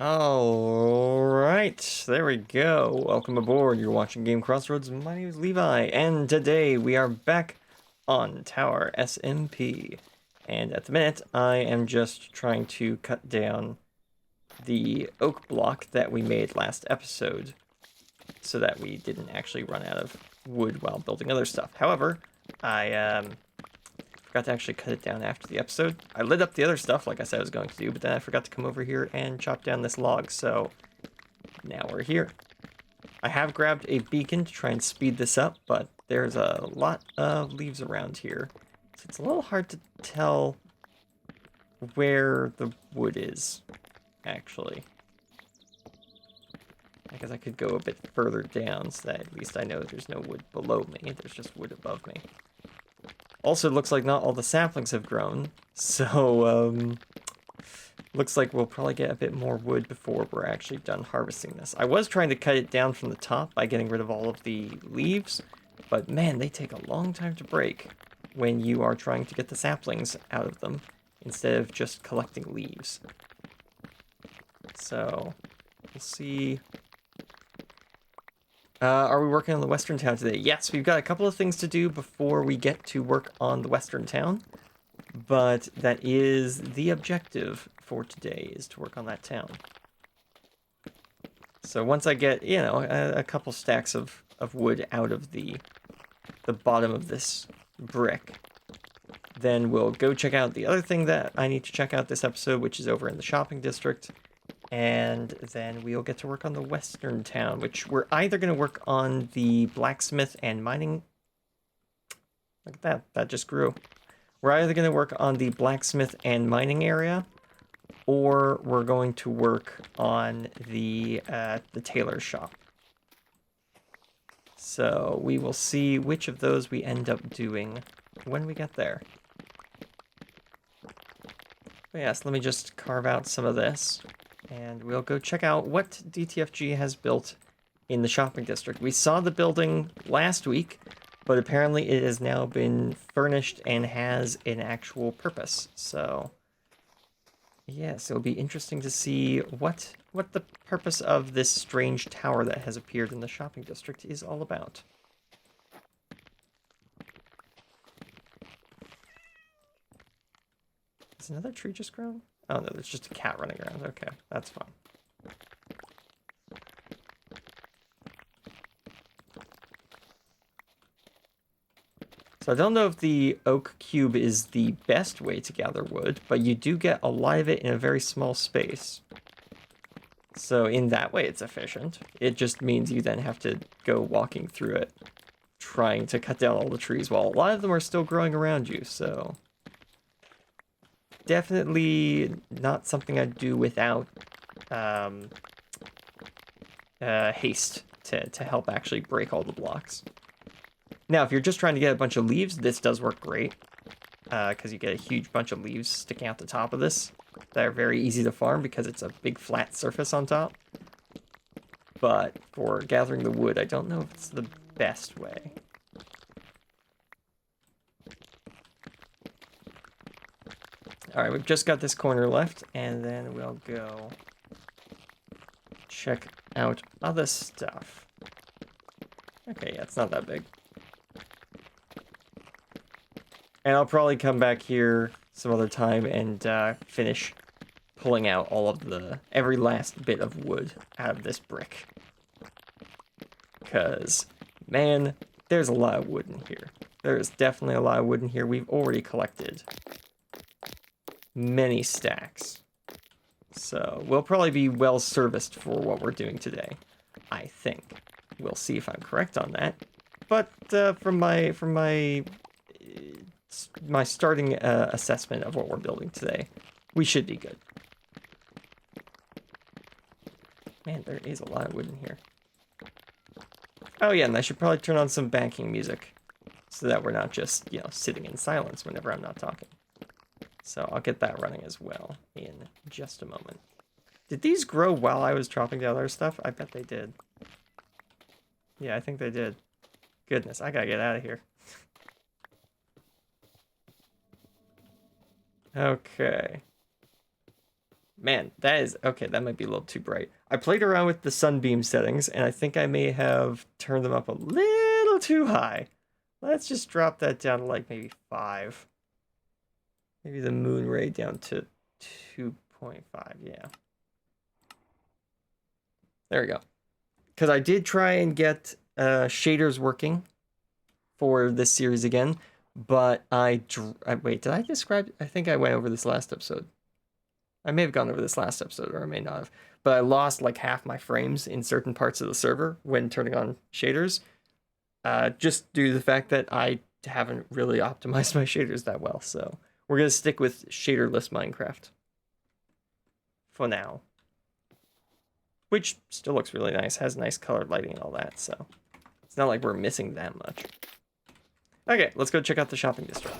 Alright, there we go. Welcome aboard. You're watching GameCrossRoads. My name is Levi, and today we are back on Tower SMP. And at the minute, I am just trying to cut down the oak block that we made last episode so that we didn't actually run out of wood while building other stuff. However, I forgot to actually cut it down after the episode. I lit up the other stuff like I said I was going to do, but then I forgot to come over here and chop down this log, so now we're here. I have grabbed a beacon to try and speed this up, but there's a lot of leaves around here, so it's a little hard to tell where the wood is, actually. I guess I could go a bit further down so that at least I know there's no wood below me, there's just wood above me. Also, it looks like not all the saplings have grown, so, looks like we'll probably get a bit more wood before we're actually done harvesting this. I was trying to cut it down from the top by getting rid of all of the leaves, but man, they take a long time to break when you are trying to get the saplings out of them, instead of just collecting leaves. So, we'll see. Are we working on the western town today? Yes, we've got a couple of things to do before we get to work on the western town. But that is the objective for today, is to work on that town. So once I get, you know, a couple stacks of wood out of the bottom of this brick, then we'll go check out the other thing that I need to check out this episode, which is over in the shopping district. And then we'll get to work on the western town, which we're either going to work on the blacksmith and mining. Look at that, that just grew. We're either going to work on the blacksmith and mining area, or we're going to work on the tailor shop. So we will see which of those we end up doing when we get there. But yes, let me just carve out some of this, and we'll go check out what DTFG has built in the shopping district. We saw the building last week, but apparently it has now been furnished and has an actual purpose. So, yes, it'll be interesting to see what the purpose of this strange tower that has appeared in the shopping district is all about. Is another tree just grown? Oh no, there's just a cat running around. Okay, that's fine. So I don't know if the oak cube is the best way to gather wood, but you do get a lot of it in a very small space. So in that way it's efficient. It just means you then have to go walking through it, trying to cut down all the trees while a lot of them are still growing around you, so... Definitely not something I'd do without haste to help actually break all the blocks. Now, if you're just trying to get a bunch of leaves, this does work great, because you get a huge bunch of leaves sticking out the top of this that are very easy to farm because it's a big flat surface on top. But for gathering the wood, I don't know if it's the best way. Alright, we've just got this corner left, and then we'll go check out other stuff. Okay, yeah, it's not that big. And I'll probably come back here some other time and finish pulling out all of every last bit of wood out of this brick. Because, man, there's a lot of wood in here. There is definitely a lot of wood in here. We've already collected many stacks. So we'll probably be well serviced for what we're doing today, I think. We'll see if I'm correct on that. But from my starting assessment of what we're building today, we should be good. Man, there is a lot of wood in here. Oh yeah, and I should probably turn on some banking music so that we're not just, you know, sitting in silence whenever I'm not talking. So I'll get that running as well in just a moment. Did these grow while I was chopping down other stuff? I bet they did. Yeah, I think they did. Goodness, I gotta get out of here. Okay. Man, that is okay. That might be a little too bright. I played around with the sunbeam settings, and I think I may have turned them up a little too high. Let's just drop that down to like maybe 5. Maybe the moon ray down to 2.5. Yeah. There we go. Because I did try and get shaders working for this series again, but wait, did I describe? I think I went over this last episode. I may have gone over this last episode, or I may not have. But I lost like half my frames in certain parts of the server when turning on shaders, just due to the fact that I haven't really optimized my shaders that well. So we're gonna stick with shaderless Minecraft for now, which still looks really nice. Has nice colored lighting and all that. So it's not like we're missing that much. Okay, let's go check out the shopping district.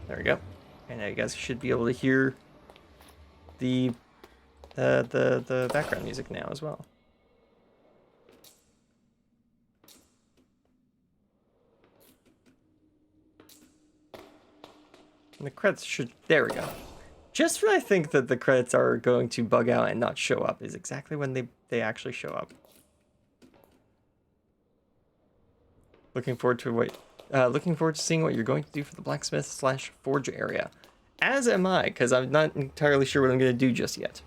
There we go. And now you guys should be able to hear the background music now as well. And the credits should... There we go. Just when I think that the credits are going to bug out and not show up is exactly when they actually show up. Looking forward to seeing what you're going to do for the blacksmith/forge area. As am I, because I'm not entirely sure what I'm going to do just yet.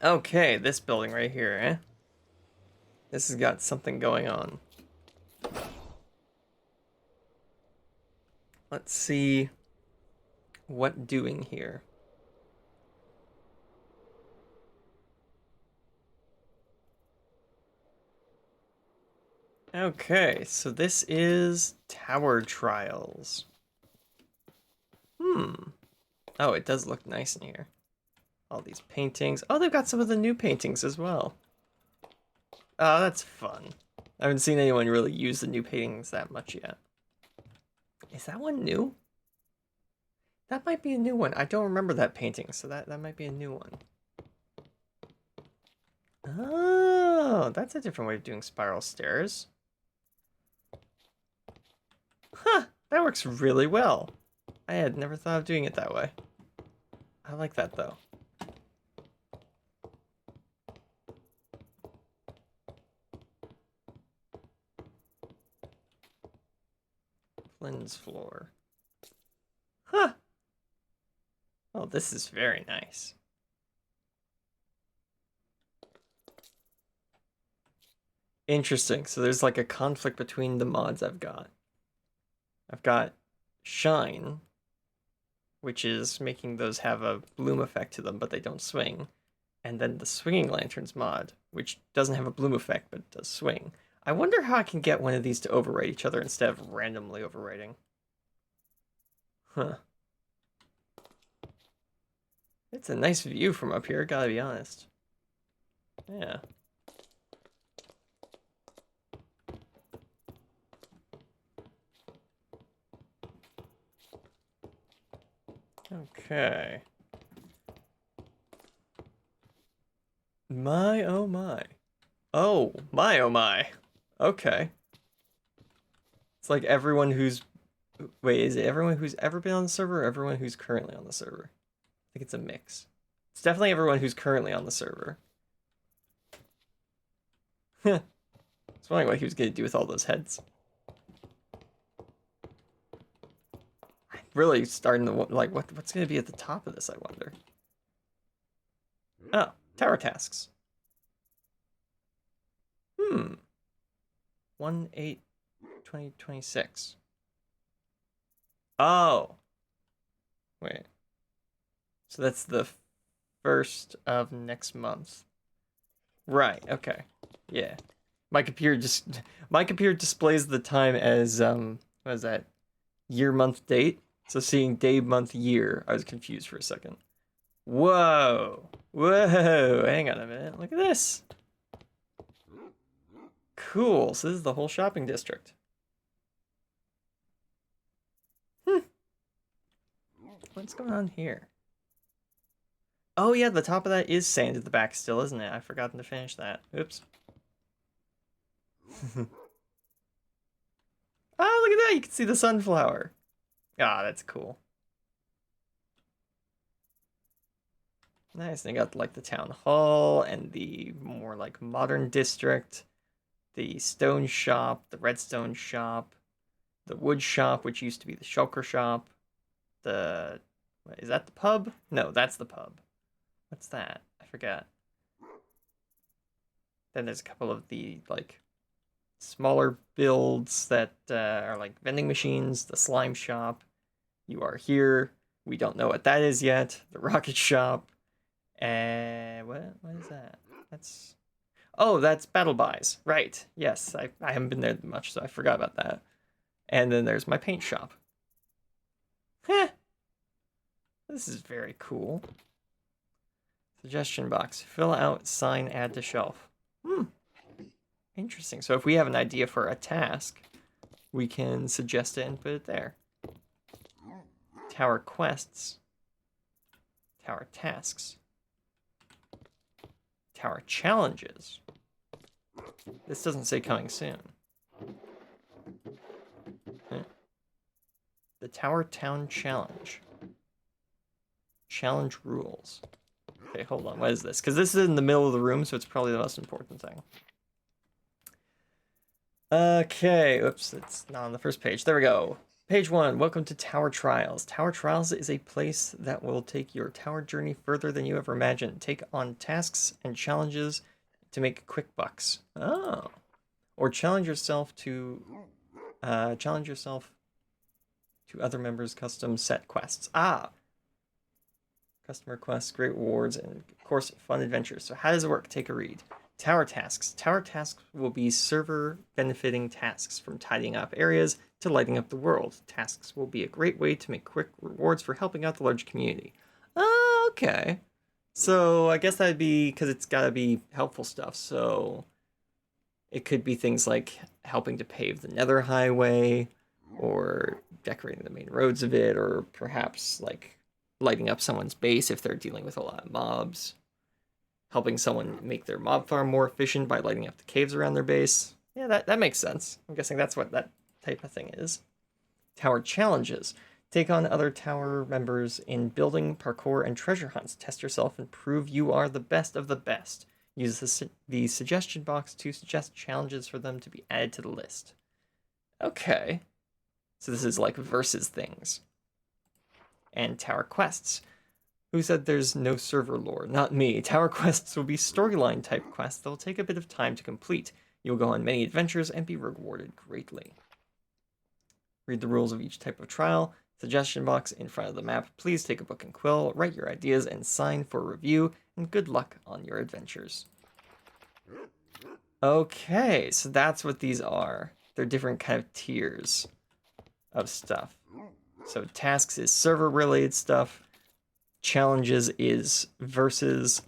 Okay, this building right here, eh? This has got something going on. Let's see what doing here. Okay, so this is Tower Trials. Oh, it does look nice in here. All these paintings. Oh, they've got some of the new paintings as well. Oh, that's fun. I haven't seen anyone really use the new paintings that much yet. Is that one new? That might be a new one. I don't remember that painting, so that might be a new one. Oh, that's a different way of doing spiral stairs. Huh, that works really well. I had never thought of doing it that way. I like that, though. Flynn's floor. Huh. Oh, this is very nice. Interesting. So there's like a conflict between the mods I've got. I've got Shine, which is making those have a bloom effect to them, but they don't swing. And then the Swinging Lanterns mod, which doesn't have a bloom effect, but does swing. I wonder how I can get one of these to overwrite each other instead of randomly overwriting. Huh. It's a nice view from up here, gotta be honest. Yeah. Okay. My oh my. Oh, my oh my. Okay. It's like everyone who's... Wait, is it everyone who's ever been on the server or everyone who's currently on the server? I think it's a mix. It's definitely everyone who's currently on the server. I was wondering what he was going to do with all those heads. I'm really starting to... Like, what's going to be at the top of this, I wonder? Oh, tower tasks. 1/8/2026. Oh. Wait. So that's the 1st of next month. Right, okay. Yeah. My computer displays the time as what is that? Year, month, date. So seeing day, month, year, I was confused for a second. Whoa. Whoa. Hang on a minute. Look at this. Cool. So this is the whole shopping district. What's going on here? Oh yeah, the top of that is sand at the back still, isn't it? I've forgotten to finish that. Oops. Oh, look at that! You can see the sunflower. Ah, that's cool. Nice. They got like the town hall and the more like modern district, the stone shop, the redstone shop, the wood shop, which used to be the shulker shop. The is that the pub? No, that's the pub. What's that? I forgot. Then there's a couple of the like smaller builds that are like vending machines, the slime shop. You are here. We don't know what that is yet. The rocket shop. And what is that? That's that's battle buys. Right. Yes, I haven't been there much, so I forgot about that. And then there's my paint shop. Heh. This is very cool. Suggestion box. Fill out, sign, add to shelf. Interesting. So if we have an idea for a task, we can suggest it and put it there. Tower quests. Tower tasks. Tower challenges. This doesn't say coming soon. The Tower Town Challenge. Challenge rules. Okay, hold on. What is this? Because this is in the middle of the room, so it's probably the most important thing. Okay, oops, it's not on the first page. There we go. Page 1, welcome to Tower Trials. Tower Trials is a place that will take your tower journey further than you ever imagined. Take on tasks and challenges to make quick bucks. Oh. Or challenge yourself to other members' custom set quests. Ah. Customer quests, great rewards, and of course, fun adventures. So how does it work? Take a read. Tower tasks. Tower tasks will be server benefiting tasks, from tidying up areas to lighting up the world. Tasks will be a great way to make quick rewards for helping out the large community. Oh, okay. So I guess that'd be because it's got to be helpful stuff. So it could be things like helping to pave the Nether Highway, or decorating the main roads of it, or perhaps like lighting up someone's base if they're dealing with a lot of mobs. Helping someone make their mob farm more efficient by lighting up the caves around their base. Yeah, that makes sense. I'm guessing that's what that type of thing is. Tower challenges. Take on other tower members in building, parkour, and treasure hunts. Test yourself and prove you are the best of the best. Use the suggestion box to suggest challenges for them to be added to the list. Okay. So this is like versus things. And tower quests. Who said there's no server lore? Not me. Tower quests will be storyline type quests that will take a bit of time to complete. You'll go on many adventures and be rewarded greatly. Read the rules of each type of trial. Suggestion box in front of the map. Please take a book and quill, write your ideas, and sign for review, and good luck on your adventures. Okay, so that's what these are. They're different kind of tiers of stuff. So tasks is server-related stuff. Challenges is versus,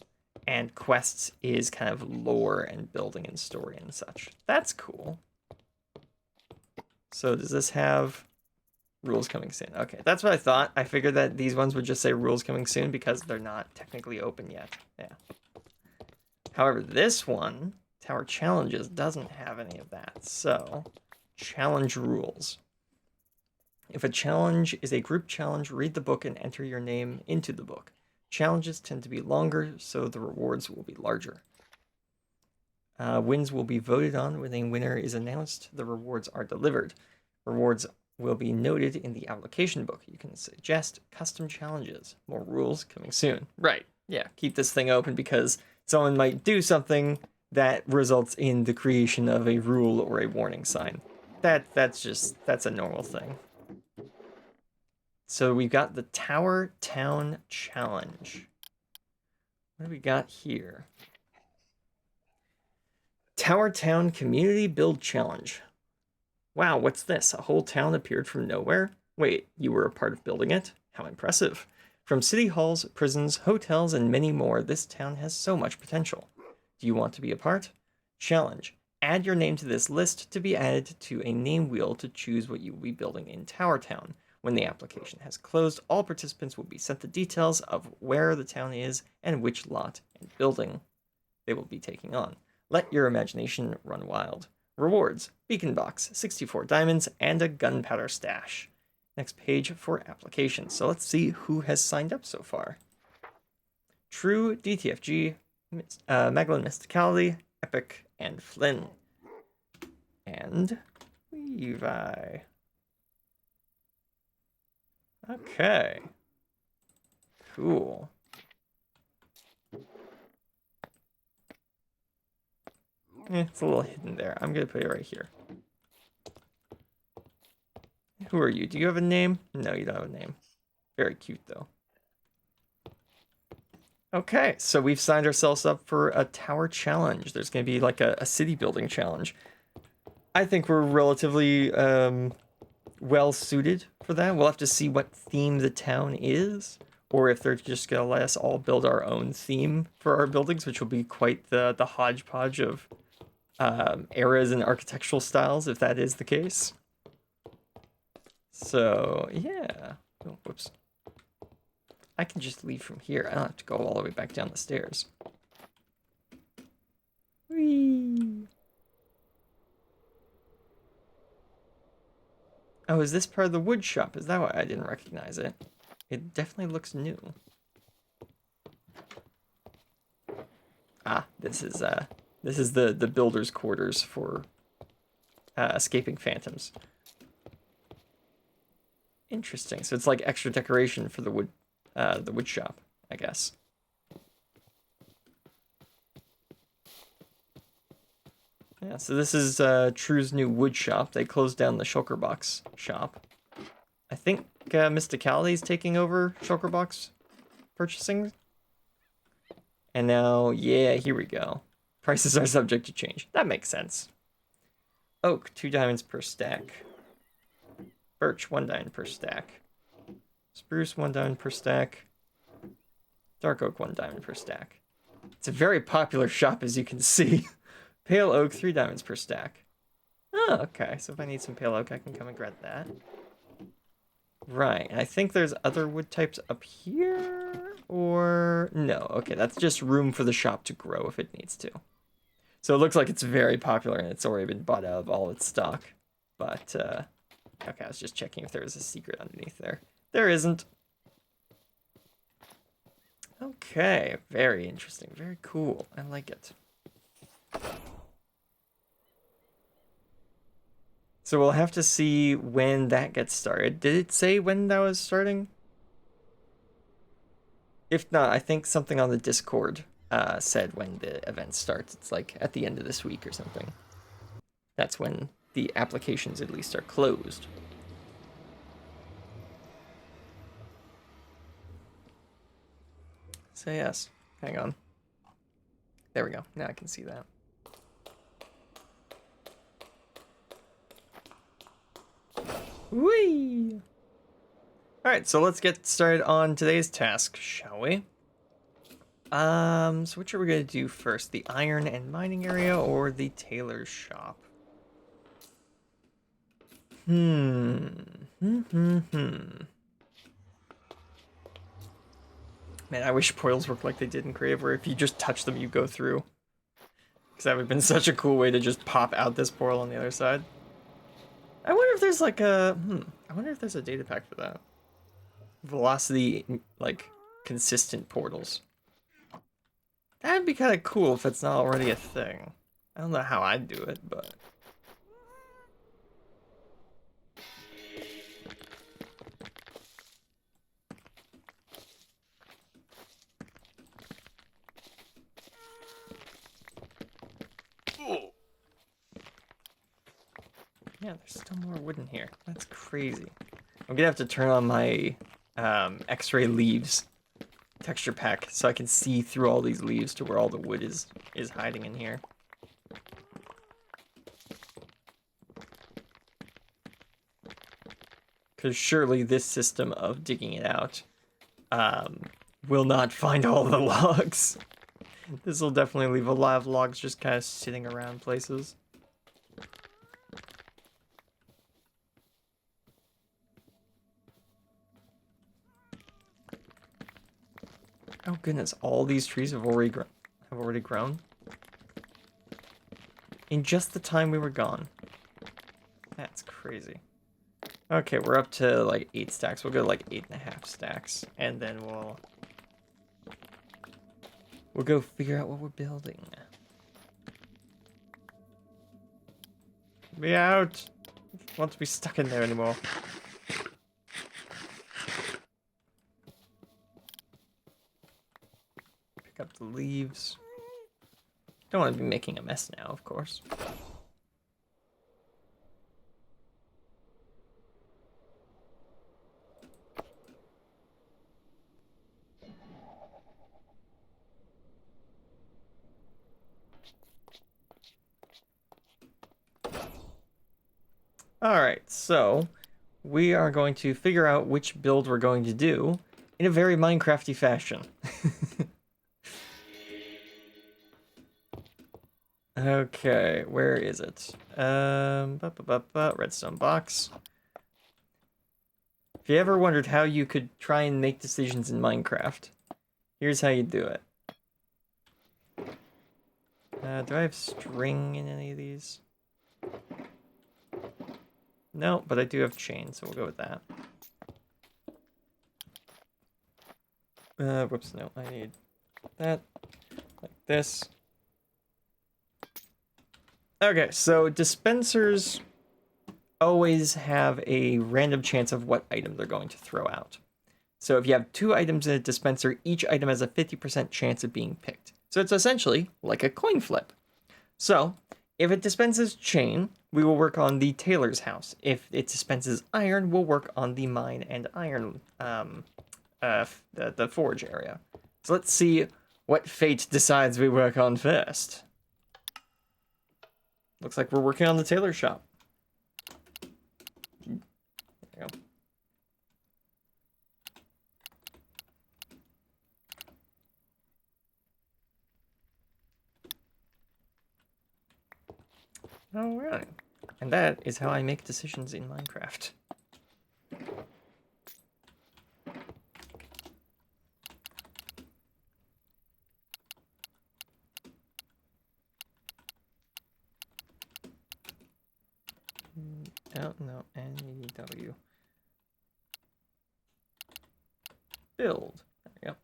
and quests is kind of lore and building and story and such. That's cool. So does this have rules coming soon? Okay, that's what I thought. I figured that these ones would just say rules coming soon because they're not technically open yet. Yeah. However, this one, Tower Challenges, doesn't have any of that. So, challenge rules. If a challenge is a group challenge, read the book and enter your name into the book. Challenges tend to be longer, so the rewards will be larger. Wins will be voted on. When a winner is announced, the rewards are delivered. Rewards will be noted in the application book. You can suggest custom challenges. More rules coming soon. Right, yeah, keep this thing open because someone might do something that results in the creation of a rule or a warning sign. That's a normal thing. So we've got the Tower Town Challenge. What do we got here? Tower Town Community Build Challenge. Wow, what's this? A whole town appeared from nowhere? Wait, you were a part of building it? How impressive. From city halls, prisons, hotels, and many more, this town has so much potential. Do you want to be a part? Challenge. Add your name to this list to be added to a name wheel to choose what you will be building in Tower Town. When the application has closed, all participants will be sent the details of where the town is and which lot and building they will be taking on. Let your imagination run wild. Rewards: beacon box, 64 diamonds, and a gunpowder stash. Next page for applications. So let's see who has signed up so far. True, DTFG, Maglin Mysticality, Epic, and Flynn. And Levi. Okay. Cool. It's a little hidden there. I'm going to put it right here. Who are you? Do you have a name? No, you don't have a name. Very cute, though. Okay, so we've signed ourselves up for a tower challenge. There's going to be like a city building challenge. I think we're relatively well suited for that. We'll have to see what theme the town is, or if they're just going to let us all build our own theme for our buildings, which will be quite the hodgepodge of eras and architectural styles, if that is the case. So, yeah. Oh, whoops. I can just leave from here. I don't have to go all the way back down the stairs. Whee! Oh, is this part of the wood shop? Is that why I didn't recognize it? It definitely looks new. Ah, this is the builder's quarters for escaping phantoms. Interesting. So it's like extra decoration for the wood shop, I guess. Yeah, so this is True's new wood shop. They closed down the Shulkerbox shop. I think Mysticality is taking over Shulkerbox purchasing. And now, yeah, here we go. Prices are subject to change. That makes sense. Oak, 2 diamonds per stack. Birch, 1 diamond per stack. Spruce, 1 diamond per stack. Dark oak, 1 diamond per stack. It's a very popular shop, as you can see. Pale oak, 3 diamonds per stack. Oh, okay. So if I need some pale oak, I can come and grab that. Right. And I think there's other wood types up here. Or no. Okay, that's just room for the shop to grow if it needs to. So it looks like it's very popular and it's already been bought out of all its stock. But, okay, I was just checking if there was a secret underneath there. There isn't. Okay, very interesting. Very cool. I like it. So we'll have to see when that gets started. Did it say when that was starting? If not, I think something on the Discord said when the event starts. It's like at the end of this week or something. That's when the applications at least are closed. So yes, hang on. There we go. Now I can see that. Whee! Alright, so let's get started on today's task, shall we? So which are we going to do first? The iron and mining area or the tailor's shop? Man, I wish portals worked like they did in Creative, where if you just touch them, you go through. Because that would have been such a cool way to just pop out this portal on the other side. I wonder if there's like a... I wonder if there's a data pack for that. Velocity, like, consistent portals. That'd be kind of cool if it's not already a thing. I don't know how I'd do it, but... Yeah, there's still more wood in here. That's crazy. I'm gonna have to turn on my X-ray leaves texture pack so I can see through all these leaves to where all the wood is hiding in here. Because surely this system of digging it out will not find all the logs. This will definitely leave a lot of logs just kind of sitting around places. Oh goodness, all these trees have already grown. In just the time we were gone. That's crazy. Okay, we're up to like 8 stacks. We'll go to like 8.5 stacks. And then we'll go figure out what we're building. Be out! I don't want to be stuck in there anymore. Pick up the leaves. Don't want to be making a mess now, of course. Alright, so we are going to figure out which build we're going to do in a very Minecrafty fashion. Okay, where is it? Redstone box. If you ever wondered how you could try and make decisions in Minecraft, here's how you do it. Do I have string in any of these? No, but I do have chain, so we'll go with that. Whoops, no, I need that, like this. Okay, so dispensers always have a random chance of what item they're going to throw out. So if you have 2 items in a dispenser, each item has a 50% chance of being picked. So it's essentially like a coin flip. So if it dispenses chain, we will work on the tailor's house. If it dispenses iron, we'll work on the mine and iron, the forge area. So let's see what fate decides we work on first. Looks like we're working on the tailor shop. There you go. Oh, really? And that is how I make decisions in Minecraft. No, N-E-W. Build. There we go.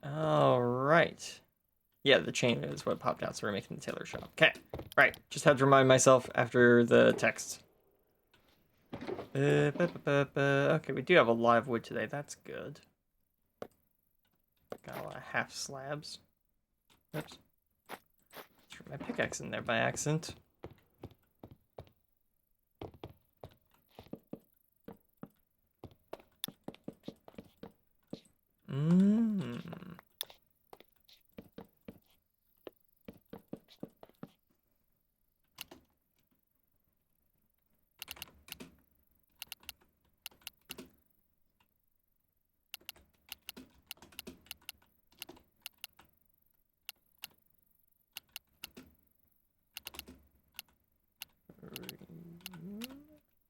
All right. Yeah, the chain is what popped out, so we're making the tailor shop. Okay, right. Just had to remind myself after the text. Okay, we do have a lot of wood today. That's good. Got a lot of half slabs. Oops. Threw my pickaxe in there by accident.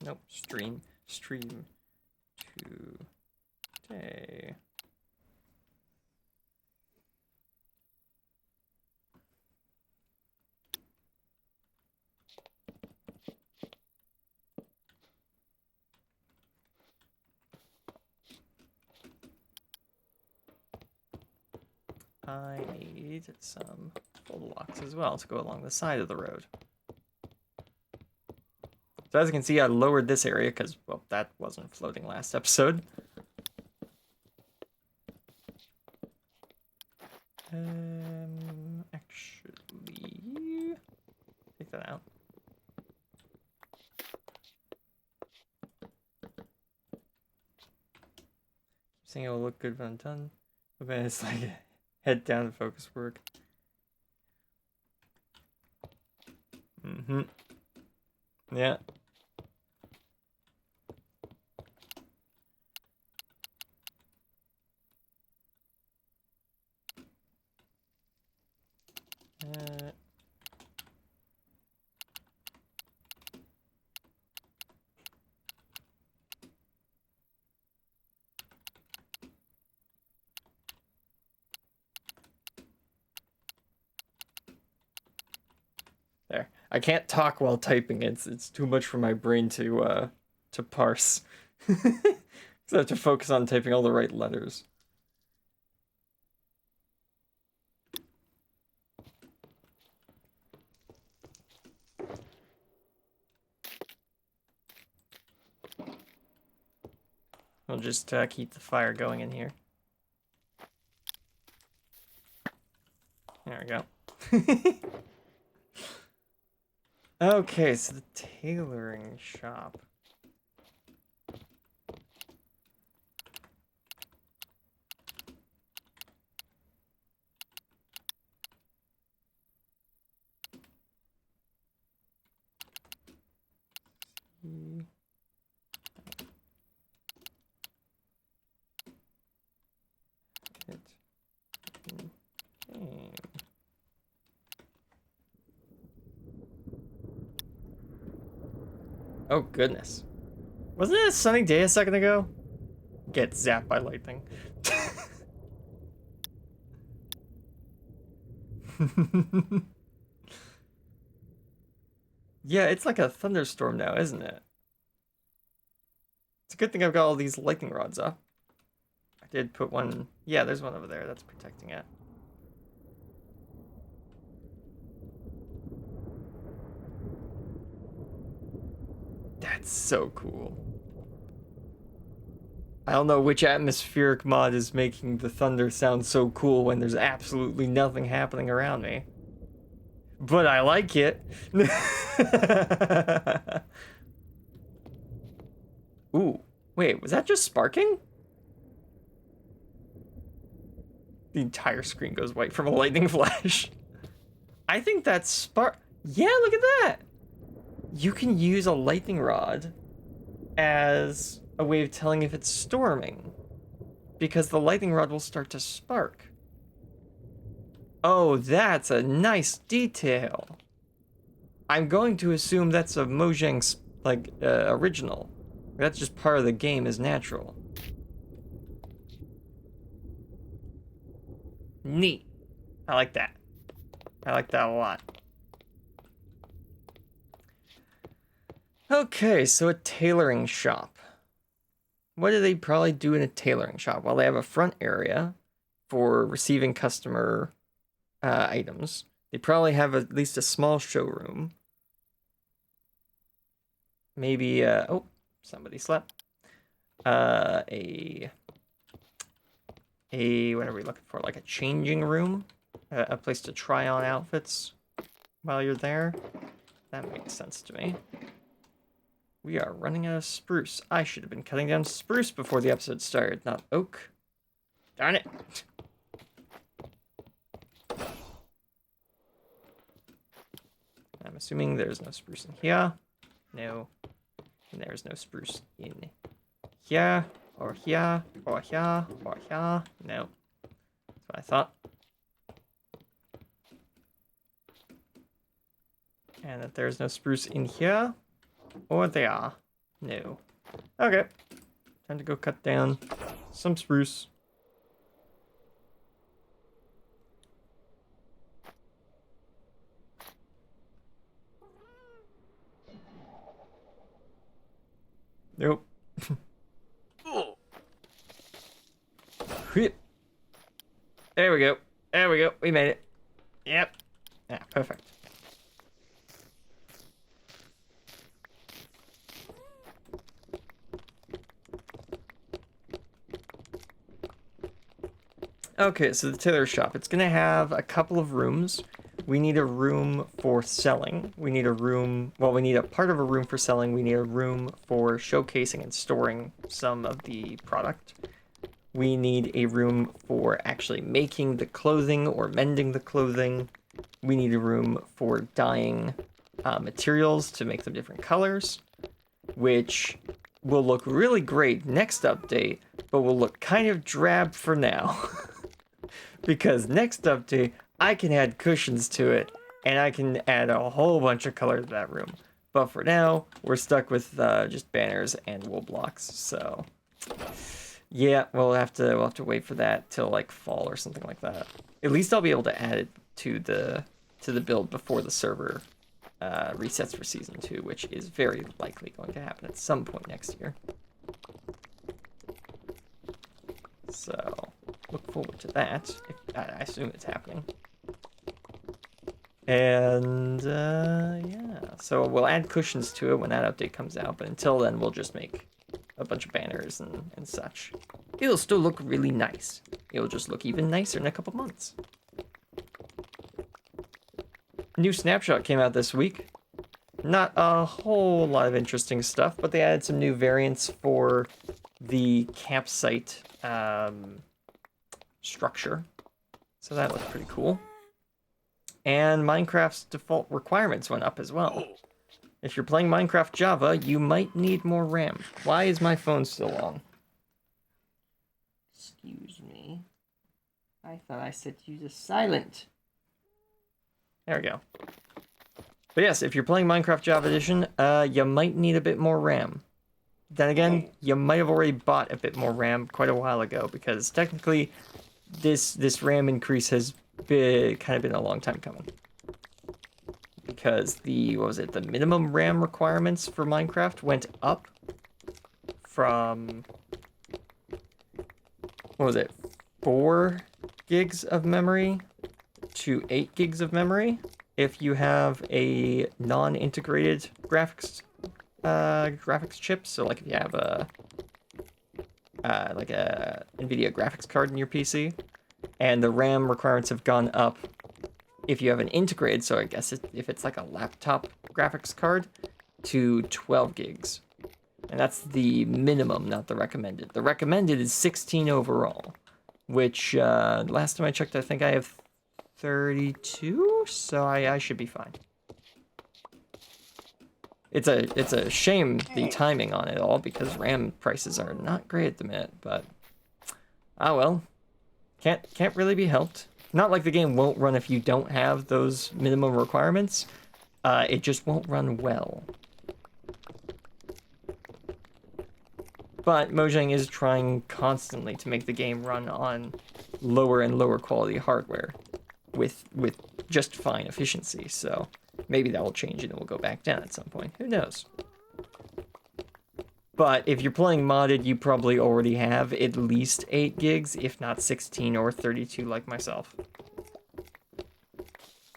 Nope, stream today. I need some full blocks as well to go along the side of the road. So as you can see, I lowered this area because, well, that wasn't floating last episode. Actually, take that out. Saying it will look good when I'm done. But it's like head down to focus work. Yeah. There. I can't talk while typing. It's too much for my brain to parse. So I have to focus on typing all the right letters. We'll just keep the fire going in here. There we go. Okay, so the tailoring shop. Oh goodness. Wasn't it a sunny day a second ago? Get zapped by lightning. Yeah, it's like a thunderstorm now, isn't it? It's a good thing I've got all these lightning rods up. I did put one... Yeah, there's one over there that's protecting it. That's so cool. I don't know which atmospheric mod is making the thunder sound so cool when there's absolutely nothing happening around me. But I like it. Ooh, wait, was that just sparking? The entire screen goes white from a lightning flash. I think that's spark. Yeah, look at that. You can use a lightning rod as a way of telling if it's storming, because the lightning rod will start to spark. Oh, that's a nice detail. I'm going to assume that's a Mojang's original. That's just part of the game is natural. Neat. I like that. I like that a lot. Okay, so a tailoring shop. What do they probably do in a tailoring shop? Well, they have a front area for receiving customer items. They probably have at least a small showroom. Maybe, oh, somebody slept. What are we looking for? Like a changing room? A place to try on outfits while you're there? That makes sense to me. We are running out of spruce. I should have been cutting down spruce before the episode started, not oak. Darn it. I'm assuming there's no spruce in here. No. And there's no spruce in here, or here, or here, or here. No. That's what I thought. And that there's no spruce in here, or there. No. Okay. Time to go cut down some spruce. Nope. There we go. There we go. We made it. Yep. Yeah, perfect. Okay, so the tailor shop. It's gonna have a couple of rooms. We need a room for selling. We need a room, well, we need a part of a room for selling. We need a room for showcasing and storing some of the product. We need a room for actually making the clothing or mending the clothing. We need a room for dyeing materials to make them different colors, which will look really great next update, but will look kind of drab for now. Because next update, I can add cushions to it, and I can add a whole bunch of color to that room. But for now, we're stuck with just banners and wool blocks. So yeah, we'll have to wait for that till like fall or something like that. At least I'll be able to add it to the build before the server resets for season 2, which is very likely going to happen at some point next year. So look forward to that. I assume it's happening. And yeah, so we'll add cushions to it when that update comes out, but until then we'll just make a bunch of banners and such. It'll still look really nice. It'll just look even nicer in a couple months. New snapshot came out this week. Not a whole lot of interesting stuff, but they added some new variants for the campsite structure. So that looked pretty cool. And Minecraft's default requirements went up as well. If you're playing Minecraft Java, you might need more RAM. Why is my phone still on? Excuse me. I thought I set you to silent. There we go. But yes, if you're playing Minecraft Java Edition, you might need a bit more RAM. Then again, you might have already bought a bit more RAM quite a while ago, because technically this RAM increase has kind of been a long time coming. Because the minimum RAM requirements for Minecraft went up from, 4 gigs of memory to 8 gigs of memory if you have a non-integrated graphics chip. So like if you have a NVIDIA graphics card in your PC, and the RAM requirements have gone up if you have an integrated, so I guess if it's like a laptop graphics card, to 12 gigs. And that's the minimum, not the recommended. The recommended is 16 overall, which last time I checked, I think I have 32, so I should be fine. It's a shame the timing on it all, because RAM prices are not great at the minute, but ah well, can't really be helped. Not like the game won't run if you don't have those minimum requirements. It just won't run well. But Mojang is trying constantly to make the game run on lower and lower quality hardware with just fine efficiency, so maybe that will change and it will go back down at some point. Who knows? But if you're playing modded, you probably already have at least 8 gigs, if not 16 or 32 like myself.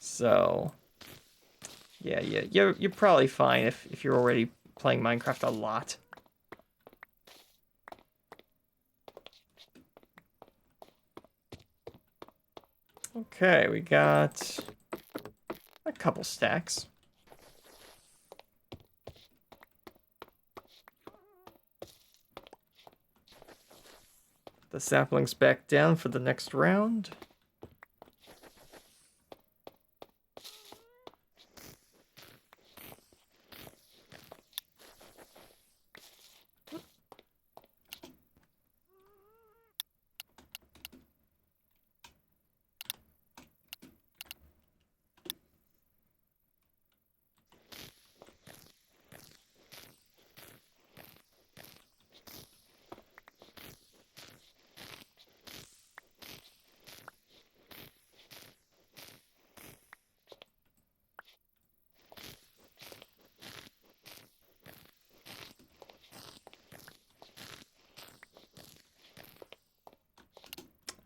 So yeah, you're probably fine if you're already playing Minecraft a lot. Okay, we got a couple stacks. The saplings back down for the next round.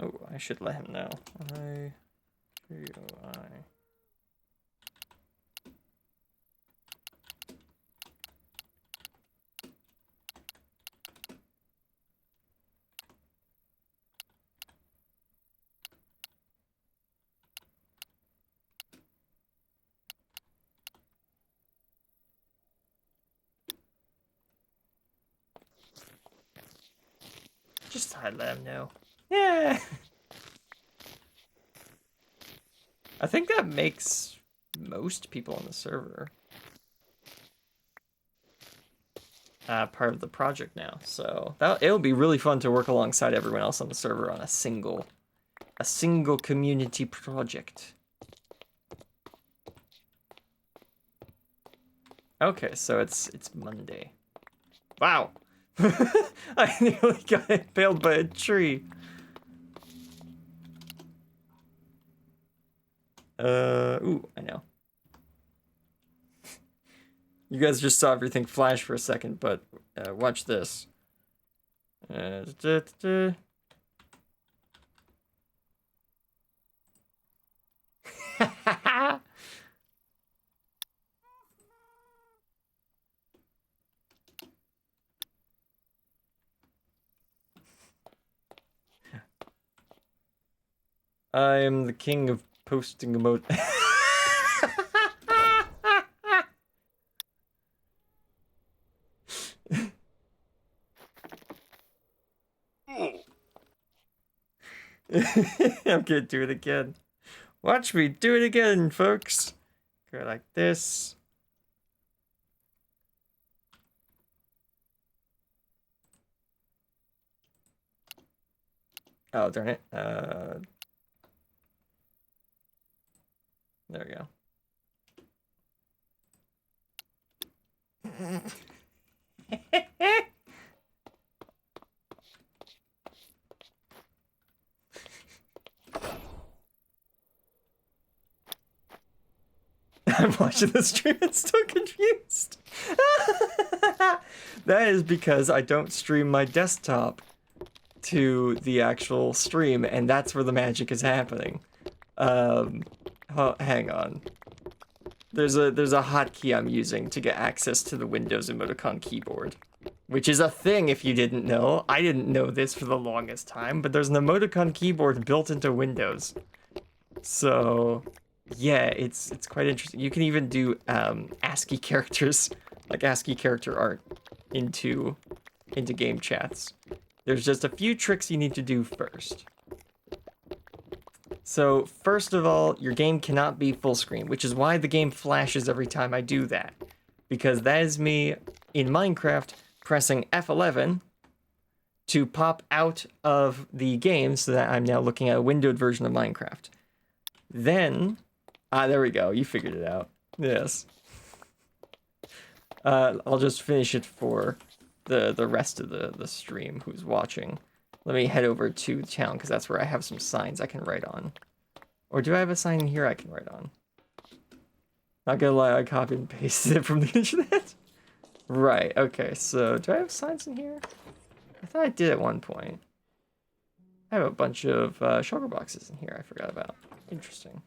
Oh, I should let him know. I. Just thought I'd let him know. Yeah. I think that makes most people on the server. part of the project now. So it'll be really fun to work alongside everyone else on the server on a single community project. Okay, so it's Monday. Wow. I nearly got impaled by a tree. Ooh, I know. You guys just saw everything flash for a second, but watch this. I am the king of posting emote. I'm gonna do it again. Watch me do it again, folks. Go like this. Oh, darn it. There we go. I'm watching the stream and still confused. That is because I don't stream my desktop to the actual stream, and that's where the magic is happening. Oh, hang on. There's a hotkey I'm using to get access to the Windows emoticon keyboard, which is a thing if you didn't know. I didn't know this for the longest time, but there's an emoticon keyboard built into Windows. So, yeah, it's quite interesting. You can even do ASCII characters, like ASCII character art, into game chats. There's just a few tricks you need to do first. So, first of all, your game cannot be full screen, which is why the game flashes every time I do that. Because that is me, in Minecraft, pressing F11 to pop out of the game so that I'm now looking at a windowed version of Minecraft. Then, there we go, you figured it out. Yes. I'll just finish it for the rest of the stream who's watching. Let me head over to town, because that's where I have some signs I can write on. Or do I have a sign in here I can write on? Not gonna lie, I copied and pasted it from the internet. Right, okay, so do I have signs in here? I thought I did at one point. I have a bunch of sugar boxes in here I forgot about. Interesting.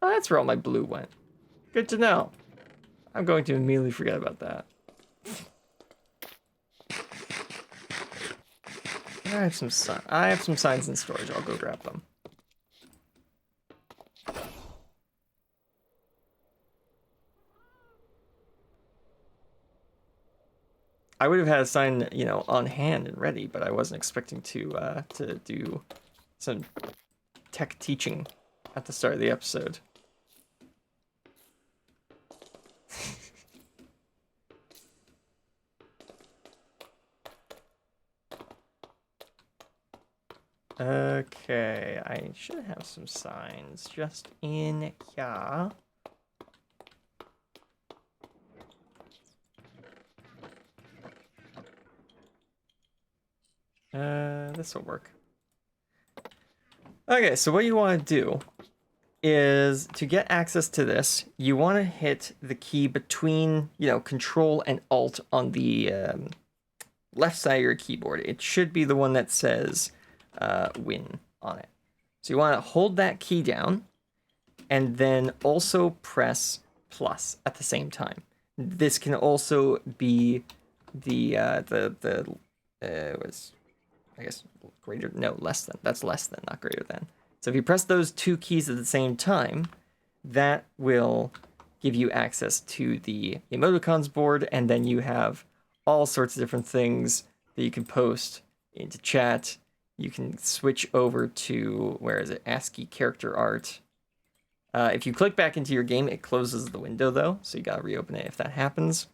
Oh, that's where all my blue went. Good to know. I'm going to immediately forget about that. I have some signs in storage. I'll go grab them. I would have had a sign, you know, on hand and ready, but I wasn't expecting to do some tech teaching at the start of the episode. Okay, I should have some signs just in here. This will work. Okay, so what you want to do is to get access to this, you want to hit the key between, you know, Control and Alt on the left side of your keyboard. It should be the one that says win on it. So you want to hold that key down and then also press plus at the same time. This can also be was, I guess, greater, no, less than. That's less than, not greater than. So if you press those two keys at the same time, that will give you access to the emoticons board, and then you have all sorts of different things that you can post into chat. You can switch over to, where is it, ASCII character art. If you click back into your game, it closes the window though, so you gotta reopen it if that happens.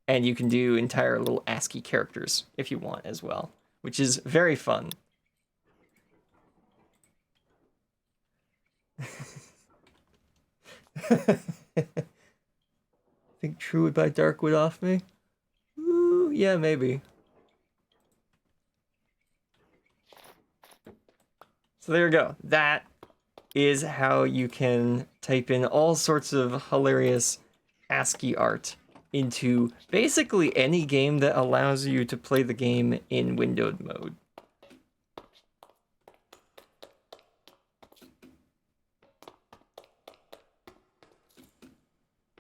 And you can do entire little ASCII characters if you want as well, which is very fun. Think True would buy Darkwood off me? Ooh, yeah, maybe. So there you go. That is how you can type in all sorts of hilarious ASCII art into basically any game that allows you to play the game in windowed mode.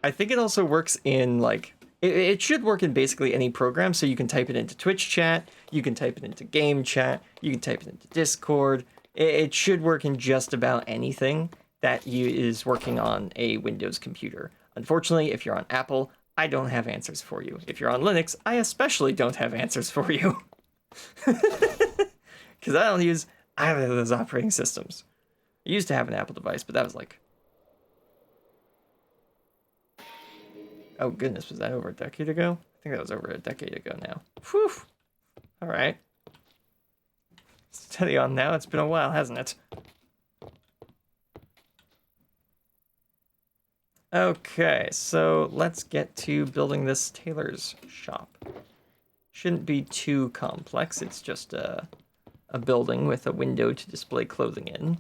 I think it also works in, like, it should work in basically any program, so you can type it into Twitch chat, you can type it into game chat, you can type it into Discord. It should work in just about anything that is working on a Windows computer. Unfortunately, if you're on Apple, I don't have answers for you. If you're on Linux, I especially don't have answers for you. Because I don't use either of those operating systems. I used to have an Apple device, but that was like... Oh goodness, was that over a decade ago? I think that was over a decade ago now. Whew. Alright. Steady on now, it's been a while, hasn't it? Okay, so let's get to building this tailor's shop. Shouldn't be too complex, it's just a building with a window to display clothing in.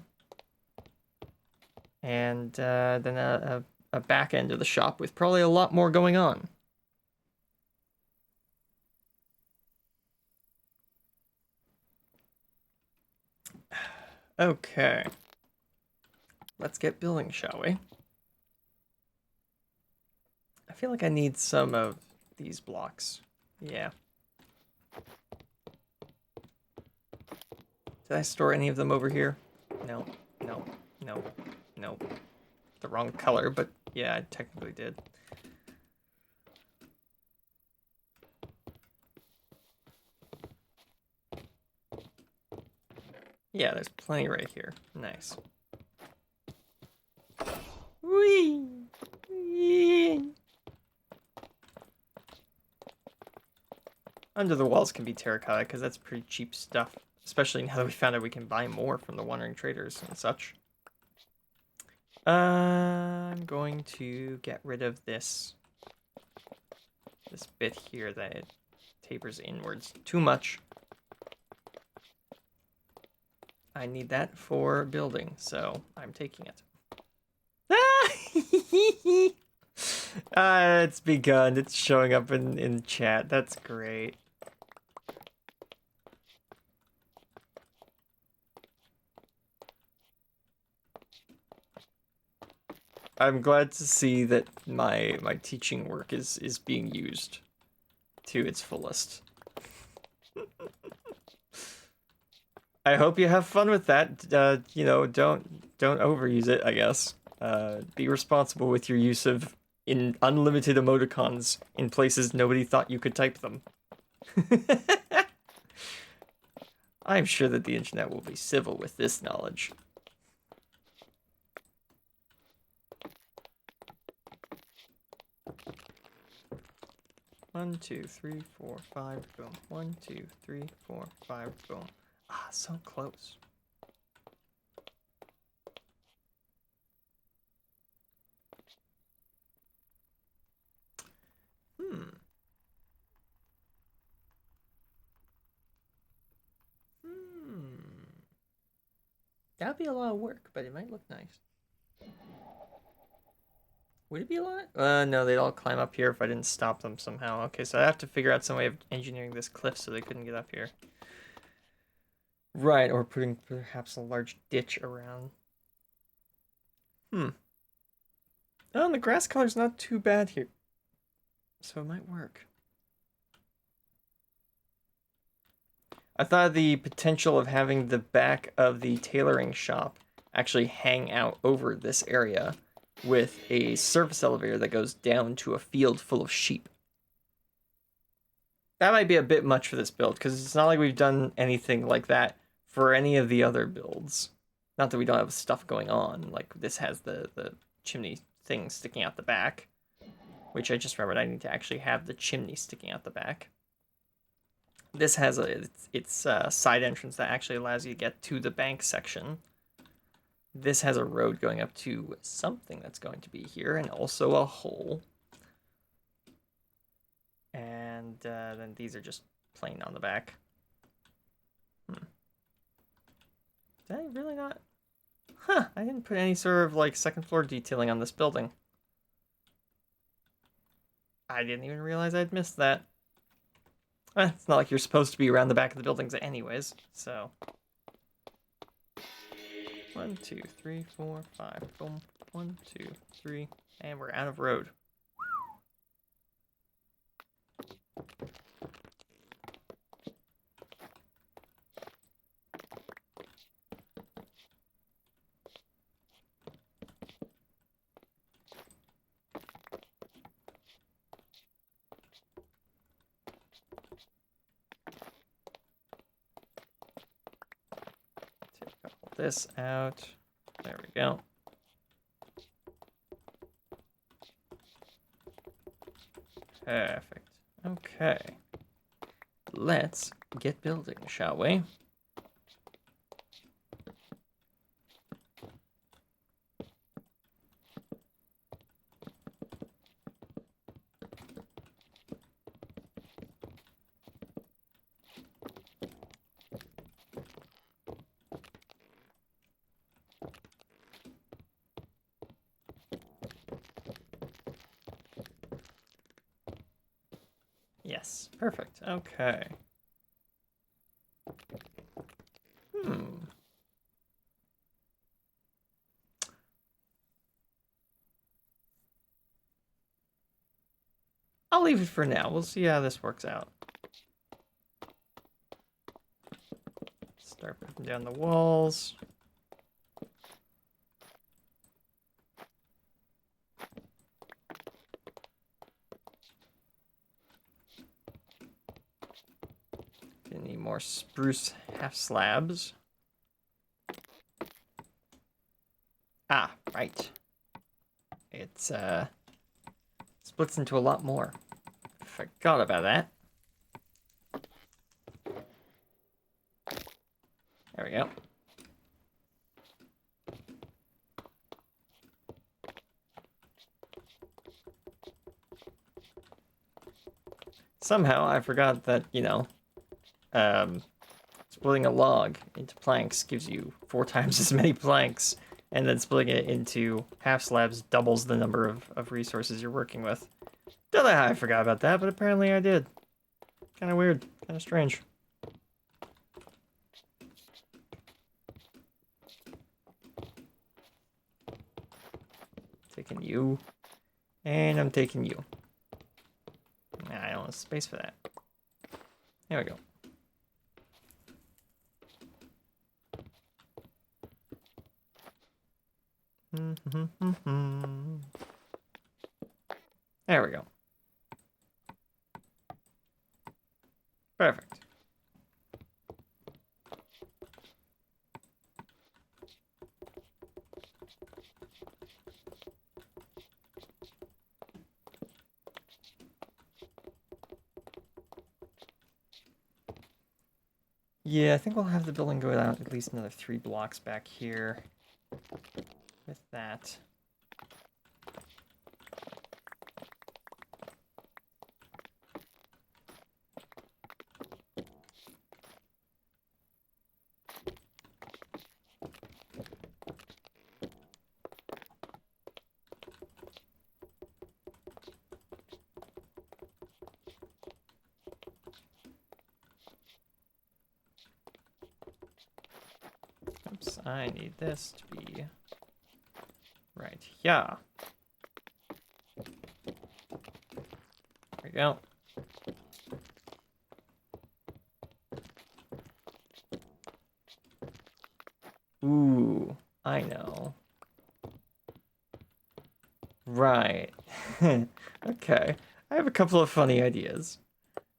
And then a back end of the shop with probably a lot more going on. Okay. Let's get building, shall we? I feel like I need some of these blocks. Yeah. Did I store any of them over here? No, no, no, no. The wrong color, but yeah, I technically did. Yeah, there's plenty right here. Nice. Whee! Whee! Under the walls can be terracotta, because that's pretty cheap stuff. Especially now that we found out we can buy more from the wandering traders and such. I'm going to get rid of this bit here that it tapers inwards too much. I need that for building, so I'm taking it. It's begun. It's showing up in chat. That's great. I'm glad to see that my teaching work is being used to its fullest. I hope you have fun with that. You know, don't overuse it, I guess. Be responsible with your use of unlimited emoticons in places nobody thought you could type them. I'm sure that the internet will be civil with this knowledge. One, 2, 3, 4, 5, boom. 1, 2, 3, 4, 5, boom. Ah, so close. That would be a lot of work, but it might look nice. Would it be a lot? No, they'd all climb up here if I didn't stop them somehow. Okay, so I have to figure out some way of engineering this cliff so they couldn't get up here. Right, or putting perhaps a large ditch around. Oh, and the grass color's not too bad here. So it might work. I thought the potential of having the back of the tailoring shop actually hang out over this area with a surface elevator that goes down to a field full of sheep. That might be a bit much for this build, because it's not like we've done anything like that for any of the other builds. Not that we don't have stuff going on, like this has the chimney thing sticking out the back. which I just remembered I need to actually have the chimney sticking out the back. This has its side entrance that actually allows you to get to the bank section. This has a road going up to something that's going to be here, and also a hole. And then these are just plain on the back. Did I really not? Huh, I didn't put any sort of like second floor detailing on this building. I didn't even realize I'd missed that. It's not like you're supposed to be around the back of the buildings anyways, so. 1, 2, 3, 4, 5. Boom. 1, 2, 3. And we're out of road. This out. There we go. Perfect. Okay. Let's get building, shall we? Yes, perfect. Okay. I'll leave it for now. We'll see how this works out. Start putting down the walls. Need more spruce half slabs. Ah, right. It's splits into a lot more. Forgot about that. There we go. Somehow I forgot that, you know, splitting a log into planks gives you 4 times as many planks, and then splitting it into half slabs doubles the number of resources you're working with. Don't know how I forgot about that, but apparently I did. Kind of weird, kind of strange. Taking you, and I'm taking you. I don't have space for that. There we go. There we go. Perfect. Yeah, I think we'll have the building go down at least another 3 blocks back here with that. Oops, I need this to be right here. There we go. Ooh, I know. Right. Okay. I have a couple of funny ideas.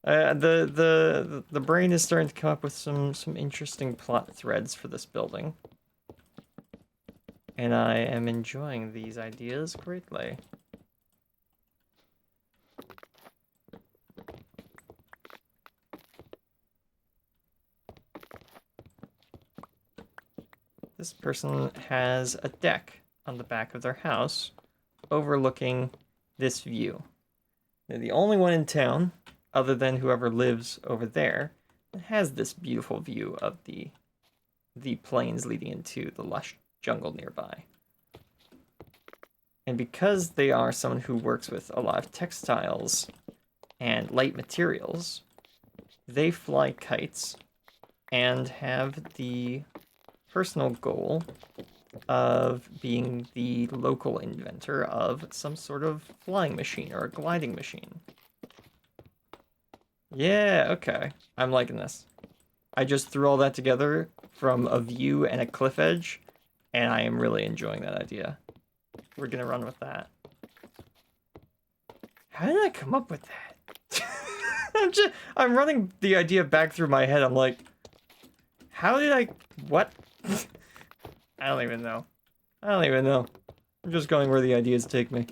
The brain is starting to come up with some interesting plot threads for this building. And I am enjoying these ideas greatly. this person has a deck on the back of their house overlooking this view. They're the only one in town, other than whoever lives over there, that has this beautiful view of the plains leading into the lush jungle nearby. And because they are someone who works with a lot of textiles and light materials, they fly kites and have the personal goal of being the local inventor of some sort of flying machine or a gliding machine. Yeah, okay. I'm liking this. I just threw all that together from a view and a cliff edge, and I am really enjoying that idea. We're gonna run with that. How did I come up with that? I'm running the idea back through my head. I'm like, how did I, what? I don't even know. I don't even know. I'm just going where the ideas take me.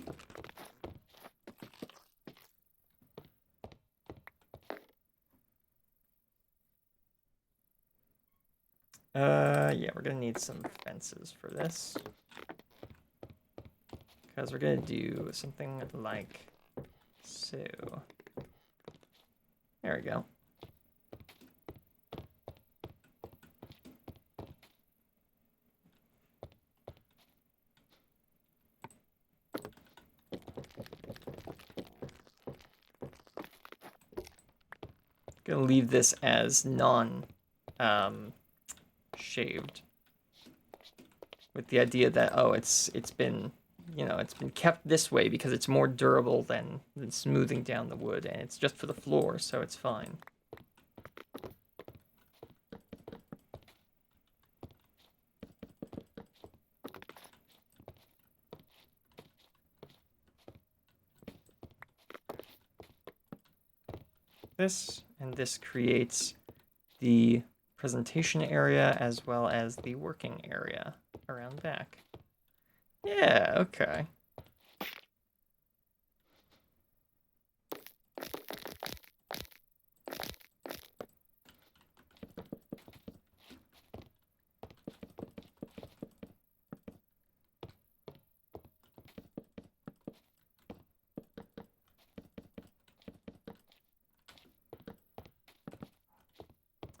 Yeah, we're gonna need some fences for this. Because we're gonna do something like so. There we go. Gonna leave this as shaved, with the idea that it's been, you know, it's been kept this way because it's more durable than smoothing down the wood, and it's just for the floor, so it's fine. This, and this creates the presentation area as well as the working area around back. Yeah, okay.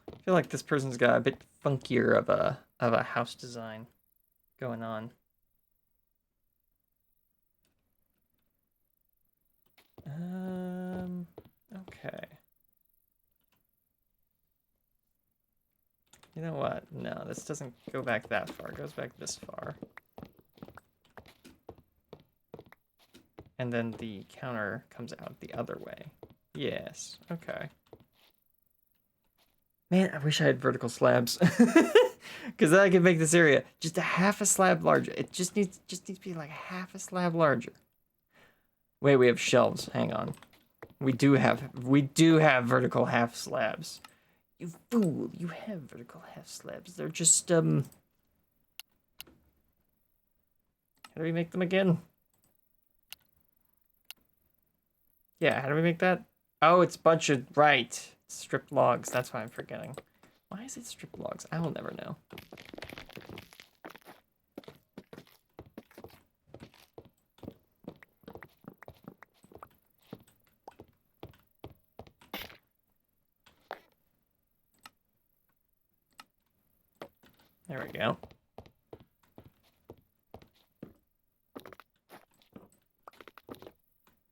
I feel like this person's got a bit funkier of a house design going on. Okay. You know what? No, this doesn't go back that far. It goes back this far. And then the counter comes out the other way. Yes, okay. Man, I wish I had vertical slabs. Because then I could make this area just a half a slab larger. It just needs to be like half a slab larger. Wait, we have shelves. Hang on. We do have vertical half slabs. You fool, you have vertical half slabs. They're just how do we make them again? Yeah, how do we make that? Oh, it's bunch of right. Stripped logs. That's why I'm forgetting. Why is it stripped logs? I will never know. There we go.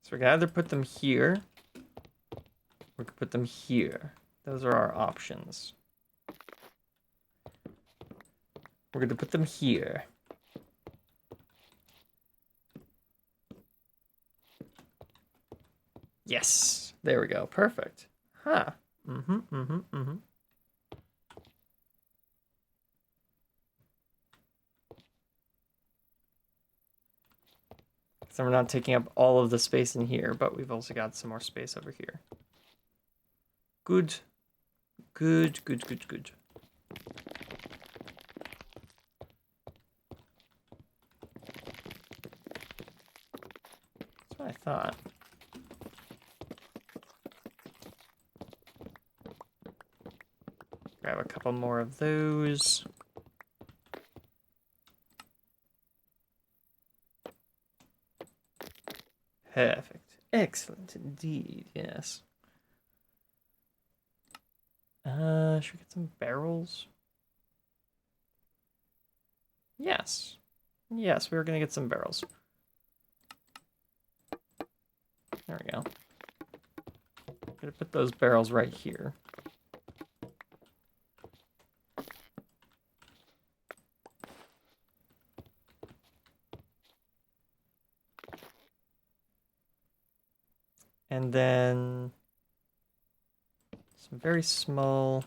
So we can either put them here, or we can put them here. Those are our options. We're going to put them here. Yes, there we go. Perfect. Huh. So we're not taking up all of the space in here, but we've also got some more space over here. Good. Good. That's what I thought. Grab a couple more of those. Perfect. Excellent indeed, yes. Should we get some barrels? Yes. Yes, we were gonna get some barrels. There we go. Gonna put those barrels right here. And then some very small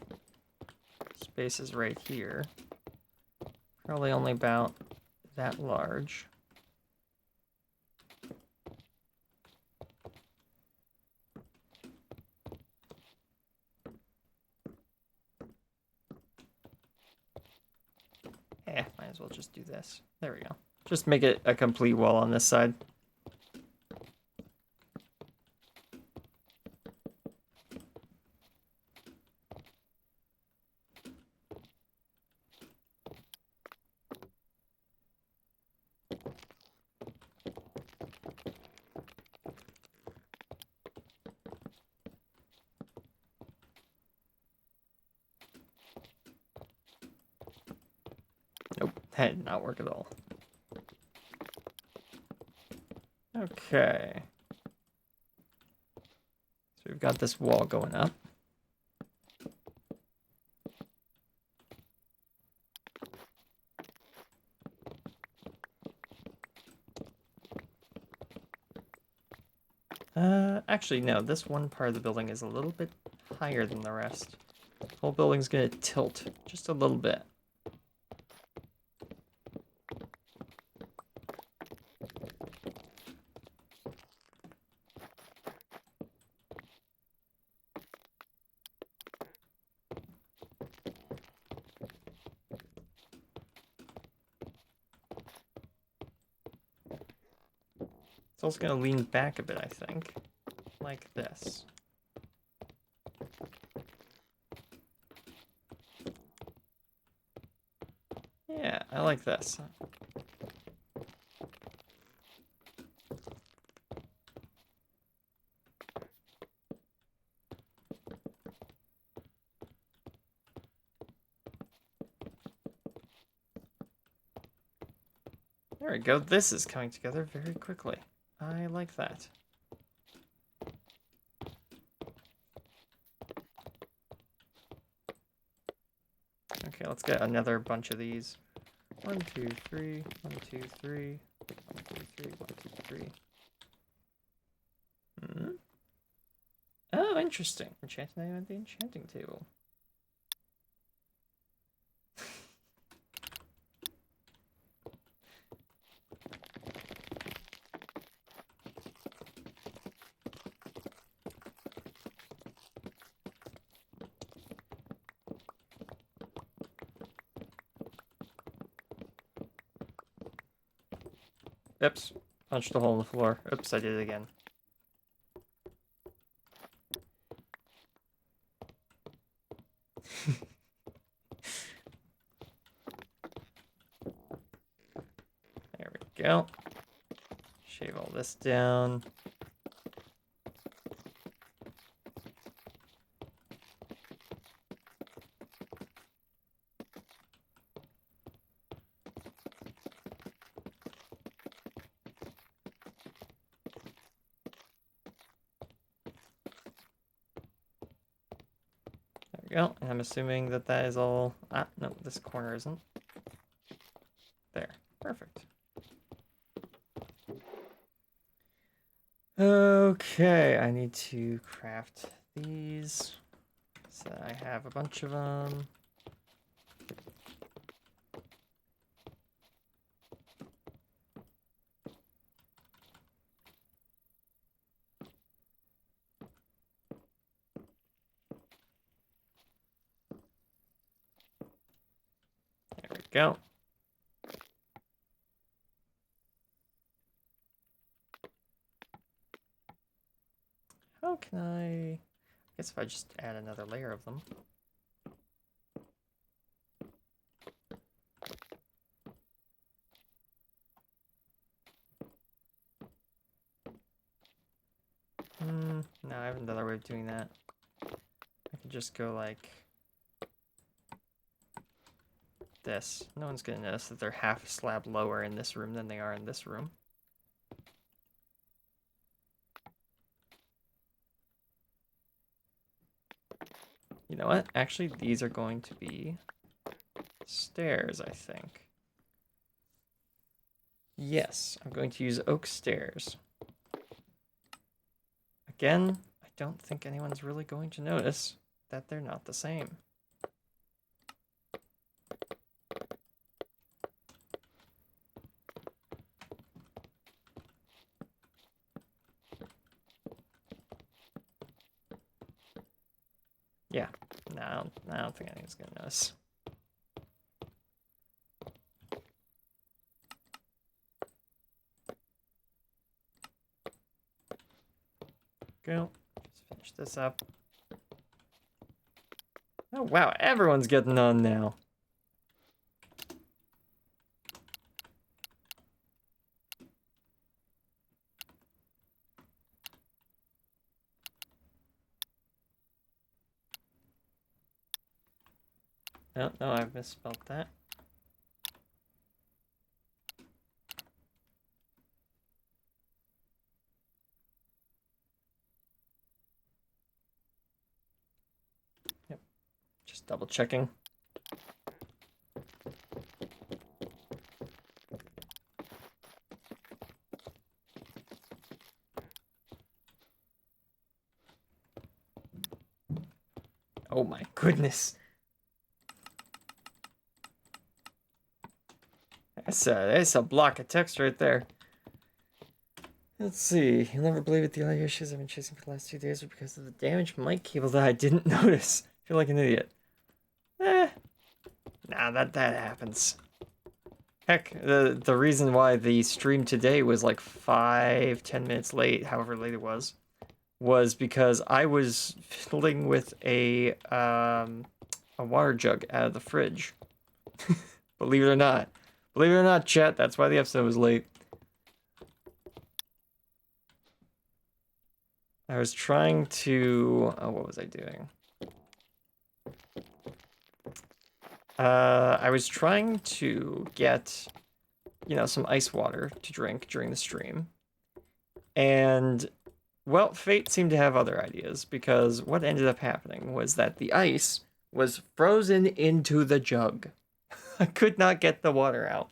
spaces right here. Probably only about that large. Might as well just do this. There we go. Just make it a complete wall on this side. Nope, that did not work at all. Okay. So we've got this wall going up. Actually, no, this one part of the building is a little bit higher than the rest. The whole building's gonna tilt just a little bit. It's also gonna lean back a bit, I think. Like this. Yeah, I like this. There we go. This is coming together very quickly. I like that. Okay, let's get another bunch of these. 1, 2, 3, 1, 2, 3, 1, 2, 3, 1, 2, 3. Hmm? Oh, interesting. Enchanting item at the enchanting table. Oops. Punched a hole in the floor. Oops, I did it again. There we go. Shave all this down. There we go. And I'm assuming that that is all... Ah, no, this corner isn't. There. Perfect. Okay, I need to craft these. So I have a bunch of them. There we go. How can I guess if I just add another layer of them. have another way of doing that. I can just go like this. No one's gonna notice that they're half a slab lower in this room than they are in this room. You know what? Actually, these are going to be stairs, I think. Yes, I'm going to use oak stairs. Again, I don't think anyone's really going to notice that they're not the same. Yeah, no, I don't think anyone's gonna notice. Go. Just finish this up. Oh wow, everyone's getting on now. No, no, I've misspelled that. Yep, just double checking. Oh my goodness. That's a block of text right there. Let's see. You'll never believe it. The only issues I've been chasing for the last 2 days are because of the damaged mic cable that I didn't notice. I feel like an idiot. Nah, that happens. Heck, the reason why the stream today was like 5-10 minutes late, however late it was because I was fiddling with a water jug out of the fridge. Believe it or not. Believe it or not, chat, that's why the episode was late. I was trying to... Oh, what was I doing? I was trying to get, you know, some ice water to drink during the stream. And, well, fate seemed to have other ideas, because what ended up happening was that the ice was frozen into the jug. I could not get the water out.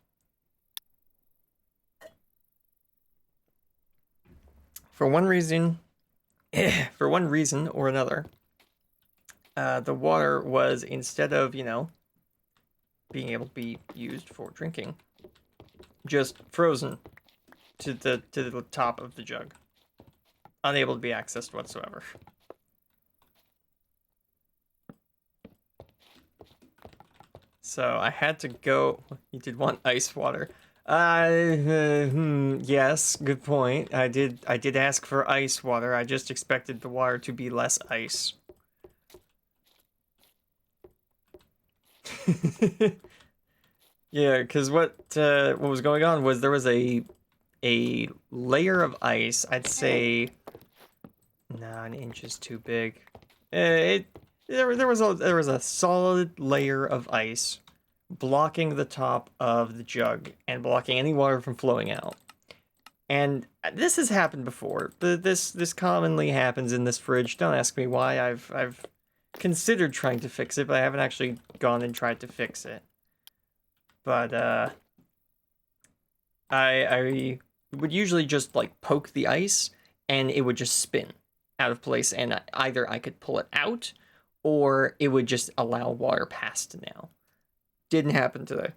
For one reason or another, the water was, instead of, you know, being able to be used for drinking, just frozen to the top of the jug, unable to be accessed whatsoever. So I had to go. You did want ice water. Yes, good point. I did ask for ice water. I just expected the water to be less ice. Yeah, because what was going on was there was a layer of ice. I'd say, nah, an inch is too big. There was a solid layer of ice blocking the top of the jug and blocking any water from flowing out. And this has happened before. This commonly happens in this fridge. Don't ask me why. I've considered trying to fix it, but I haven't actually gone and tried to fix it. But I would usually just like poke the ice and it would just spin out of place, and either I could pull it out or it would just allow water past now. Didn't happen today.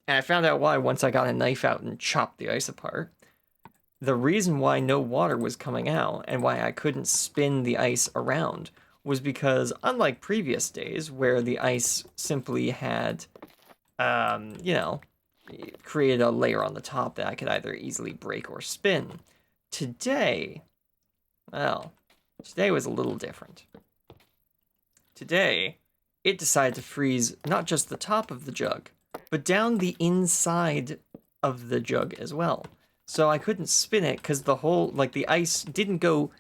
And I found out why once I got a knife out and chopped the ice apart. The reason why no water was coming out and why I couldn't spin the ice around was because, unlike previous days where the ice simply had, you know, created a layer on the top that I could either easily break or spin, today, well, today was a little different. Today, it decided to freeze not just the top of the jug, but down the inside of the jug as well. So I couldn't spin it because the whole, like, the ice didn't go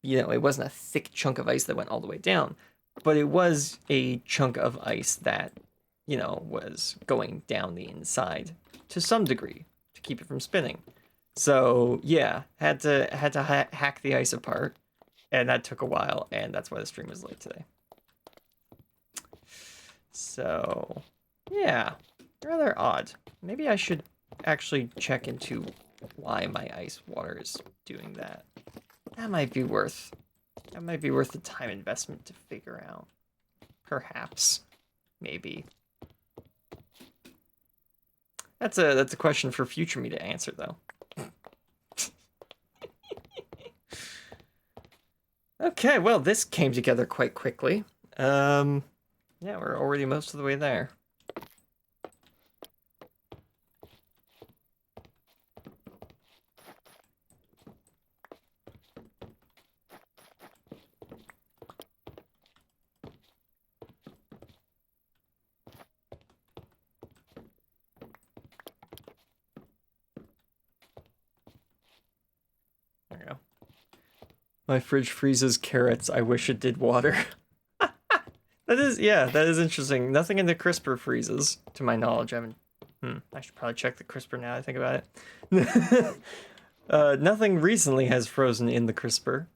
it wasn't a thick chunk of ice that went all the way down, but it was a chunk of ice that, was going down the inside to some degree to keep it from spinning. So yeah, had to hack the ice apart, and that took a while, and that's why the stream was late today. So yeah, rather odd. Maybe I should actually check into why my ice water is doing that. That might be worth the time investment to figure out. Perhaps. Maybe. That's a question for future me to answer though. Okay, well this came together quite quickly. Yeah, we're already most of the way there. There we go. My fridge freezes carrots. I wish it did water. That is interesting. Nothing in the crisper freezes, to my knowledge. I should probably check the crisper now I think about it. Nothing recently has frozen in the crisper.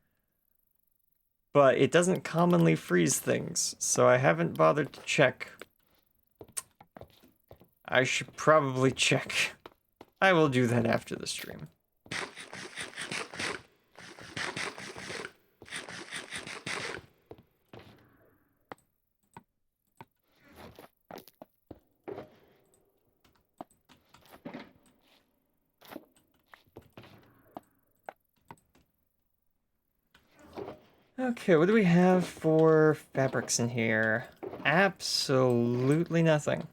But it doesn't commonly freeze things, so I haven't bothered to check. I should probably check. I will do that after the stream. Okay, what do we have for fabrics in here? Absolutely nothing.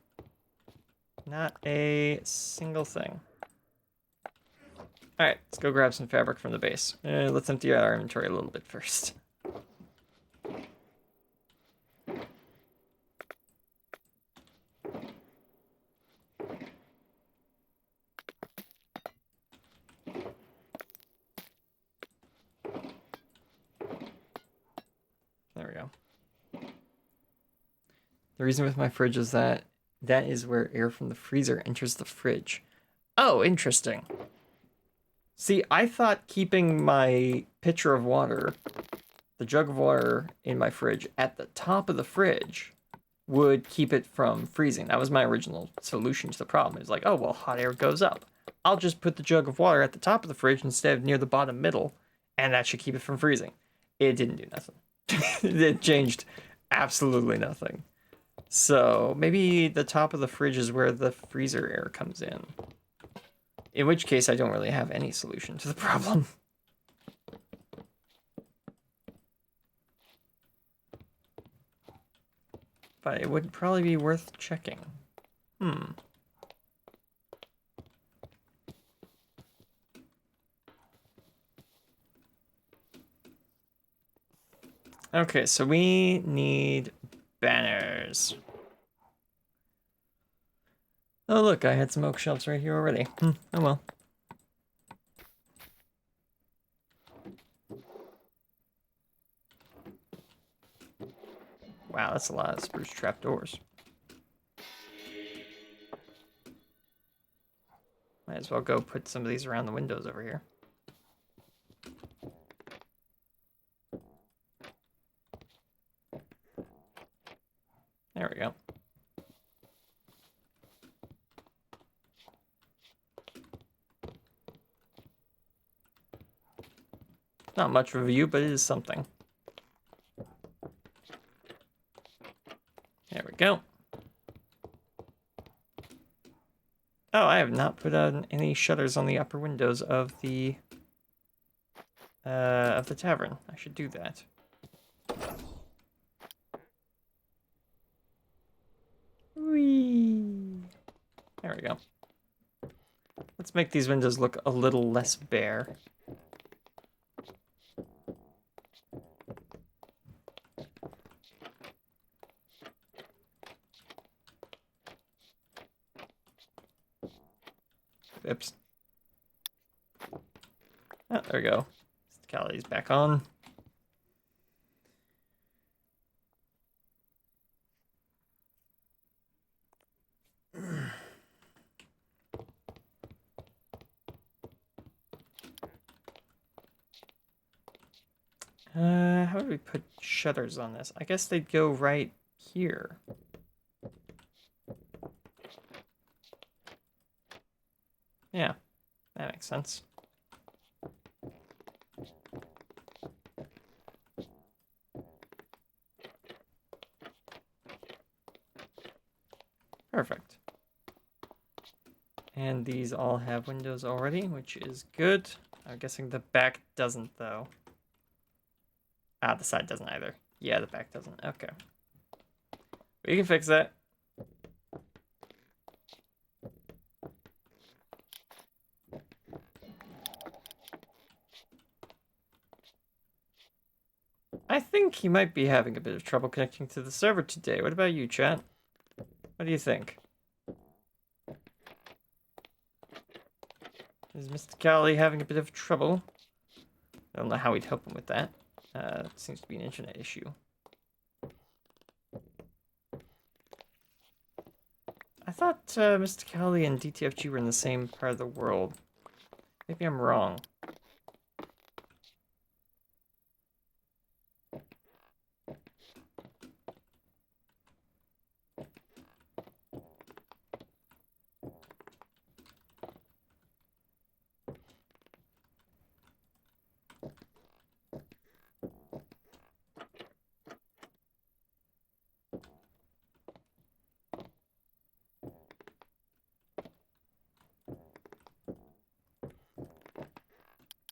Not a single thing. Alright, let's go grab some fabric from the base. Let's empty out our inventory a little bit first. There we go. The reason with my fridge is that is where air from the freezer enters the fridge. Oh, interesting. See, I thought keeping my pitcher of water, the jug of water in my fridge, at the top of the fridge would keep it from freezing. That was my original solution to the problem. It was like, oh, well, hot air goes up. I'll just put the jug of water at the top of the fridge instead of near the bottom middle, and that should keep it from freezing. It didn't do nothing. It changed absolutely nothing. So maybe the top of the fridge is where the freezer air comes in. In which case, I don't really have any solution to the problem. But it would probably be worth checking. Okay, so we need banners. Oh look, I had some oak shelves right here already. Oh well. Wow, that's a lot of spruce trapdoors. Might as well go put some of these around the windows over here. There we go. Not much of a view, but it is something. There we go. Oh, I have not put on any shutters on the upper windows of the tavern. I should do that. Whee! There we go. Let's make these windows look a little less bare. Oops. Oh, there we go. Stick all these back on. How do we put shutters on this? I guess they'd go right here. Yeah, that makes sense. Perfect. And these all have windows already, which is good. I'm guessing the back doesn't, though. Ah, the side doesn't either. Yeah, the back doesn't. Okay. We can fix that. I think he might be having a bit of trouble connecting to the server today. What about you, chat? What do you think? Is Mr. Cowley having a bit of trouble? I don't know how we'd help him with that. It seems to be an internet issue. I thought Mr. Cowley and DTFG were in the same part of the world. Maybe I'm wrong.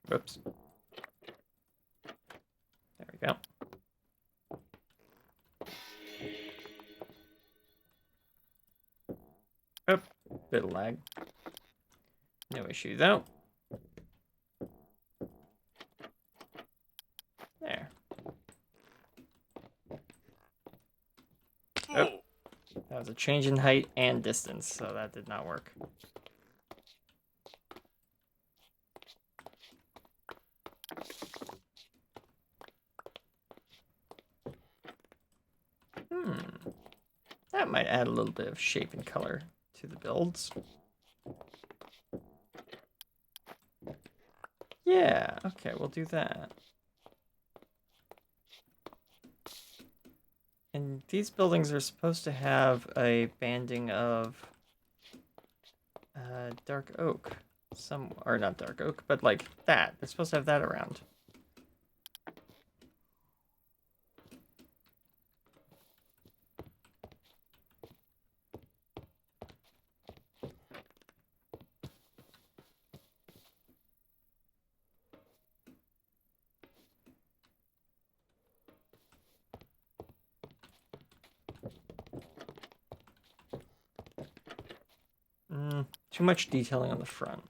Whoops. There we go. Oh, bit of lag. No issue though. There. Oh, that was a change in height and distance, so that did not work. That might add a little bit of shape and color to the builds. Yeah, okay, we'll do that. And these buildings are supposed to have a banding of dark oak. Or not dark oak, but like that. They're supposed to have that around. Too much detailing on the front.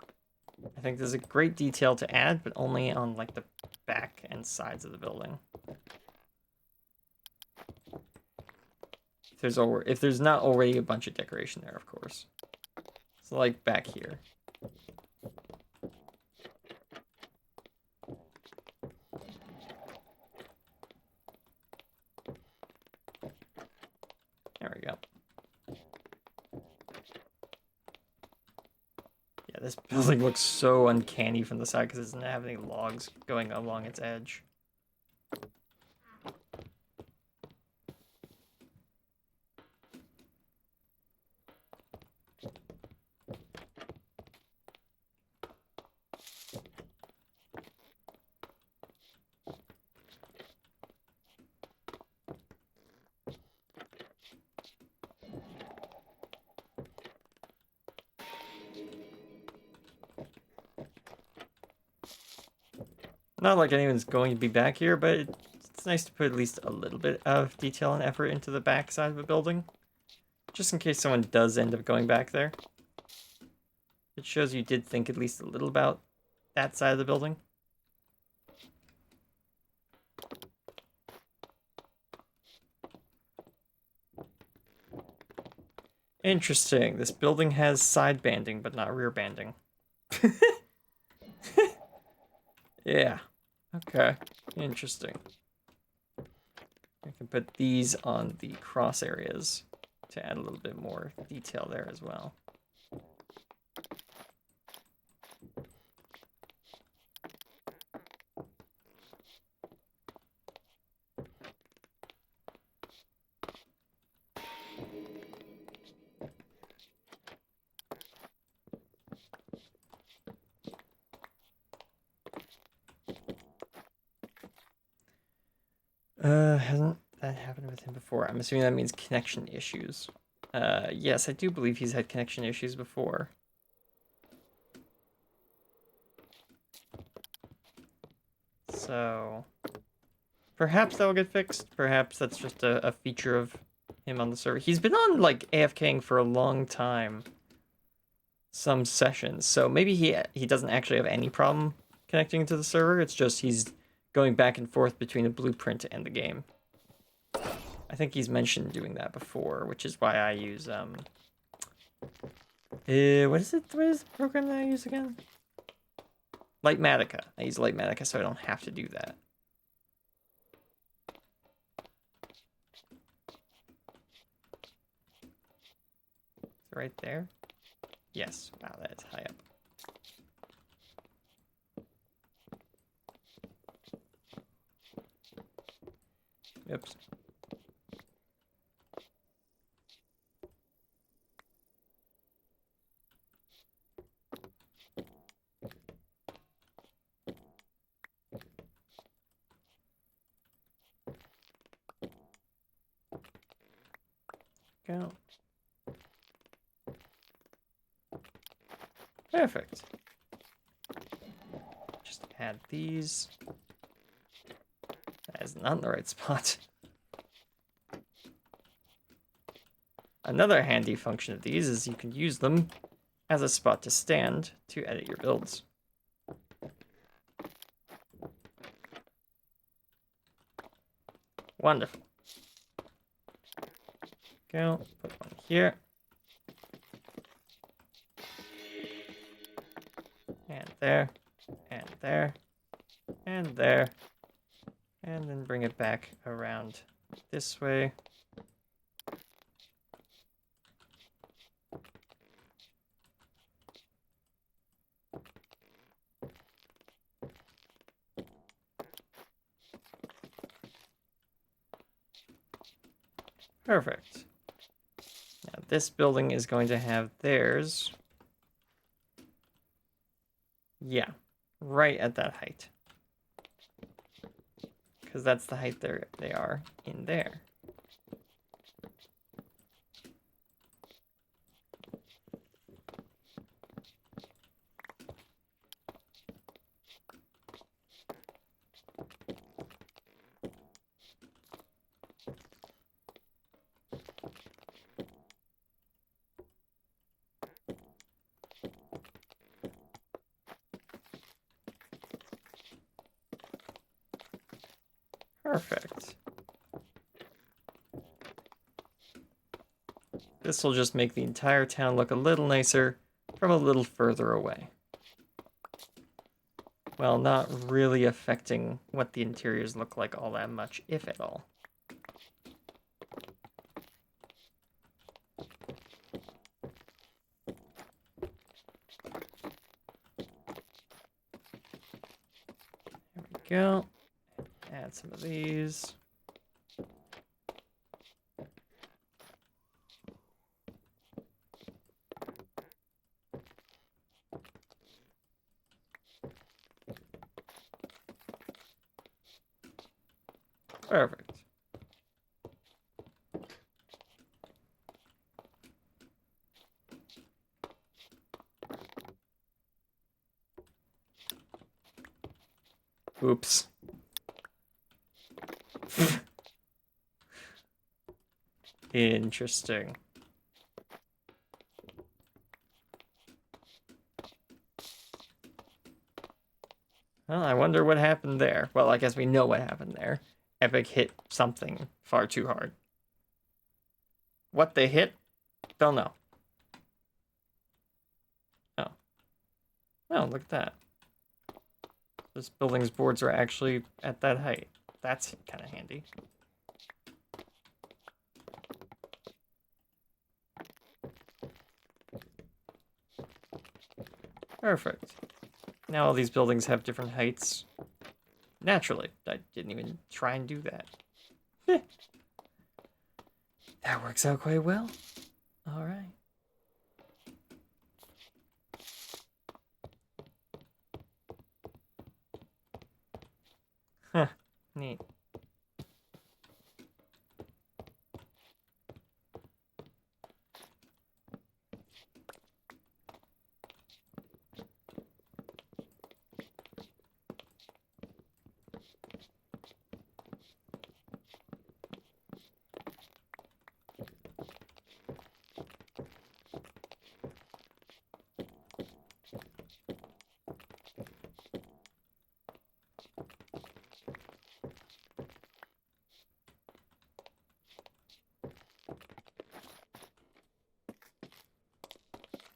I think there's a great detail to add, but only on like the back and sides of the building. If there's not already a bunch of decoration there, of course. So like back here. There we go. Yeah, this building looks so uncanny from the side because it doesn't have any logs going along its edge. Not like anyone's going to be back here, but it's nice to put at least a little bit of detail and effort into the back side of a building. Just in case someone does end up going back there. It shows you did think at least a little about that side of the building. Interesting. This building has side banding, but not rear banding. Yeah. Okay. Interesting. I can put these on the cross areas to add a little bit more detail there as well. Hasn't that happened with him before? I'm assuming that means connection issues. Yes, I do believe he's had connection issues before. So, perhaps that will get fixed. Perhaps that's just a feature of him on the server. He's been on, like, AFKing for a long time. Some sessions. So maybe he doesn't actually have any problem connecting to the server. It's just he's going back and forth between the blueprint and the game. I think he's mentioned doing that before, which is why I use what is it? What is the program that I use again? Lightmatica. I use Lightmatica so I don't have to do that. Right there? Yes. Wow, that's high up. Oops. Go. Perfect. Just add these. That is not in the right spot. Another handy function of these is you can use them as a spot to stand to edit your builds. Wonderful. Go, put one here. And there, and there, and there. And then bring it back around this way. Perfect. Now this building is going to have theirs. Yeah, right at that height. Because that's the height they are in there. Perfect. This will just make the entire town look a little nicer from a little further away. Well, not really affecting what the interiors look like all that much, if at all. There we go. Add some of these. Perfect. Oops. Interesting. Well, I wonder what happened there. Well, I guess we know what happened there. Epic hit something far too hard. What they hit? Don't know. Oh. Oh, look at that. This building's boards are actually at that height. That's kind of handy. Perfect. Now all these buildings have different heights. Naturally, I didn't even try and do that. That works out quite well. All right. Huh, neat.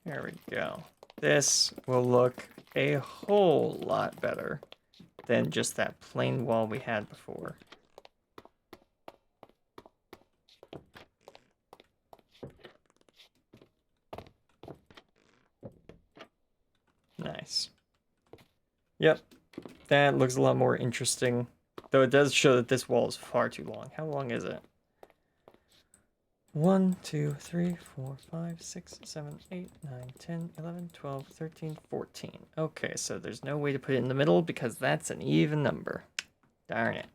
There we go. This will look a whole lot better than just that plain wall we had before. Nice. Yep, that looks a lot more interesting. Though it does show that this wall is far too long. How long is it? 1, 2, 3, 4, 5, 6, 7, 8, 9, 10, 11, 12, 13, 14. Okay, so there's no way to put it in the middle because that's an even number. Darn it.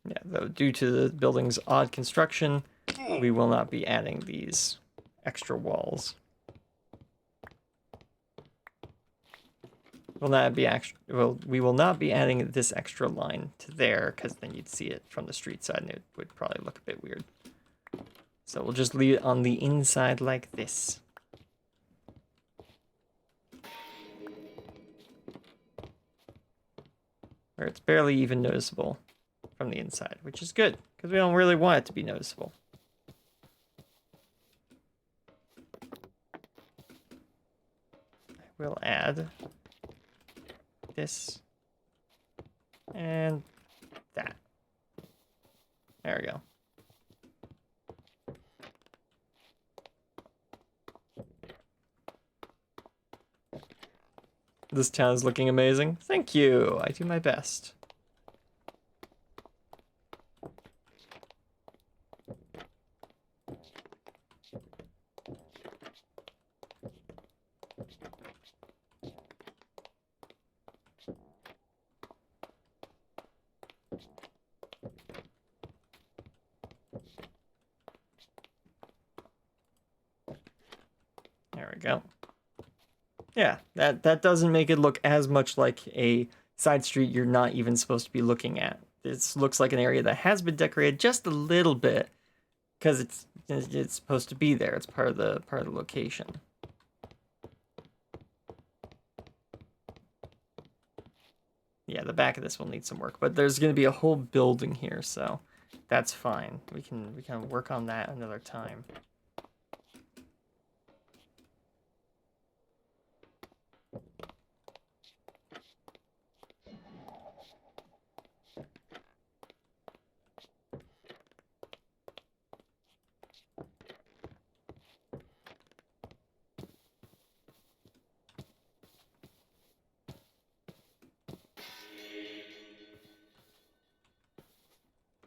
Yeah, though due to the building's odd construction, we will not be adding these extra walls. We will not be adding this extra line to there because then you'd see it from the street side and it would probably look a bit weird. So we'll just leave it on the inside like this. Where it's barely even noticeable from the inside, which is good because we don't really want it to be noticeable. We'll add this and that. There we go. This town is looking amazing. Thank you. I do my best. There we go. Yeah, that doesn't make it look as much like a side street you're not even supposed to be looking at. This looks like an area that has been decorated just a little bit because it's supposed to be there. It's part of the location. Yeah, the back of this will need some work, but there's going to be a whole building here, so that's fine. We can work on that another time.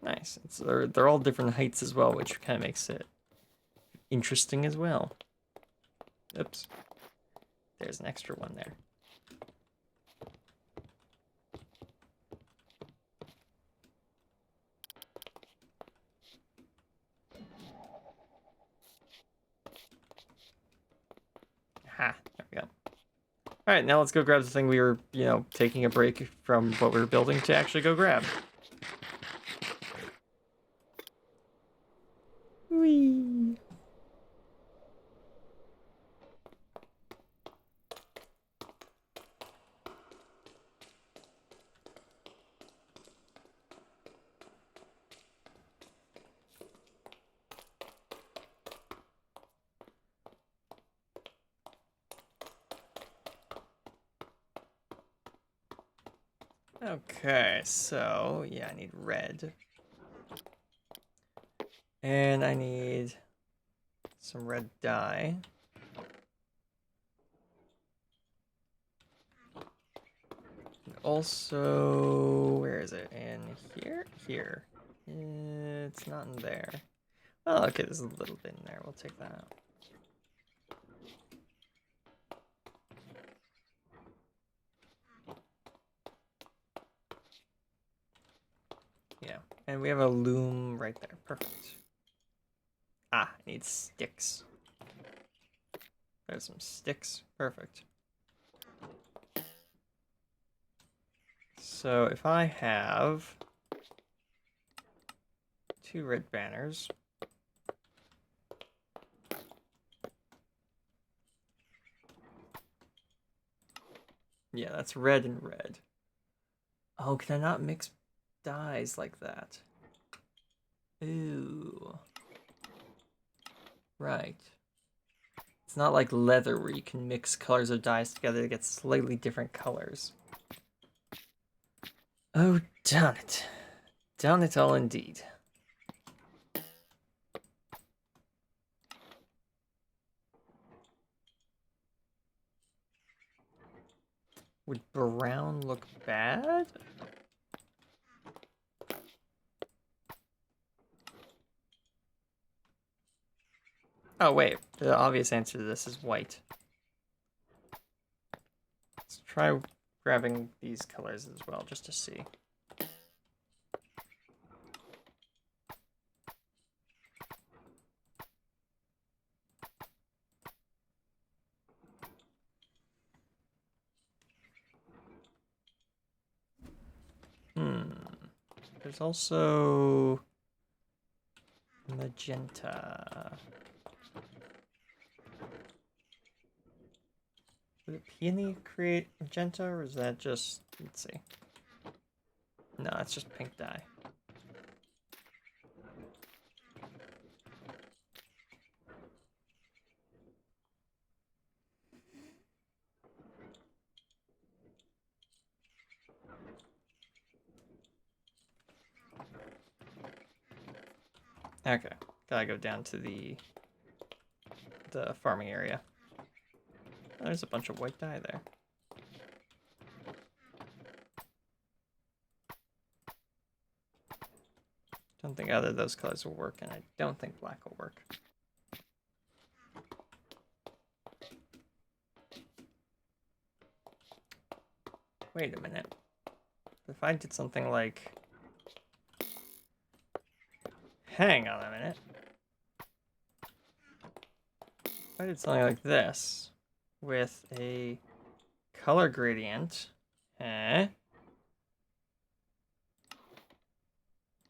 Nice. They're all different heights as well, which kind of makes it interesting as well. Oops. There's an extra one there. Ha, there we go. All right, now let's go grab the thing we were, taking a break from what we were building to actually go grab. Whee! Okay, so yeah, I need red. And I need some red dye. And also, where is it? In here? Here. It's not in there. Oh, okay, there's a little bit in there. We'll take that out. Yeah, and we have a loom right there. Perfect. Ah, I need sticks. There's some sticks. Perfect. So if I have 2 red banners. Yeah, that's red and red. Oh, can I not mix dyes like that? Ooh. Right. It's not like leather where you can mix colors of dyes together to get slightly different colors. Oh, darn it. Darn it all indeed. Would brown look bad? Oh, wait. The obvious answer to this is white. Let's try grabbing these colors as well, just to see. There's also magenta. Would a peony create magenta, or is that just, let's see. No, it's just pink dye. Okay, gotta go down to the farming area. Oh, there's a bunch of white dye there. Don't think either of those colors will work, and I don't think black will work. Wait a minute. If I did something like... Hang on a minute. If I did something like this, with a color gradient, yeah,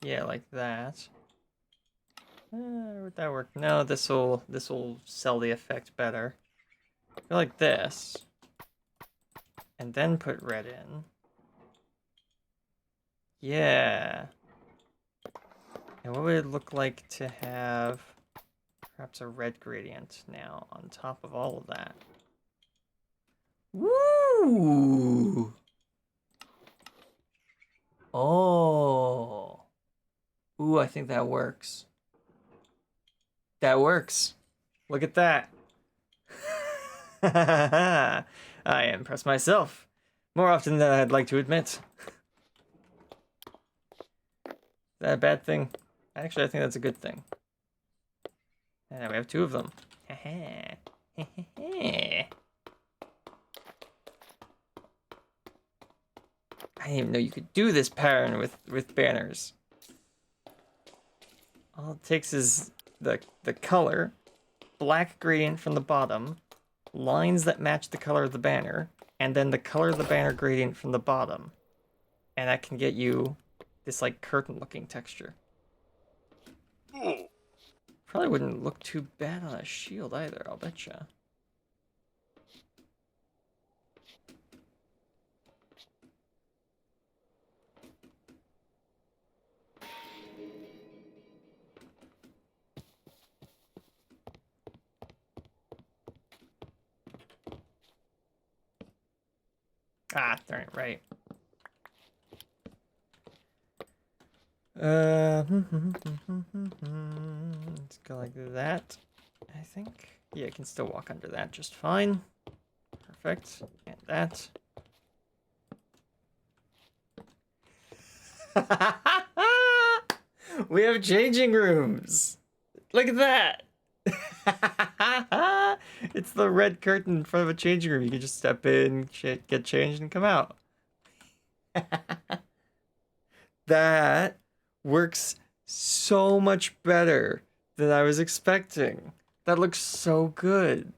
like that. Would that work? No, this will sell the effect better. Go like this, and then put red in. Yeah. And what would it look like to have perhaps a red gradient now on top of all of that? Woo! Oh. Ooh, I think that works. That works. Look at that. I impress myself more often than I'd like to admit. Is that a bad thing? Actually, I think that's a good thing. And now we have 2 of them. I didn't even know you could do this pattern with banners. All it takes is the color, black gradient from the bottom, lines that match the color of the banner, and then the color of the banner gradient from the bottom. And that can get you this like curtain-looking texture. Probably wouldn't look too bad on a shield either, I'll betcha. Ah, darn it, right. Let's go like that, I think. Yeah, I can still walk under that just fine. Perfect. And that. We have changing rooms. Look at that. It's the red curtain in front of a changing room. You can just step in, get changed, and come out. That works so much better than I was expecting. That looks so good.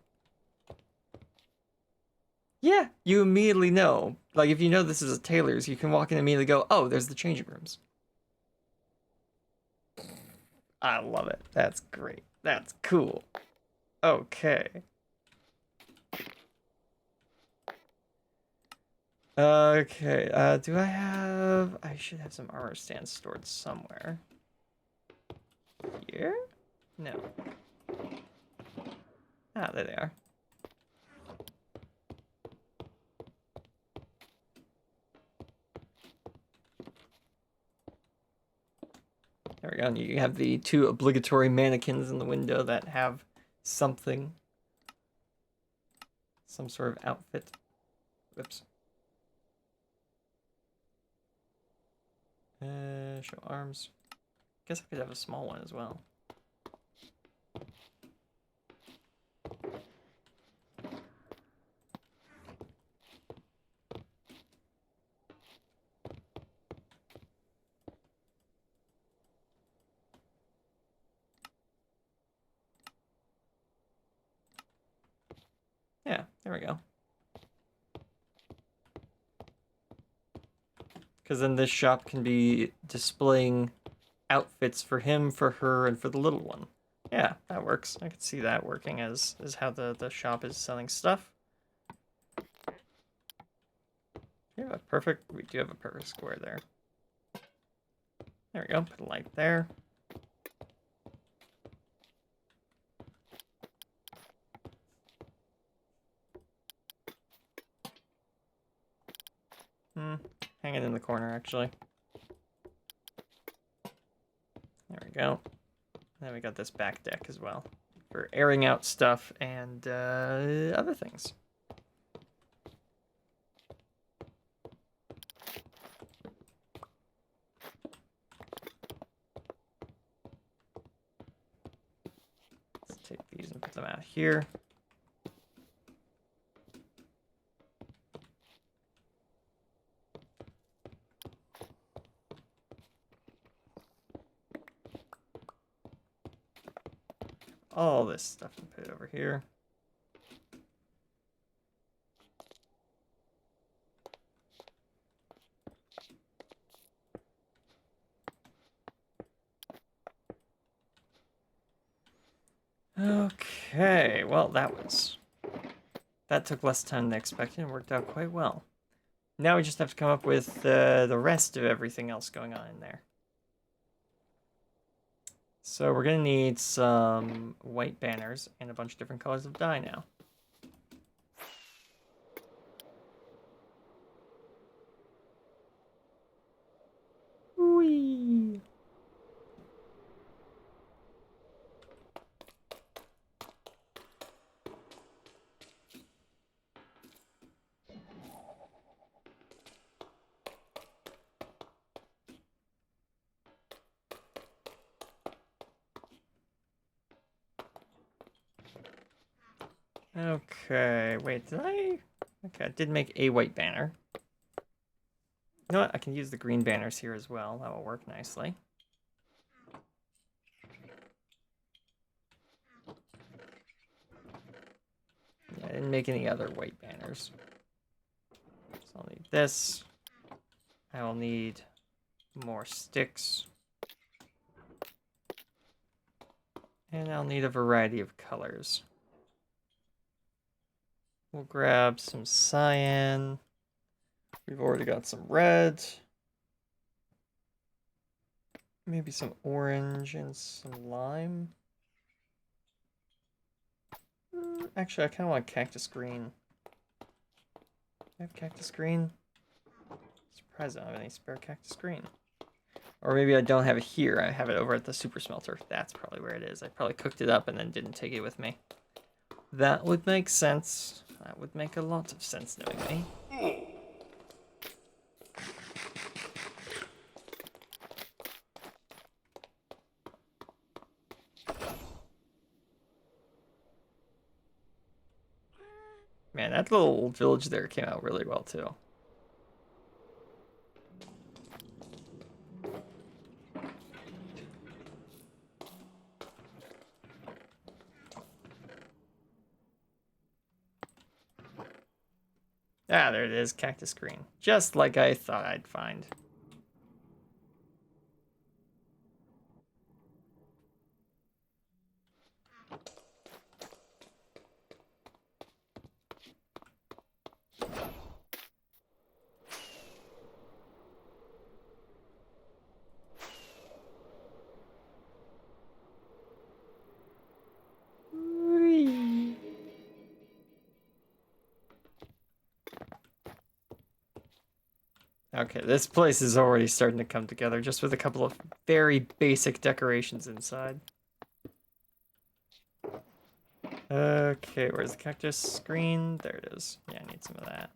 Yeah, you immediately know. Like, if you know this is a tailor's, you can walk in and immediately go, oh, there's the changing rooms. I love it. That's great. That's cool. Okay. Okay, do I have... I should have some armor stands stored somewhere. Here? No. Ah, there they are. There we go. And you have the 2 obligatory mannequins in the window that have something. Some sort of outfit. Whoops. Show arms. Guess I could have a small one as well. Yeah, there we go. Because then this shop can be displaying outfits for him, for her, and for the little one. Yeah, that works. I could see that working as how the shop is selling stuff. We do have a perfect square there. There we go, put a light there. Hang it in the corner, actually. There we go. Then we got this back deck as well for airing out stuff and other things. Let's take these and put them out here. All this stuff and put it over here. Okay, well that took less time than expected and worked out quite well. Now we just have to come up with the rest of everything else going on in there. So we're gonna need some white banners and a bunch of different colors of dye now. Whee! Okay, wait, did I? Okay, I did make a white banner. You know what? I can use the green banners here as well. That will work nicely. Yeah, I didn't make any other white banners. So I'll need this. I will need more sticks. And I'll need a variety of colors. We'll grab some cyan. We've already got some red. Maybe some orange and some lime. Actually, I kind of want cactus green. I have cactus green. Surprised I don't have any spare cactus green. Or maybe I don't have it here. I have it over at the super smelter. That's probably where it is. I probably cooked it up and then didn't take it with me. That would make sense. That would make a lot of sense knowing me. Man, that little village there came out really well too. Ah, there it is, cactus green. Just like I thought I'd find. Whee! Okay, this place is already starting to come together just with a couple of very basic decorations inside. Okay, where's the cactus screen? There it is. Yeah, I need some of that.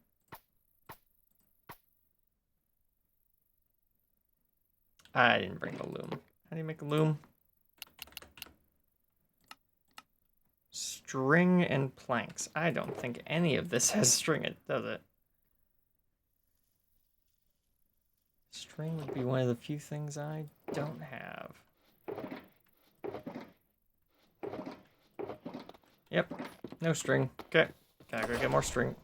I didn't bring the loom. How do you make a loom? String and planks. I don't think any of this has string, does it? String would be one of the few things I don't have. Yep, no string. Okay, gotta go get more string.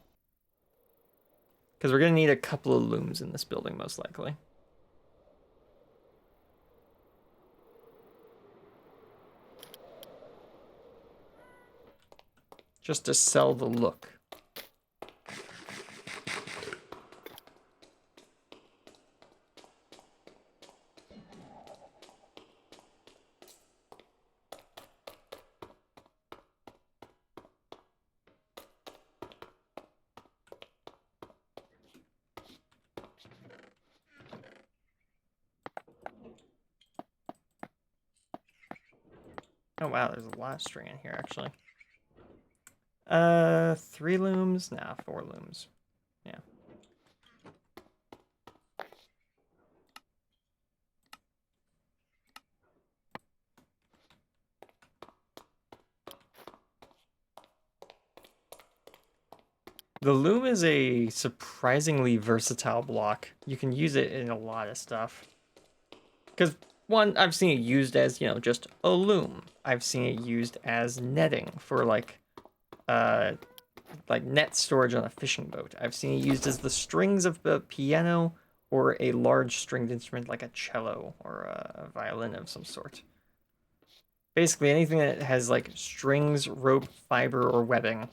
Because we're gonna need a couple of looms in this building, most likely. Just to sell the look. Oh wow, there's a lot of string in here actually. 3 looms? Nah, 4 looms. Yeah. The loom is a surprisingly versatile block. You can use it in a lot of stuff. Because, one, I've seen it used as, you know, just a loom. I've seen it used as netting for, like net storage on a fishing boat. I've seen it used as the strings of the piano or a large stringed instrument like a cello or a violin of some sort. Basically, anything that has, like, strings, rope, fiber, or webbing,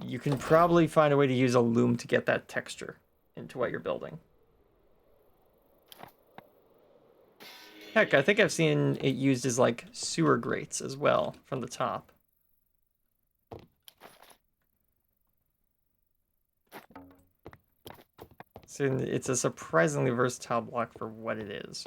you can probably find a way to use a loom to get that texture into what you're building. Heck, I think I've seen it used as, like, sewer grates as well from the top. So it's a surprisingly versatile block for what it is.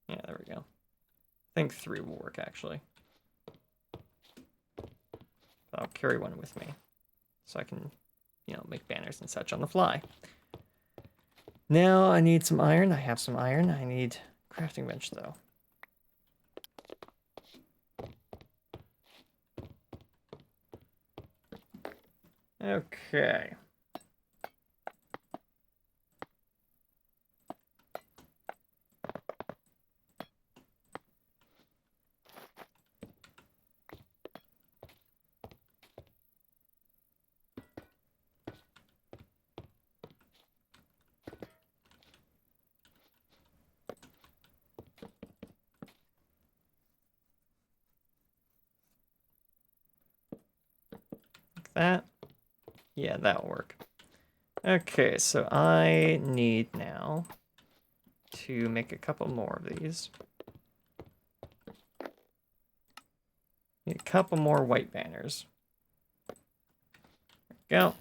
Yeah, there we go. I think 3 will work, actually. I'll carry one with me so I can, you know, make banners and such on the fly. Now I need some iron. I have some iron. I need crafting bench, though. Okay. Like that. Yeah, that'll work. Okay, so I need now to make a couple more of these. Need a couple more white banners. There we go.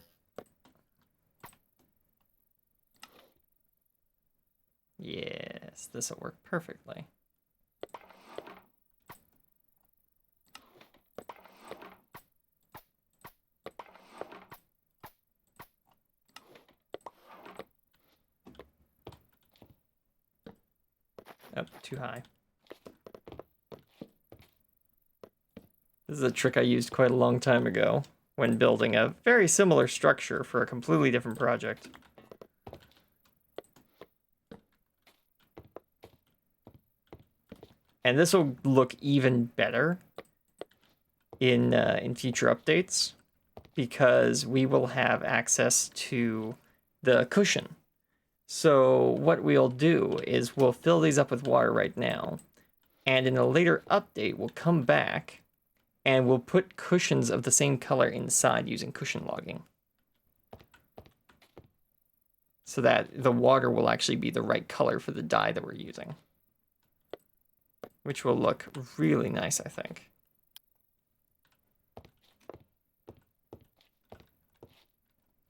Yes, this will work perfectly. Oh, too high. This is a trick I used quite a long time ago when building a very similar structure for a completely different project. And this will look even better in future updates because we will have access to the cushion. So what we'll do is we'll fill these up with water right now, and in a later update we'll come back and we'll put cushions of the same color inside using cushion logging, so that the water will actually be the right color for the dye that we're using, which will look really nice, I think.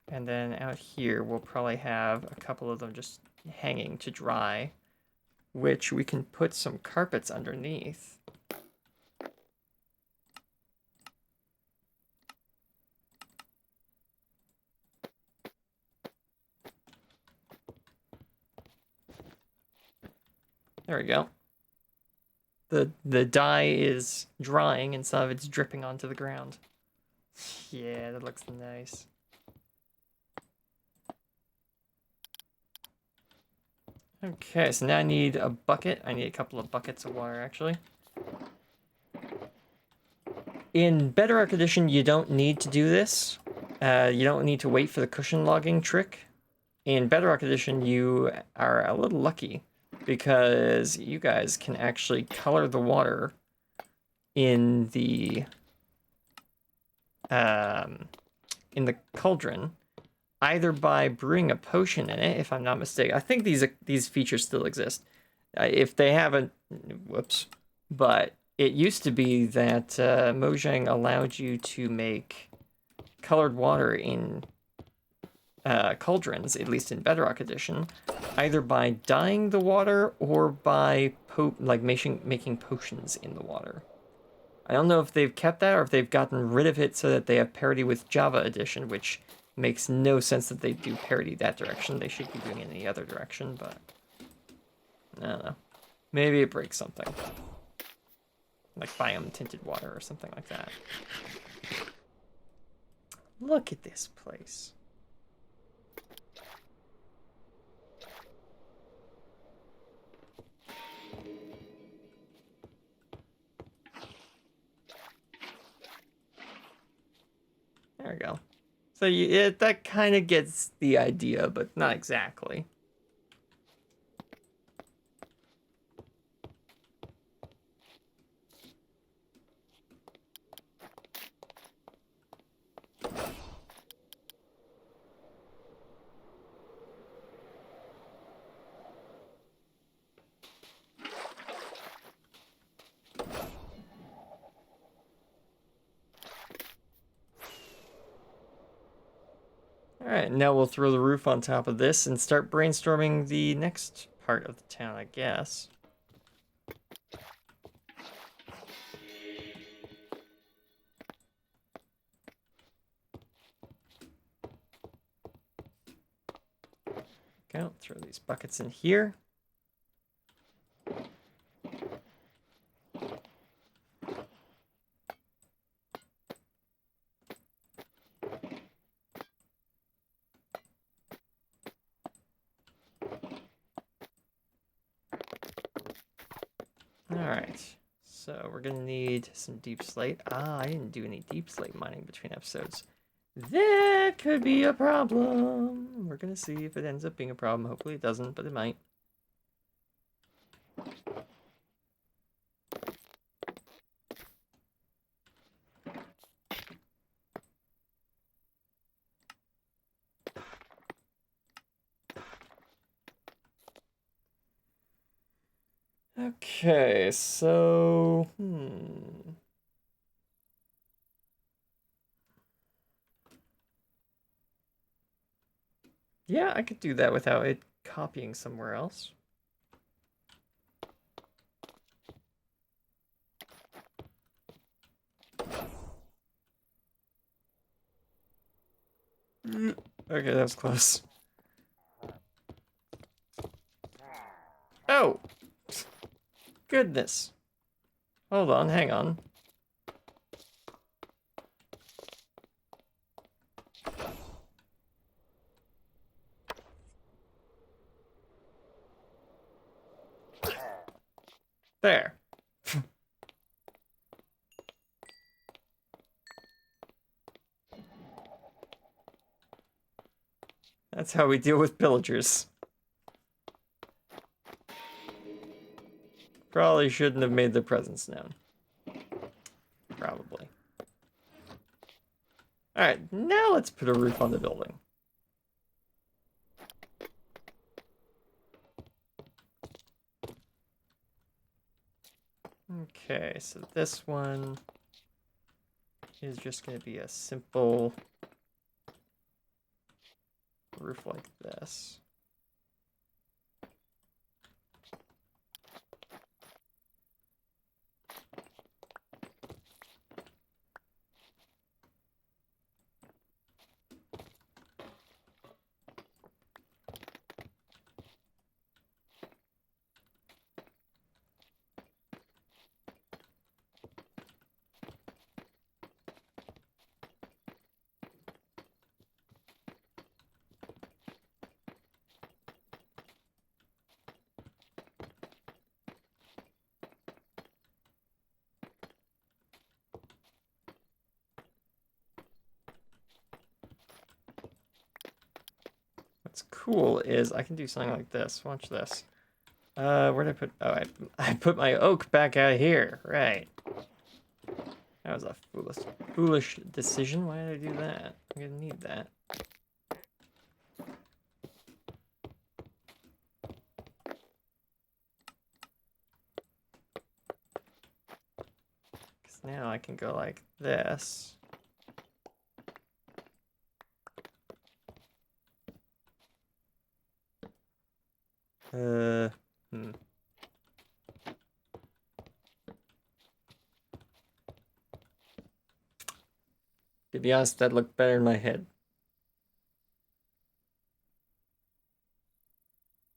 And then out here, we'll probably have a couple of them just hanging to dry, which we can put some carpets underneath. There we go. The dye is drying and some of it's dripping onto the ground. Yeah, that looks nice. Okay, so now I need a bucket. I need a couple of buckets of water, actually. In Bedrock Edition, you don't need to do this. You don't need to wait for the cushion logging trick. In Bedrock Edition, you are a little lucky because you guys can actually color the water in the cauldron, either by brewing a potion in it, if I'm not mistaken. I think these features still exist. If they haven't, whoops. But it used to be that Mojang allowed you to make colored water in cauldrons, at least in Bedrock Edition, either by dyeing the water or by making potions in the water. I don't know if they've kept that or if they've gotten rid of it so that they have parity with Java Edition, which makes no sense that they do parity that direction. They should be doing it in the other direction, but I don't know. Maybe it breaks something. Like biome tinted water or something like that. Look at this place. There we go. So that kind of gets the idea, but not exactly. Alright, now we'll throw the roof on top of this and start brainstorming the next part of the town, I guess. Go, throw these buckets in here. Alright, so we're gonna need some deep slate. I didn't do any deep slate mining between episodes. That could be a problem. We're gonna see if it ends up being a problem. Hopefully it doesn't, but it might. Okay, so... Yeah, I could do that without it copying somewhere else. Okay, that was close. Oh! Goodness. Hold on, hang on. There. That's how we deal with pillagers. Probably shouldn't have made their presence known. Probably. Alright, now let's put a roof on the building. Okay, so this one is just going to be a simple roof like this. What's cool is I can do something like this. Watch this. Where did I put... Oh, I put my oak back out here. Right. That was a foolish decision. Why did I do that? I'm gonna need that. Because now I can go like this. To be honest, that looked better in my head.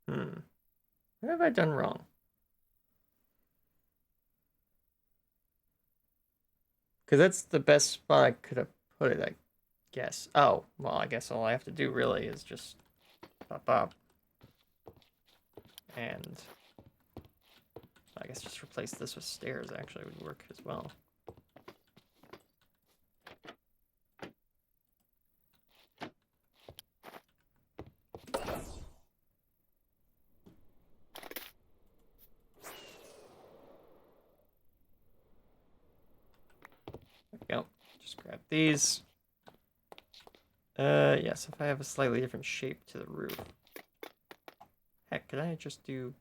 What have I done wrong? Because that's the best spot I could have put it, I guess. Oh, well, I guess all I have to do really is just pop up. And I guess just replace this with stairs actually would work as well. There we go. Just grab these. Yes, if I have a slightly different shape to the roof. Heck, could I just do...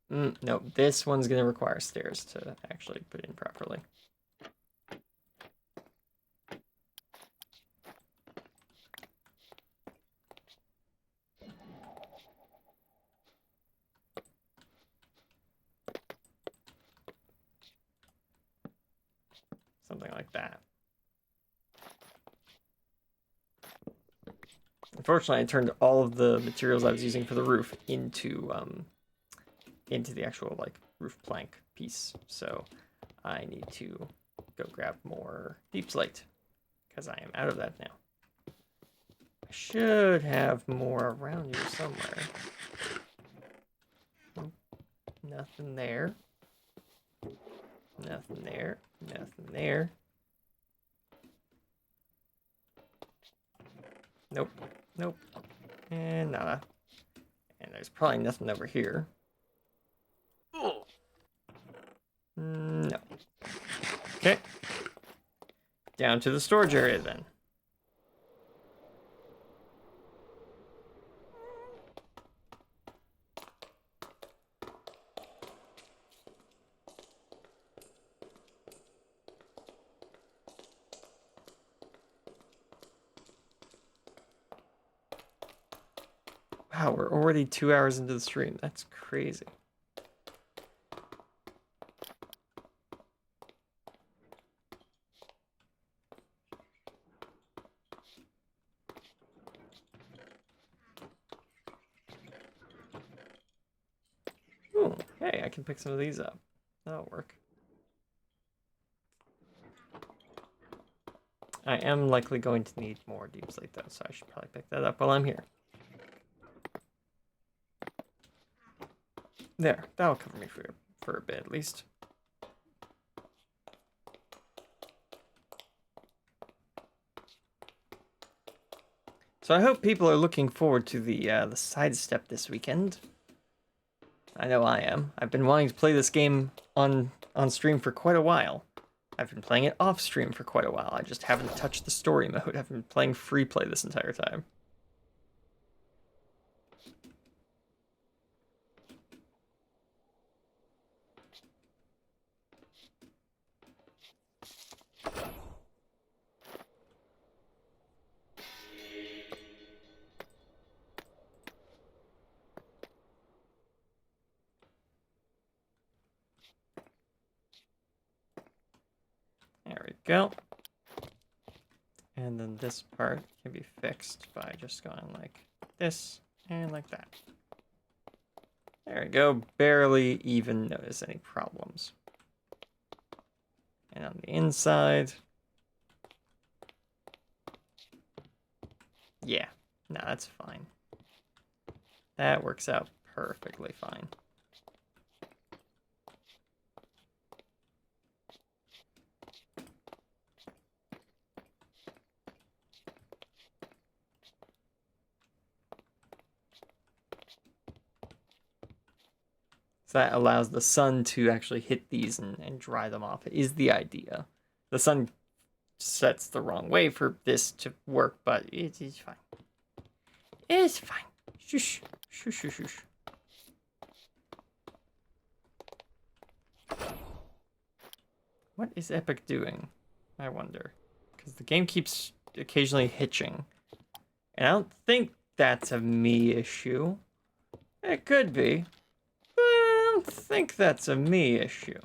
No, this one's going to require stairs to actually put in properly. Something like that. Unfortunately, I turned all of the materials I was using for the roof into the actual like roof plank piece. So I need to go grab more deep slate because I am out of that now. I should have more around here somewhere. Nothing there. Nothing there. Nothing there. Nope. Nope. And nada. And there's probably nothing over here. No. Okay. Down to the storage area then. Wow, we're already 2 hours into the stream. That's crazy. Ooh, hey, I can pick some of these up. That'll work. I am likely going to need more deep slate though, so I should probably pick that up while I'm here. There, that'll cover me for a bit at least. So I hope people are looking forward to the sidestep this weekend. I know I am. I've been wanting to play this game on stream for quite a while. I've been playing it off stream for quite a while. I just haven't touched the story mode. I've been playing free play this entire time. There we go. And then this part can be fixed by just going like this and like that. There we go. Barely even notice any problems. And on the inside. Yeah, no, that's fine. That works out perfectly fine. So that allows the sun to actually hit these and dry them off. It is the idea. The sun sets the wrong way for this to work, but it is fine. It's fine. Shush. Shush, shush, shush. What is Epic doing? I wonder. Because the game keeps occasionally hitching. And I don't think that's a me issue. It could be. But I don't think that's a me issue.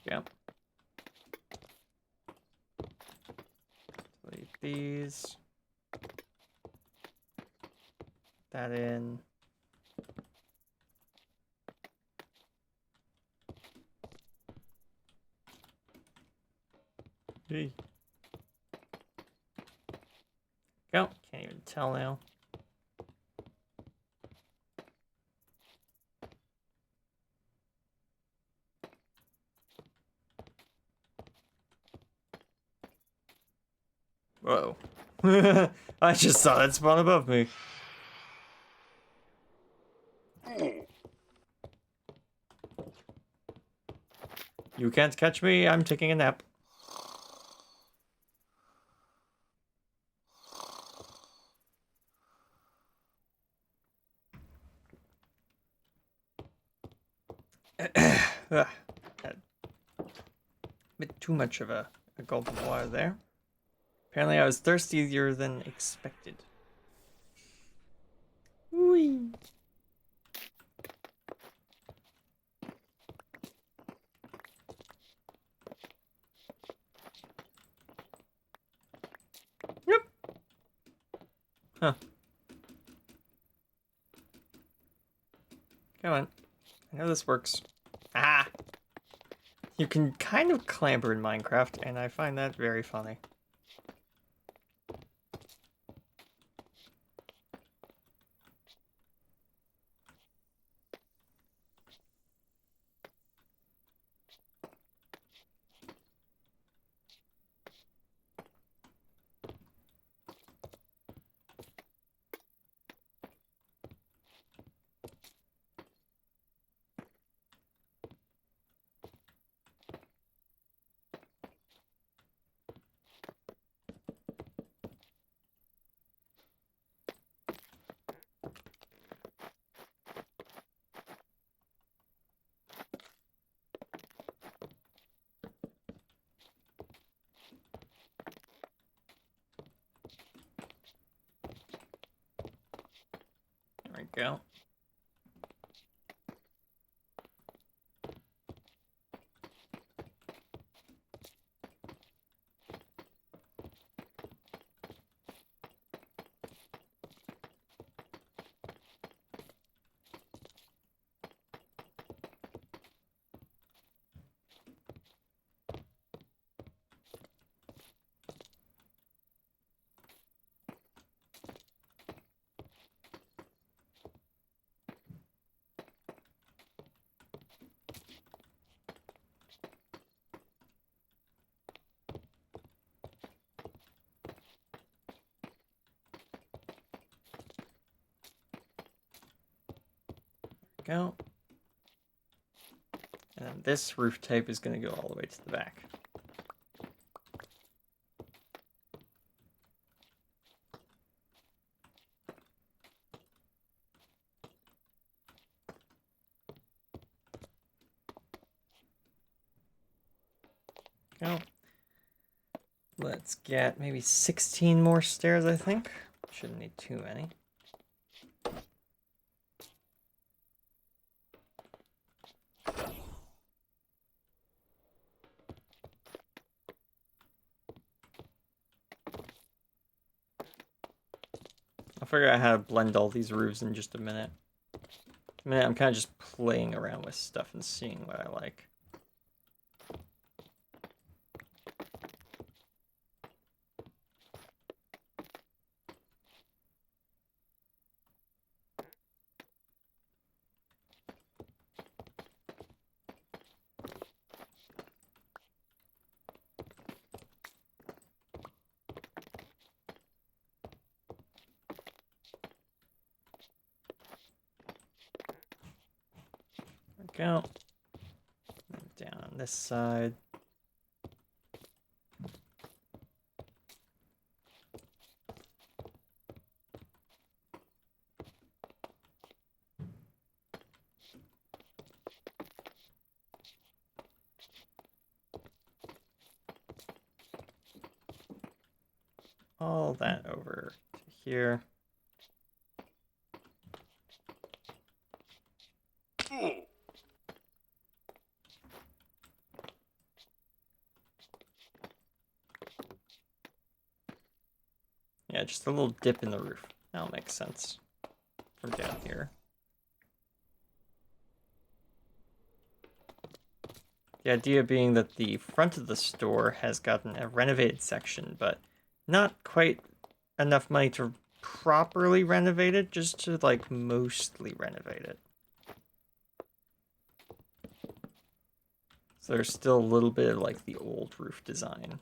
Yeah. Delete these. That in. Hey. Go. Can't even tell now. Whoa. I just saw that spawn above me. You can't catch me, I'm taking a nap. A bit too much of a gulp of water there. Apparently I was thirstier than expected. Whee. Yep. Huh. Come on. I know this works. Ah! You can kind of clamber in Minecraft, and I find that very funny. There we go. Go. And then this roof type is going to go all the way to the back. Go. Let's get maybe 16 more stairs, I think. Shouldn't need too many. I'll figure out how to blend all these roofs in just a minute. I'm kind of just playing around with stuff and seeing what I like. Go. Down on this side. All that over to here. Yeah, just a little dip in the roof. That'll make sense from down here. The idea being that the front of the store has gotten a renovated section, but not quite enough money to properly renovate it, just to like mostly renovate it. So there's still a little bit of like the old roof design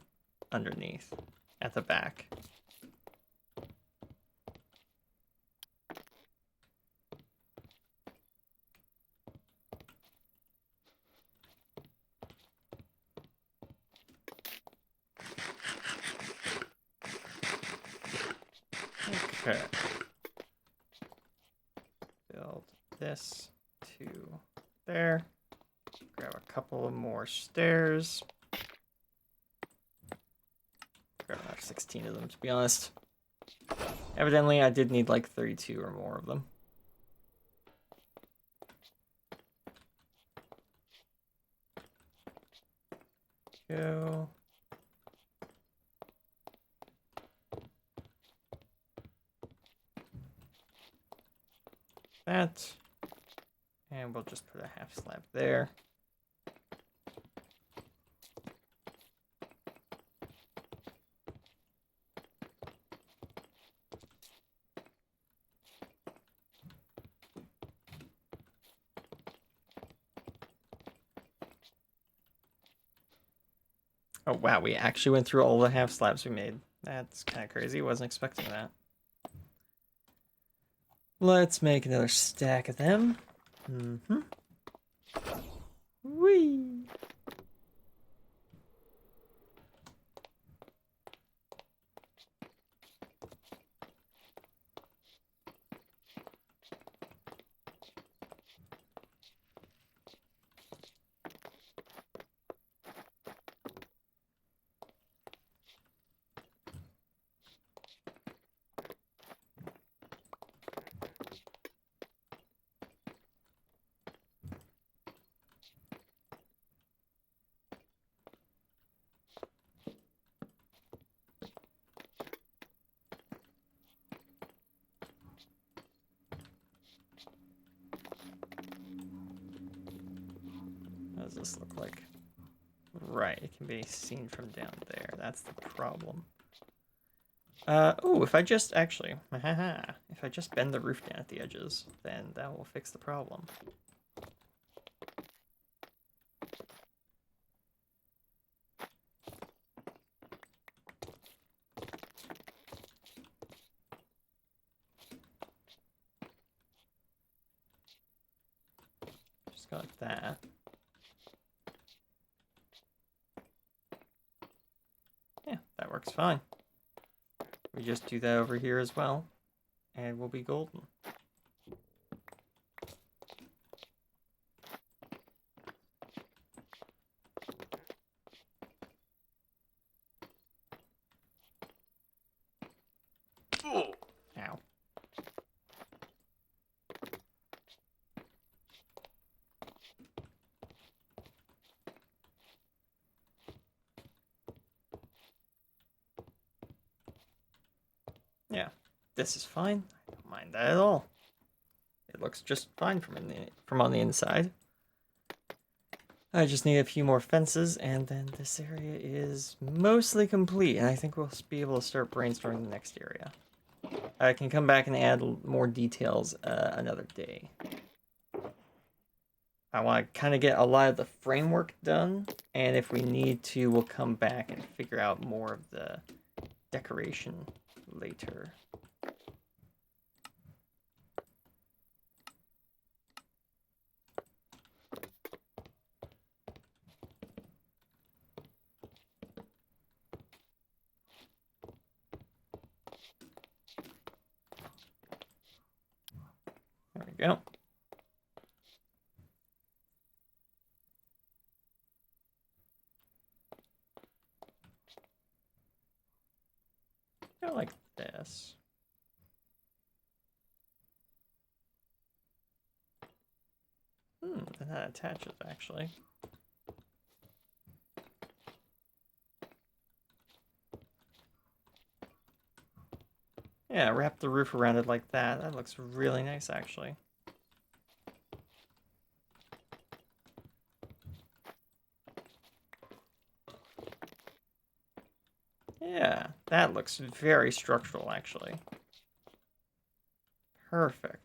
underneath at the back. Okay. Build this to there. Grab a couple more stairs. Grab about 16 of them, to be honest. Evidently, I did need like 32 or more of them. Go. That. And we'll just put a half slab there. Oh wow, we actually went through all the half slabs we made. That's kind of crazy. Wasn't expecting that. Let's make another stack of them. Whee! does this look like? Right, it can be seen from down there. That's the problem. Oh, if I just actually, if I just bend the roof down at the edges, then that will fix the problem. Just go like that. Yeah, that works fine. We just do that over here as well, and we'll be golden. Ow. Yeah, this is fine. I don't mind that at all. It looks just fine from on the inside. I just need a few more fences, and then this area is mostly complete, and I think we'll be able to start brainstorming the next area. I can come back and add more details another day. I want to kind of get a lot of the framework done, and if we need to, we'll come back and figure out more of the decoration later. There we go. I like this. Then that attaches actually. Yeah, wrap the roof around it like that. That looks really nice actually. Yeah, that looks very structural actually. Perfect.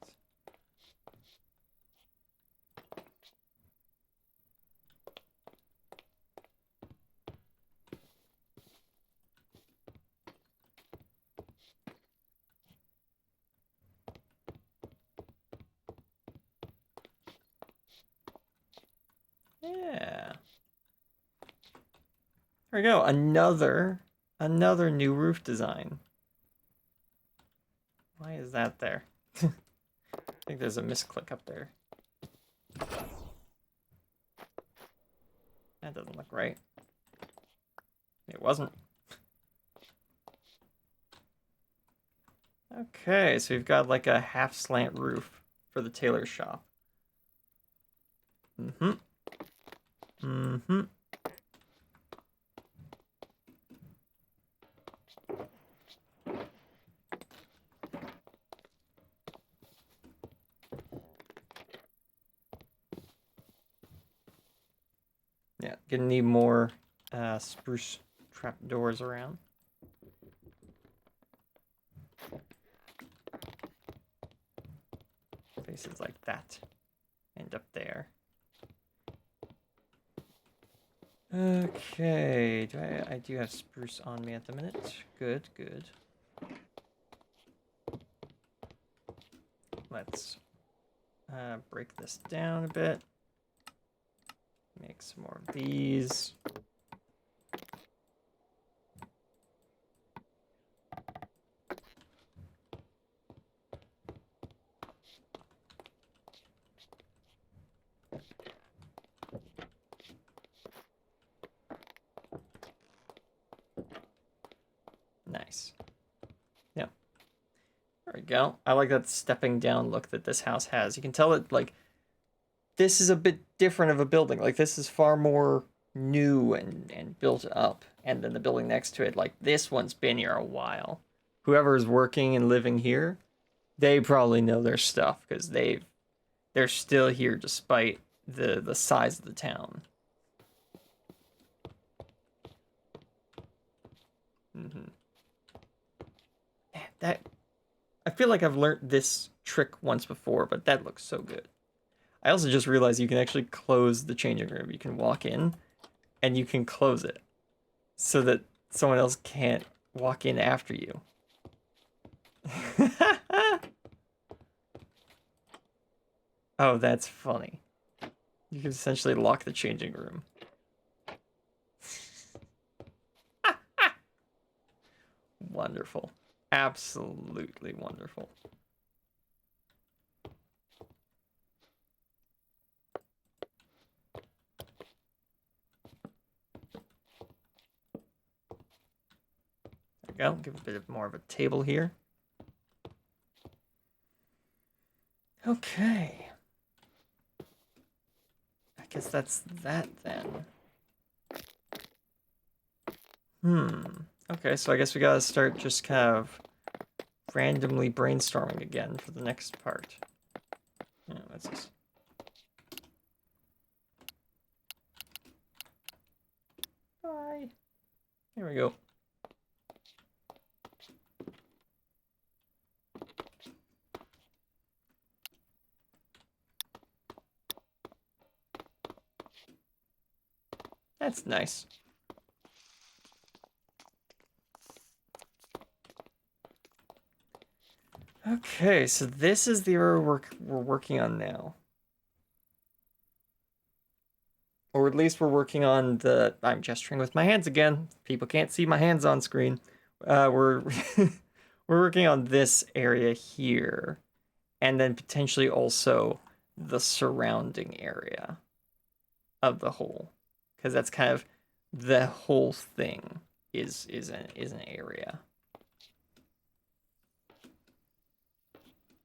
Yeah. There we go. Another new roof design. Why is that there? I think there's a misclick up there. That doesn't look right. It wasn't. Okay, so we've got like a half slant roof for the tailor shop. Yeah, gonna need more spruce trap doors around. Faces like that. And up there. Okay, I do have spruce on me at the minute. Good, good. Let's break this down a bit. Make some more of these. Nice. Yeah. There we go. I like that stepping down look that this house has. You can tell it, like, this is a bit different of a building. Like, this is far more new and built up. And then the building next to it, like, this one's been here a while. Whoever is working and living here, they probably know their stuff because they're still here despite the size of the town. Mm-hmm. That I feel like I've learned this trick once before, but that looks so good. I also just realized you can actually close the changing room. You can walk in and you can close it so that someone else can't walk in after you. Oh, that's funny. You can essentially lock the changing room. Wonderful. Absolutely wonderful. There we go. Give a bit more of a table here. Okay. I guess that's that then. Okay, so I guess we gotta start just kind of randomly brainstorming again for the next part. Yeah, what's this? Bye. Here we go. That's nice. Okay, so this is the area we're working on now. Or at least we're working on the... I'm gesturing with my hands again. People can't see my hands on screen. We're we're working on this area here. And then potentially also the surrounding area of the whole. Because that's kind of the whole thing is an area.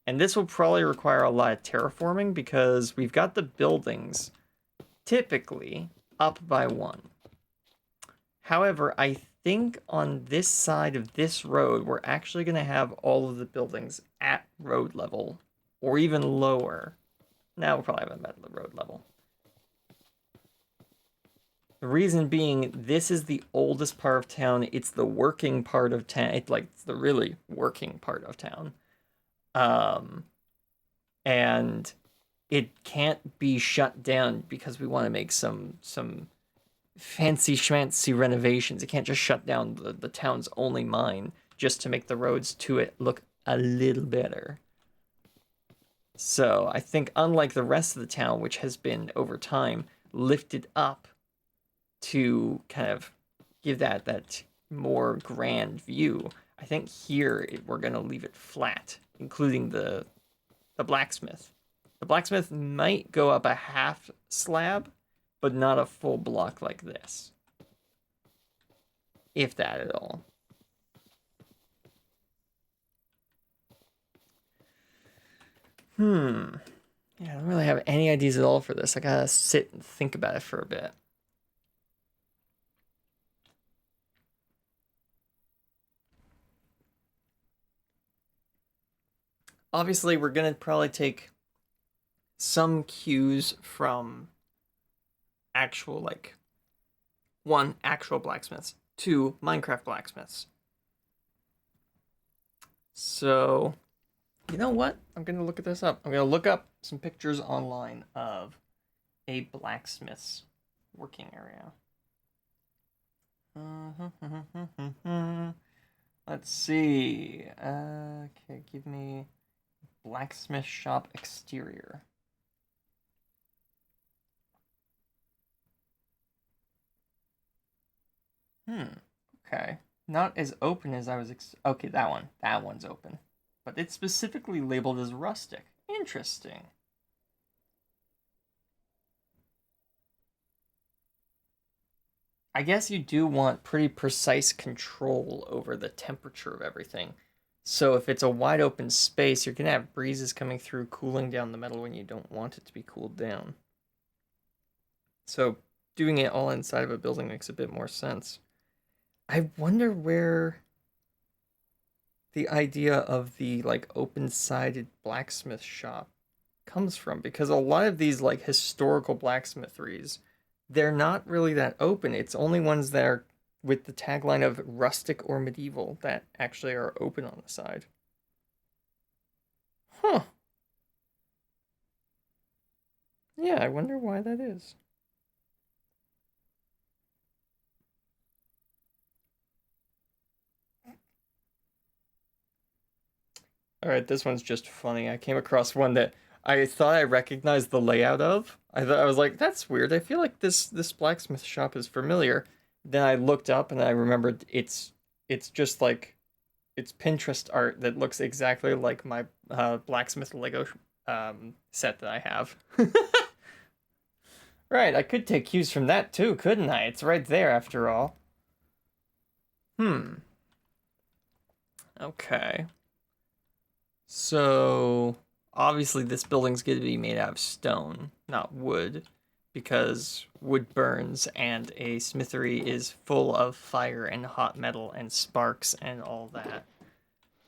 And this will probably require a lot of terraforming because we've got the buildings typically up by one. However, I think on this side of this road, we're actually going to have all of the buildings at road level or even lower. Now we'll probably have them at the road level. The reason being, this is the oldest part of town. It's the working part of town. It's the really working part of town. And it can't be shut down because we want to make some fancy schmancy renovations. It can't just shut down the town's only mine just to make the roads to it look a little better. So I think unlike the rest of the town, which has been over time lifted up to kind of give that more grand view, I think here we're going to leave it flat, including the blacksmith. The blacksmith might go up a half slab, but not a full block like this. If that at all. Yeah, I don't really have any ideas at all for this. I gotta sit and think about it for a bit. Obviously, we're gonna probably take some cues from actual, like, one, actual blacksmiths, two, Minecraft blacksmiths. So, you know what? I'm gonna look at this up. I'm gonna look up some pictures online of a blacksmith's working area. Let's see. Okay, give me blacksmith shop exterior. Okay. Not as open as I was okay, that one. That one's open. But it's specifically labeled as rustic. Interesting. I guess you do want pretty precise control over the temperature of everything. So if it's a wide open space, you're going to have breezes coming through, cooling down the metal when you don't want it to be cooled down. So doing it all inside of a building makes a bit more sense. I wonder where the idea of the like open-sided blacksmith shop comes from, because a lot of these like historical blacksmitheries, they're not really that open. It's only ones that are with the tagline of rustic or medieval that actually are open on the side. Huh. Yeah, I wonder why that is. All right, this one's just funny. I came across one that I thought I recognized the layout of. I was like, that's weird. I feel like this blacksmith shop is familiar. Then I looked up and I remembered it's just like it's Pinterest art that looks exactly like my blacksmith Lego set that I have. Right, I could take cues from that too, couldn't I? It's right there after all. Hmm. Okay. So obviously this building's going to be made out of stone, not wood, because wood burns and a smithery is full of fire and hot metal and sparks and all that.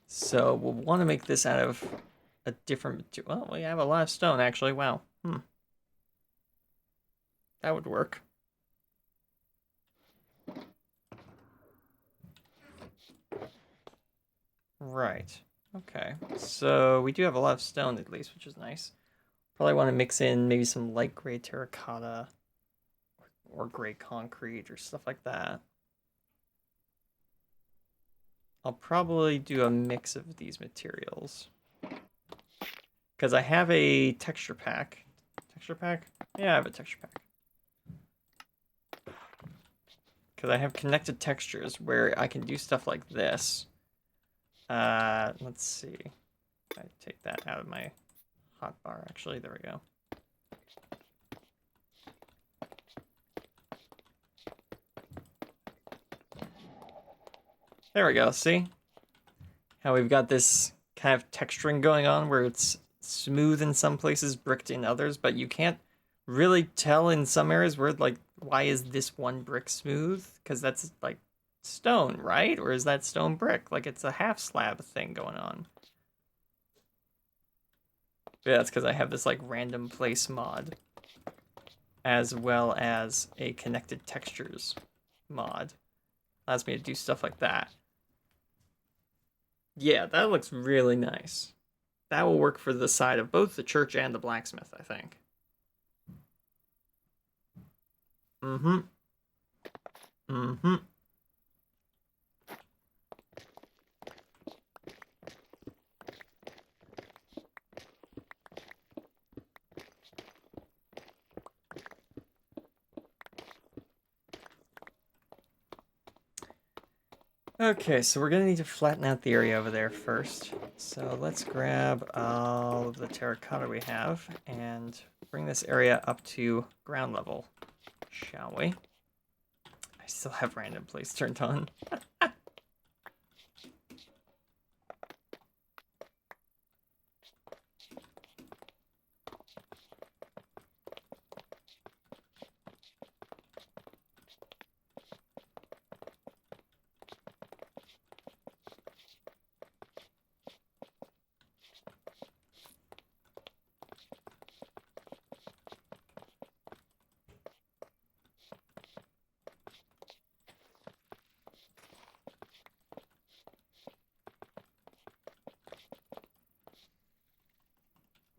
So we'll want to make this out of a different material. Well, we have a lot of stone actually. Wow. That would work. Right. Okay. So we do have a lot of stone at least, which is nice. Probably want to mix in maybe some light gray terracotta or gray concrete or stuff like that. I'll probably do a mix of these materials. Because I have a texture pack. Texture pack? Yeah, I have a texture pack. Because I have connected textures where I can do stuff like this. Let's see. I take that out of my hotbar, actually. There we go. There we go, see? How we've got this kind of texturing going on where it's smooth in some places, bricked in others, but you can't really tell in some areas where, like, why is this one brick smooth? Because that's, like, stone, right? Or is that stone brick? Like, it's a half slab thing going on. Yeah, that's because I have this, like, random place mod, as well as a connected textures mod. Allows me to do stuff like that. Yeah, that looks really nice. That will work for the side of both the church and the blacksmith, I think. Mm-hmm. Mm-hmm. Okay, so we're gonna need to flatten out the area over there first. So let's grab all of the terracotta we have and bring this area up to ground level, shall we? I still have random place turned on.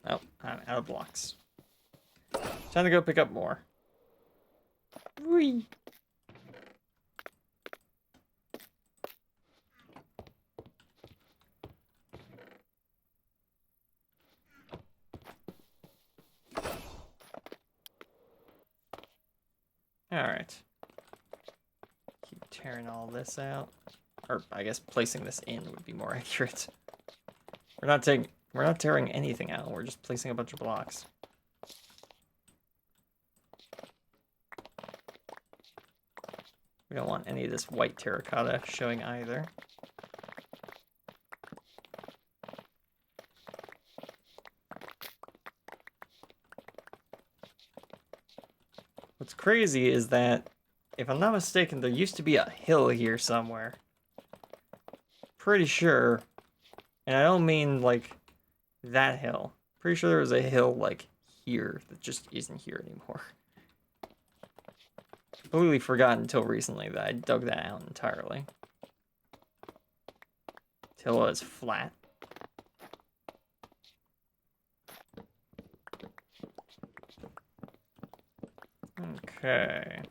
Oh, I'm out of blocks. Time to go pick up more. Whee! Alright. Keep tearing all this out. Or I guess placing this in would be more accurate. We're not tearing anything out, we're just placing a bunch of blocks. We don't want any of this white terracotta showing either. What's crazy is that, if I'm not mistaken, there used to be a hill here somewhere. Pretty sure. And I don't mean, like, that hill. Pretty sure there was a hill, like, here that just isn't here anymore. completely forgot until recently that I dug that out entirely. Till it was flat. Okay.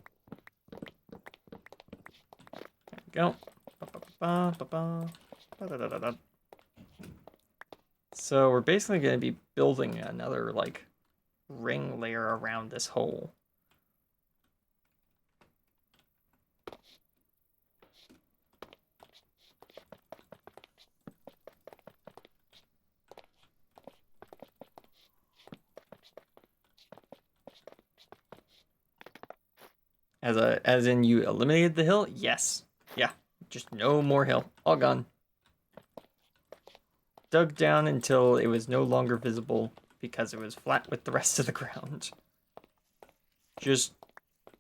There we go. So we're basically going to be building another, like, ring layer around this hole. As in you eliminated the hill? Yes. Yeah. Just no more hill. All gone. Dug down until it was no longer visible because it was flat with the rest of the ground. Just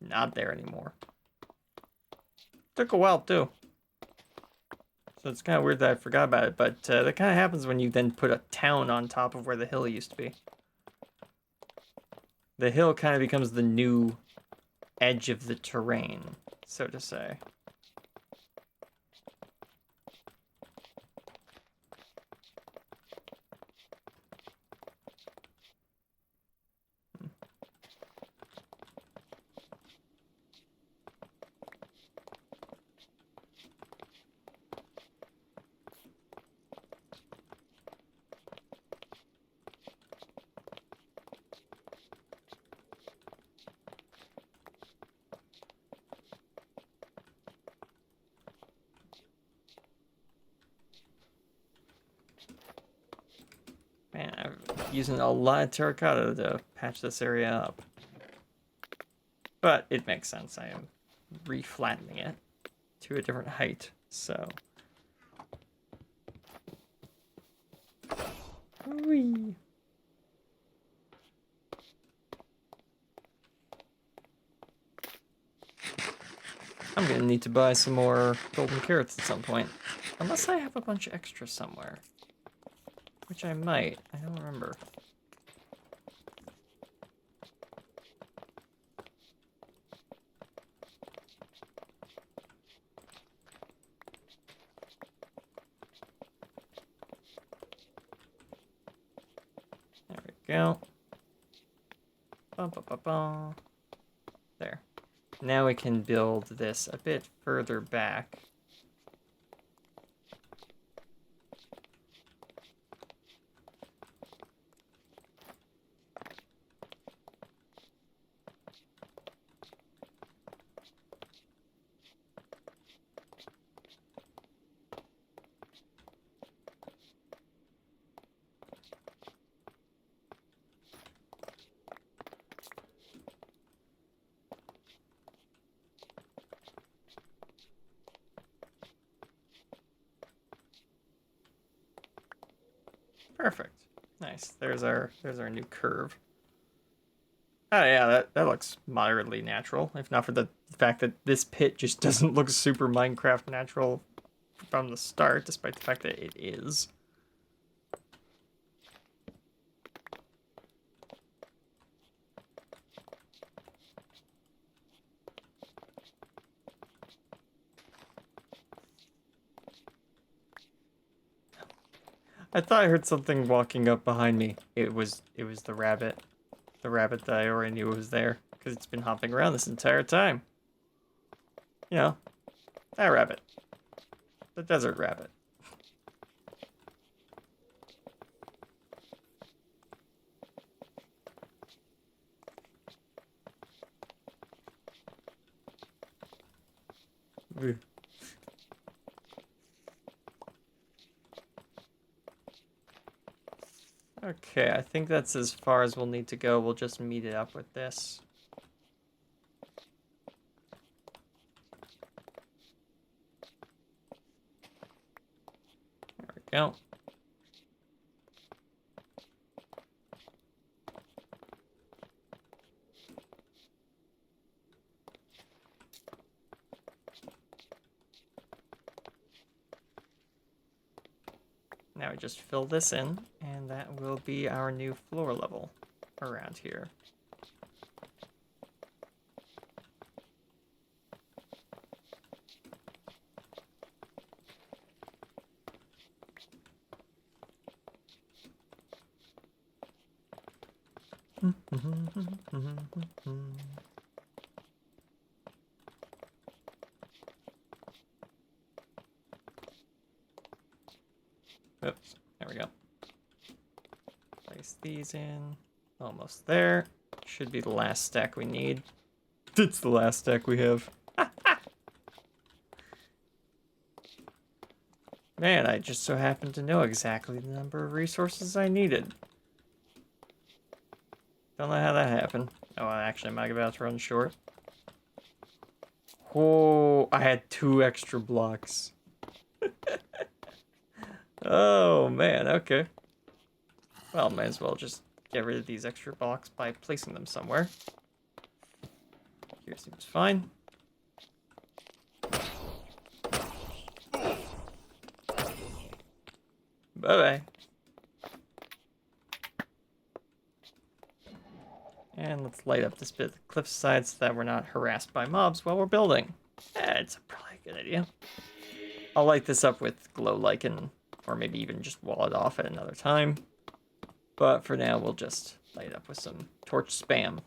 not there anymore. Took a while too. So it's kind of weird that I forgot about it, but that kind of happens when you then put a town on top of where the hill used to be. The hill kind of becomes the new edge of the terrain, so to say. Man, I'm using a lot of terracotta to patch this area up. But it makes sense. I am reflattening it to a different height, so. Whee. I'm gonna need to buy some more golden carrots at some point. Unless I have a bunch extra somewhere. Which I might. I don't remember. There we go. Bum, bum, bum, bum. There. Now we can build this a bit further back. Perfect. Nice. There's our new curve. Oh yeah, that looks moderately natural, if not for the fact that this pit just doesn't look super Minecraft natural from the start, despite the fact that it is. I thought I heard something walking up behind me. It was the rabbit. The rabbit that I already knew was there, because it's been hopping around this entire time. You know, that rabbit. The desert rabbit. Okay, I think that's as far as we'll need to go. We'll just meet it up with this. There we go. Now we just fill this in, and that will be our new floor level around here. Oops, there we go. Place these in. Almost there. Should be the last stack we need. It's the last stack we have. Man, I just so happen to know exactly the number of resources I needed. Don't know how that happened. Oh, actually, I might be about to run short. Oh, I had 2 extra blocks. Oh, man, okay. Well, might as well just get rid of these extra blocks by placing them somewhere. Here seems fine. Bye-bye. And let's light up this bit of the cliffside so that we're not harassed by mobs while we're building. It's probably a good idea. I'll light this up with glow lichen, or maybe even just wall it off at another time. But for now, we'll just light it up with some torch spam.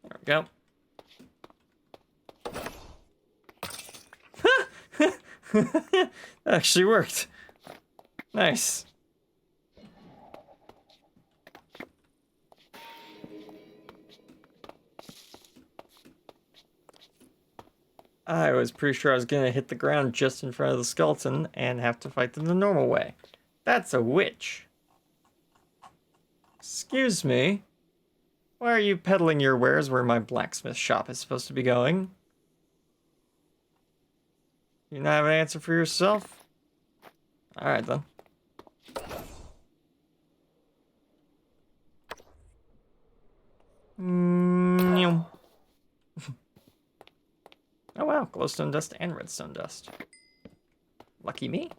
There we go. That actually worked. Nice. I was pretty sure I was gonna hit the ground just in front of the skeleton and have to fight them the normal way. That's a witch. Excuse me. Why are you peddling your wares where my blacksmith shop is supposed to be going? You not have an answer for yourself? Alright then. Oh wow, glowstone dust and redstone dust. Lucky me.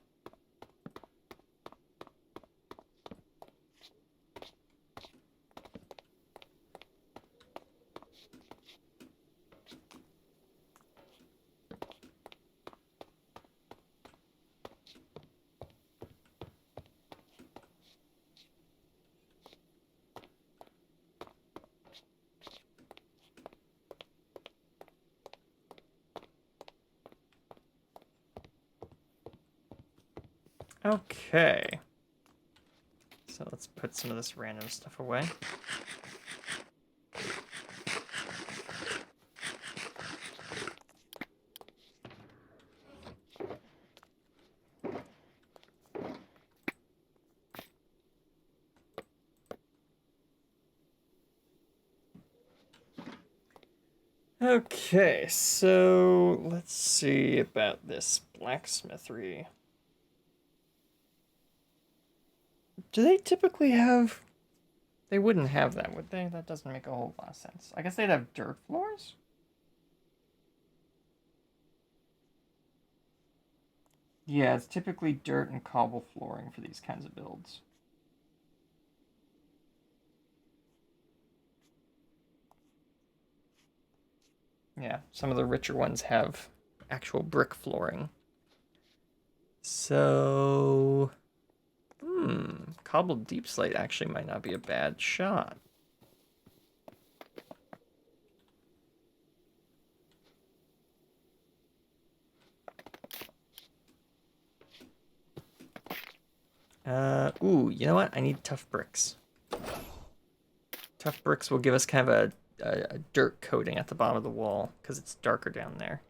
Okay. So let's put some of this random stuff away. Okay, so let's see about this blacksmithery. Do they typically have... They wouldn't have that, would they? That doesn't make a whole lot of sense. I guess they'd have dirt floors? Yeah, it's typically dirt and cobble flooring for these kinds of builds. Yeah, some of the richer ones have actual brick flooring. So... cobbled deep slate actually might not be a bad shot. Ooh, you know what? I need tough bricks. Tough bricks will give us kind of a dirt coating at the bottom of the wall, because it's darker down there.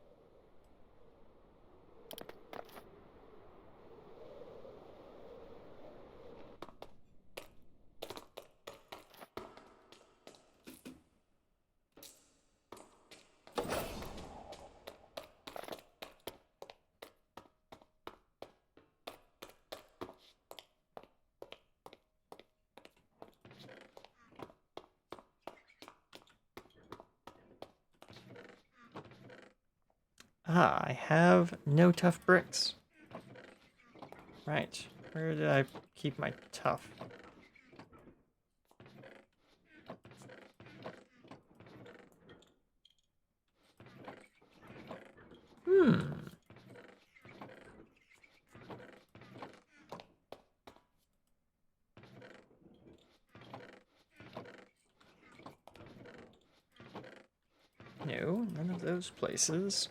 Ah, I have no tough bricks. Right. Where did I keep my tough? Hmm. No, none of those places.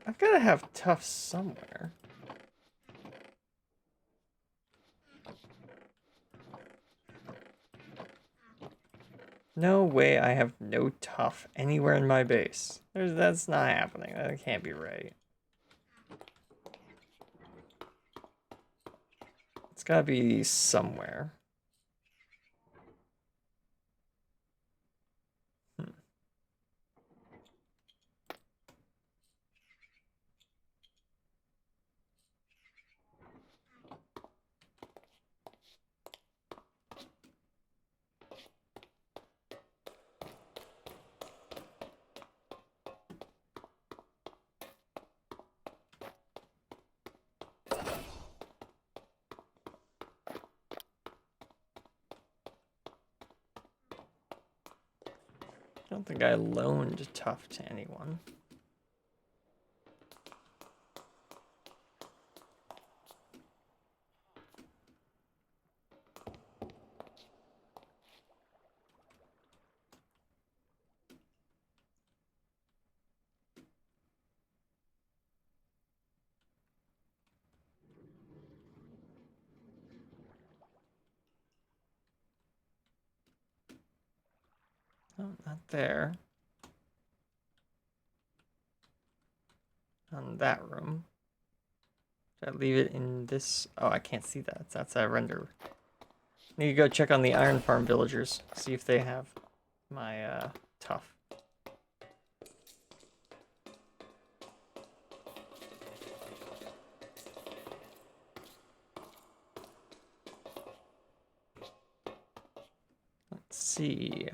I've got to have tough somewhere. No way I have no tough anywhere in my base. That's not happening. That can't be right. It's gotta be somewhere. Hmm. I don't think I loaned tough to anyone. Oh, not there. On that room. Should I leave it in this? Oh, I can't see that. It's outside render. Need to go check on the Iron Farm villagers. See if they have my tough. Let's see.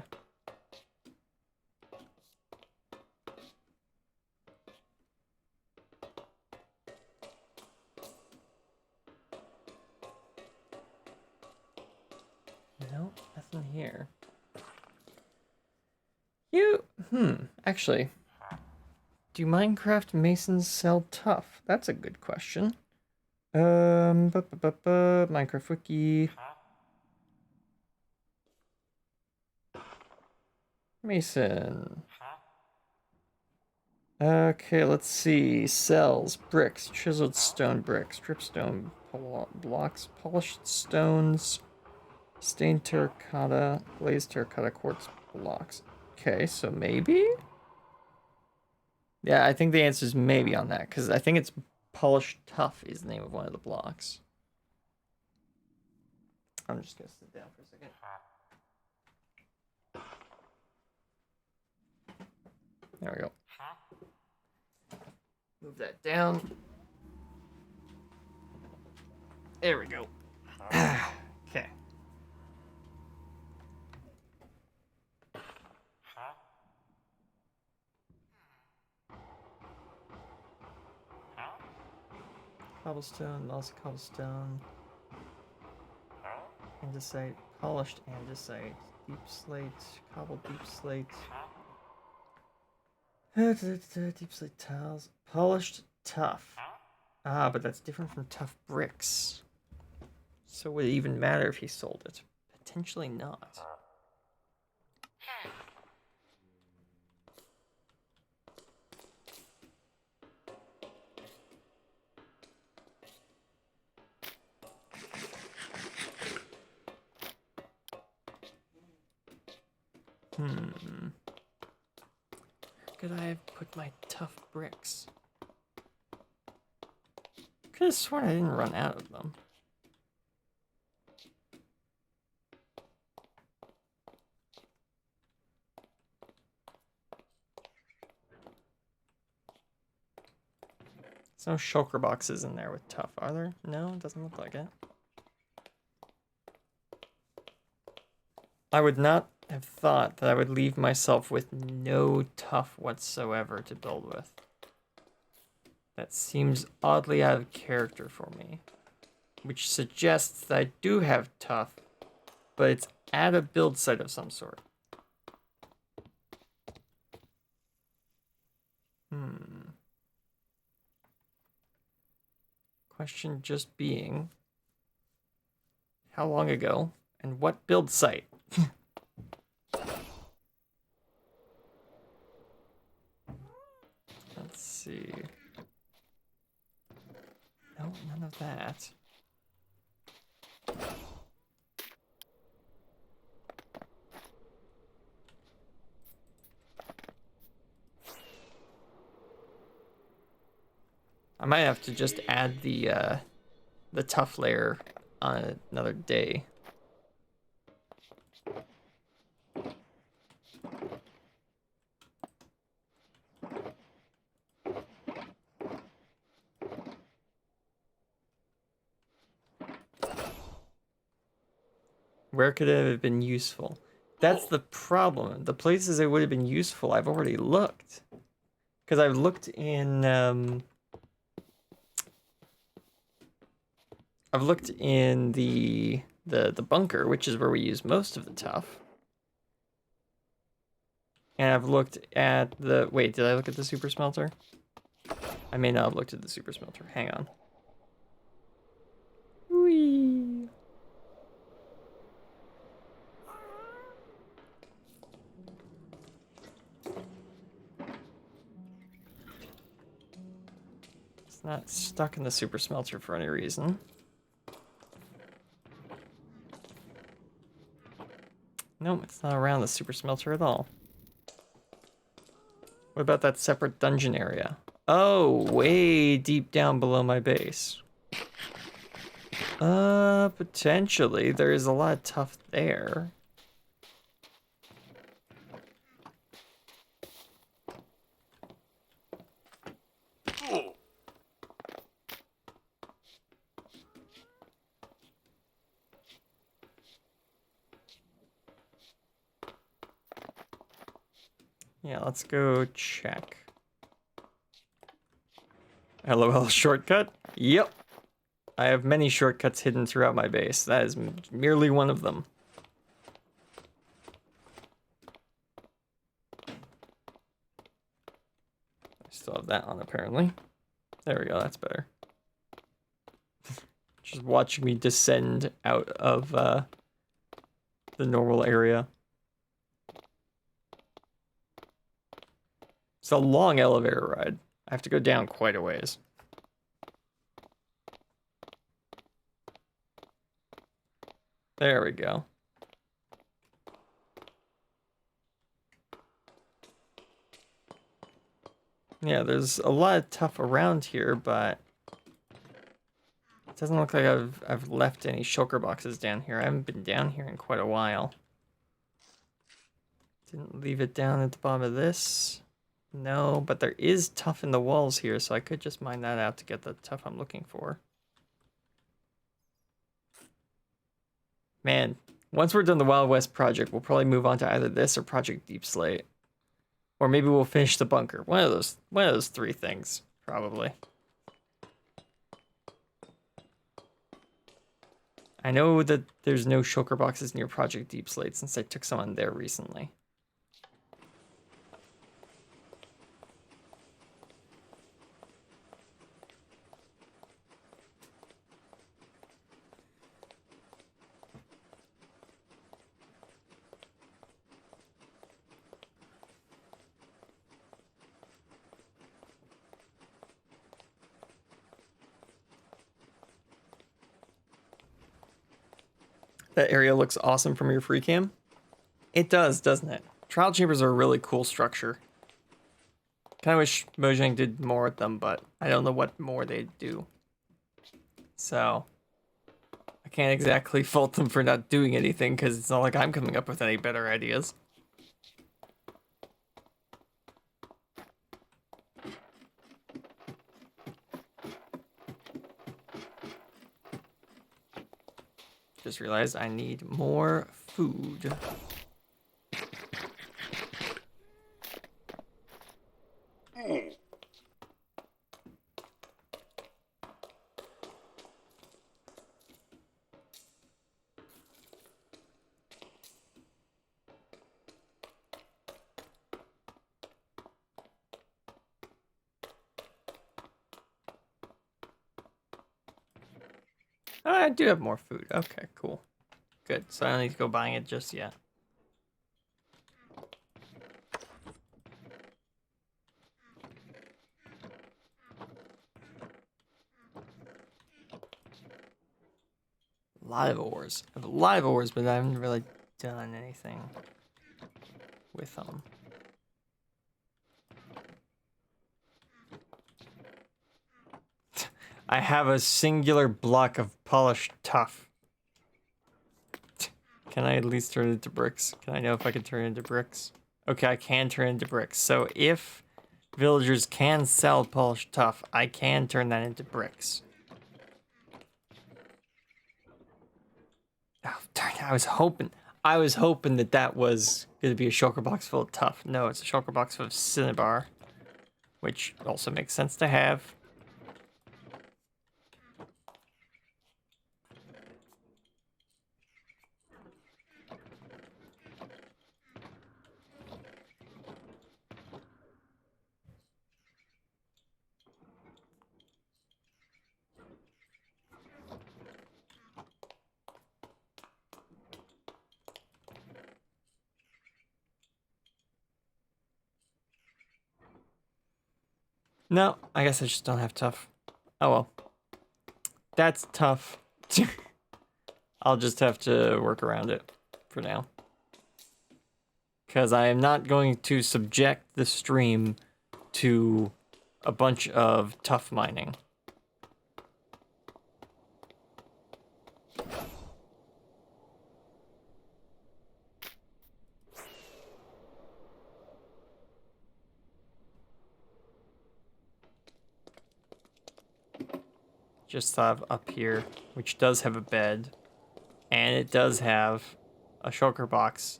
Nope, nothing here. Actually, do Minecraft Masons sell tough? That's a good question. Minecraft Wiki. Mason. Okay, let's see. Cells, bricks, chiseled stone bricks, dripstone blocks, polished stones, stained terracotta, glazed terracotta quartz blocks. Okay, so maybe? Yeah, I think the answer is maybe on that, because I think it's polished tough is the name of one of the blocks. I'm just gonna sit down for a second. There we go. Move that down. There we go. Okay. Cobblestone, lost cobblestone. Andesite, polished andesite, deep slate, cobbled deep slate. Deep slate tiles, polished tough. Ah, but that's different from tough bricks. So would it even matter if he sold it? Potentially not. Could I have put my tough bricks? Could have sworn I didn't run out of them. There's no shulker boxes in there with tough, are there? No, it doesn't look like it. I would not have thought that I would leave myself with no tough whatsoever to build with. That seems oddly out of character for me, which suggests that I do have tough, but it's at a build site of some sort. Question just being, how long ago and what build site? Let's see. No, none of that. I might have to just add the tough layer on another day. Where could it have been useful? That's the problem. The places it would have been useful, I've already looked. Because I've looked in, I've looked in the bunker, which is where we use most of the tough. And I've looked at the, wait, did I look at the super smelter? I may not have looked at the super smelter. Hang on. Whee! It's not stuck in the super smelter for any reason. No, it's not around the super smelter at all. What about that separate dungeon area? Oh, way deep down below my base. Potentially. There is a lot of tough there. Yeah, let's go check. LOL shortcut? Yep. I have many shortcuts hidden throughout my base. That is merely one of them. I still have that on, apparently. There we go, that's better. Just watching me descend out of the normal area. It's a long elevator ride. I have to go down quite a ways. There we go. Yeah, there's a lot of tough around here, but it doesn't look like I've left any shulker boxes down here. I haven't been down here in quite a while. Didn't leave it down at the bottom of this. No, but there is tough in the walls here, so I could just mine that out to get the tough I'm looking for. Man, once we're done the Wild West project, we'll probably move on to either this or Project Deep Slate. Or maybe we'll finish the bunker. One of those three things, probably. I know that there's no shulker boxes near Project Deep Slate since I took some on there recently. That area looks awesome from your free cam. It does, doesn't it? Trial chambers are a really cool structure. Kind of wish Mojang did more with them, but I don't know what more they'd do. So, I can't exactly fault them for not doing anything, because it's not like I'm coming up with any better ideas. Just realized I need more food. I do have more food. Okay, cool. Good. So I don't need to go buying it just yet. A lot of ores. I have a lot of ores, but I haven't really done anything with them. I have a singular block of polished tuff. Can I at least turn it into bricks? Can I know if I can turn it into bricks? Okay, I can turn it into bricks. So if villagers can sell polished tuff, I can turn that into bricks. Oh, darn it, I was hoping that that was going to be a shulker box full of tuff. No, it's a shulker box full of cinnabar, which also makes sense to have. No, I guess I just don't have tuff. Oh well. That's tough. I'll just have to work around it for now. Because I am not going to subject the stream to a bunch of tuff mining. Just thought up here, which does have a bed, and it does have a shulker box,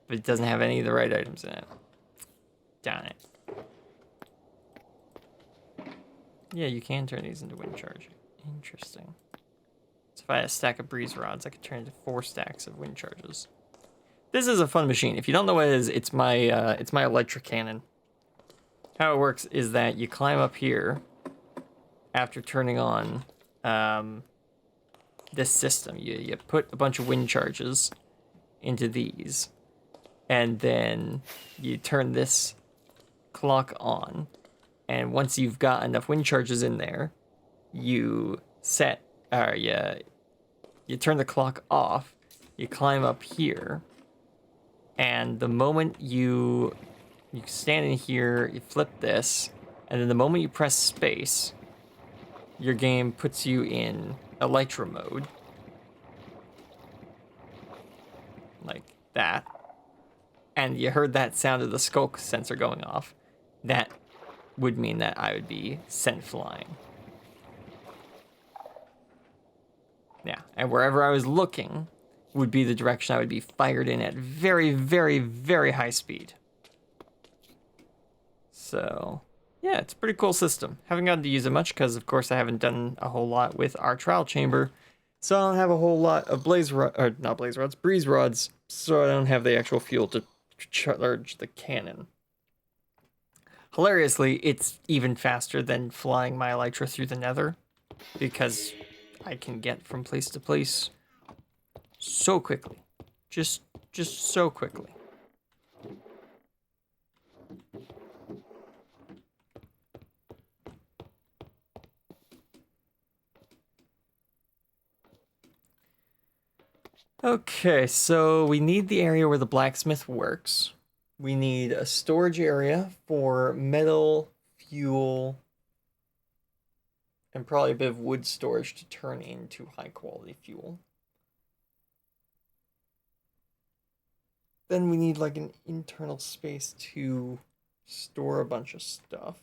but it doesn't have any of the right items in it. Darn it. Yeah, you can turn these into wind charge. Interesting. So if I had a stack of breeze rods, I could turn it into 4 stacks of wind charges. This is a fun machine. If you don't know what it is, it's my electric cannon. How it works is that you climb up here after turning on this system. You put a bunch of wind charges into these, and then you turn this clock on, and once you've got enough wind charges in there, you turn the clock off, you climb up here, and the moment you stand in here, you flip this, and then the moment you press space, your game puts you in Elytra mode. Like that. And you heard that sound of the skulk sensor going off. That would mean that I would be sent flying. Yeah, and wherever I was looking would be the direction I would be fired in at very, very, very high speed. So, yeah, it's a pretty cool system. Haven't gotten to use it much because, of course, I haven't done a whole lot with our trial chamber. So I don't have a whole lot of breeze rods, so I don't have the actual fuel to charge the cannon. Hilariously, it's even faster than flying my Elytra through the nether, because I can get from place to place so quickly. Just so quickly. Okay, so we need the area where the blacksmith works. We need a storage area for metal, fuel, and probably a bit of wood storage to turn into high quality fuel. Then we need like an internal space to store a bunch of stuff.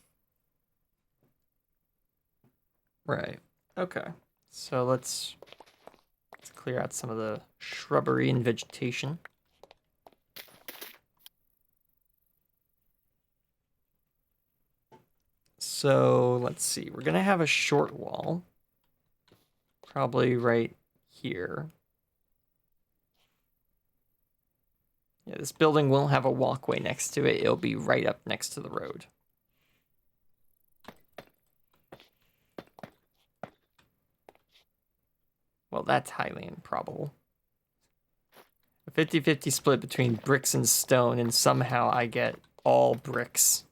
Right. Okay. So let's clear out some of the shrubbery and vegetation. So let's see, we're gonna have a short wall, probably right here. Yeah, this building won't have a walkway next to it. It'll be right up next to the road. Well, that's highly improbable. A 50-50 split between bricks and stone, and somehow I get all bricks.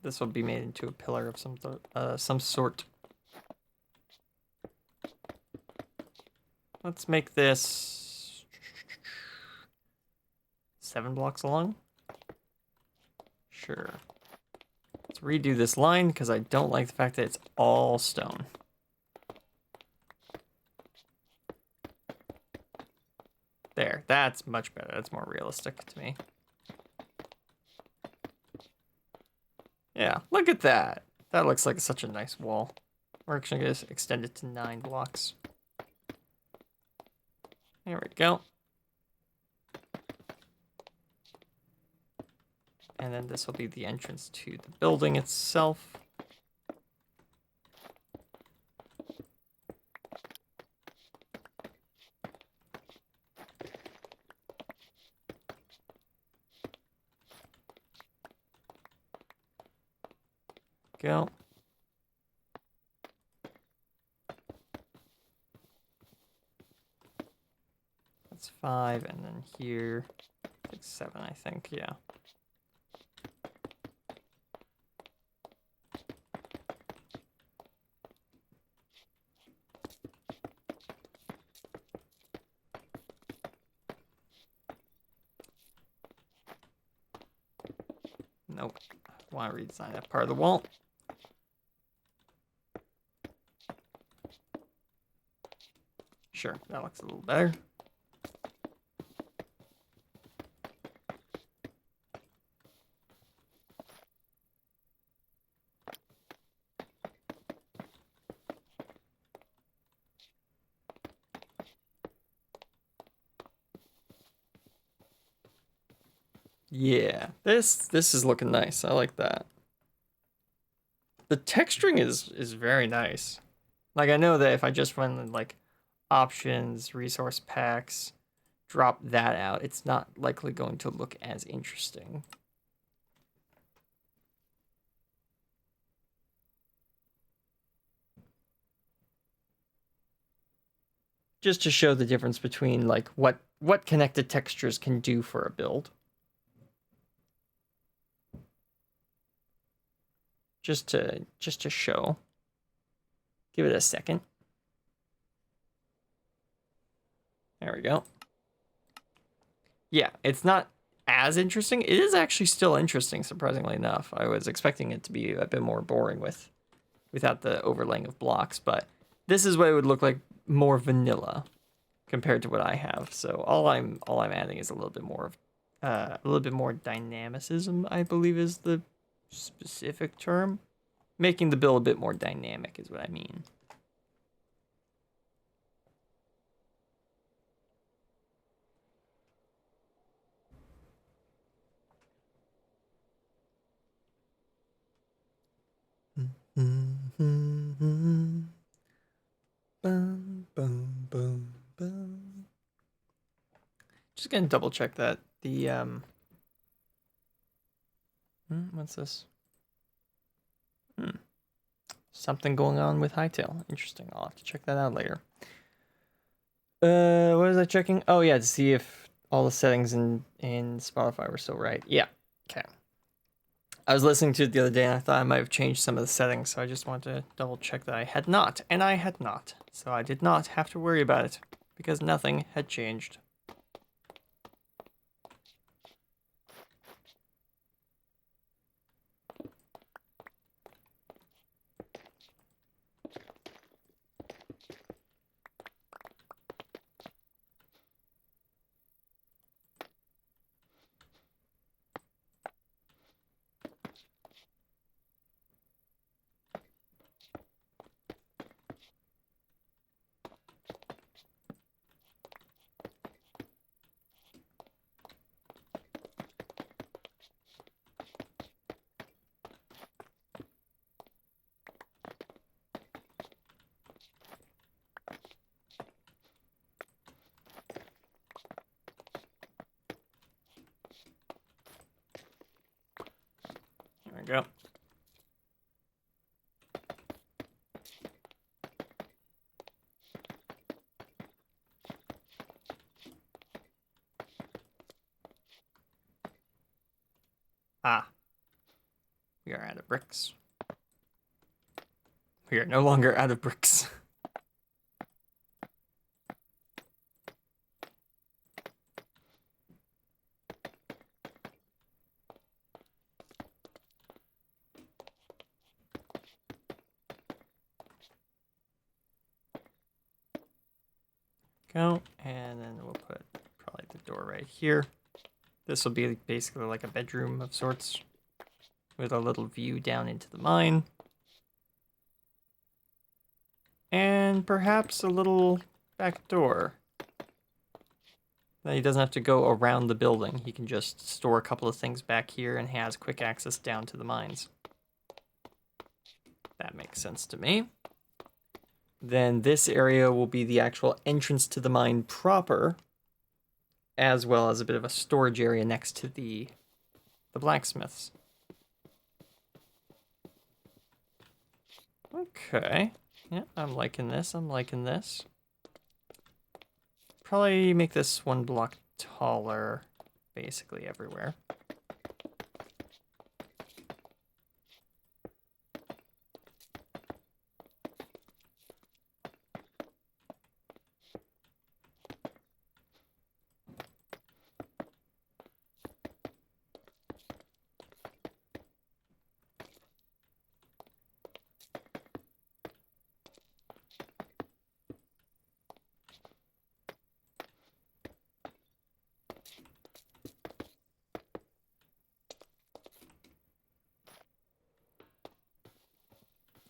This will be made into a pillar of some sort. Let's make this 7 blocks long. Sure. Let's redo this line because I don't like the fact that it's all stone. There, that's much better. That's more realistic to me. Yeah, look at that. That looks like such a nice wall. We're actually going to extend it to 9 blocks. There we go. And then this will be the entrance to the building itself. Go. That's 5, and then here, 6, 7, I think, yeah. Nope. I want to redesign that part of the wall. Sure, that looks a little better. Yeah, this is looking nice. I like that. The texturing is very nice. Like, I know that if I just run like options, resource packs, drop that out, it's not likely going to look as interesting. Just to show the difference between like what connected textures can do for a build. Just to show. Give it a second. There we go. Yeah, it's not as interesting. It is actually still interesting, surprisingly enough. I was expecting it to be a bit more boring without the overlaying of blocks, but this is what it would look like more vanilla compared to what I have. So all I'm adding is a little bit more dynamicism, I believe is the specific term. Making the build a bit more dynamic is what I mean. Just gonna double check that the what's this? Something going on with Hightail. Interesting. I'll have to check that out later. What was I checking? Oh yeah, to see if all the settings in Spotify were still right. Yeah. Okay. I was listening to it the other day and I thought I might have changed some of the settings, so I just wanted to double check that I had not, and I had not. So I did not have to worry about it because nothing had changed. go. Ah. We are out of bricks. We are no longer out of bricks. Go, and then we'll put probably the door right here. This will be basically like a bedroom of sorts with a little view down into the mine. And perhaps a little back door. Then he doesn't have to go around the building. He can just store a couple of things back here and has quick access down to the mines. That makes sense to me. Then this area will be the actual entrance to the mine proper, as well as a bit of a storage area next to the blacksmiths. Okay. Yeah, I'm liking this. I'm liking this. Probably make this one block taller, basically everywhere.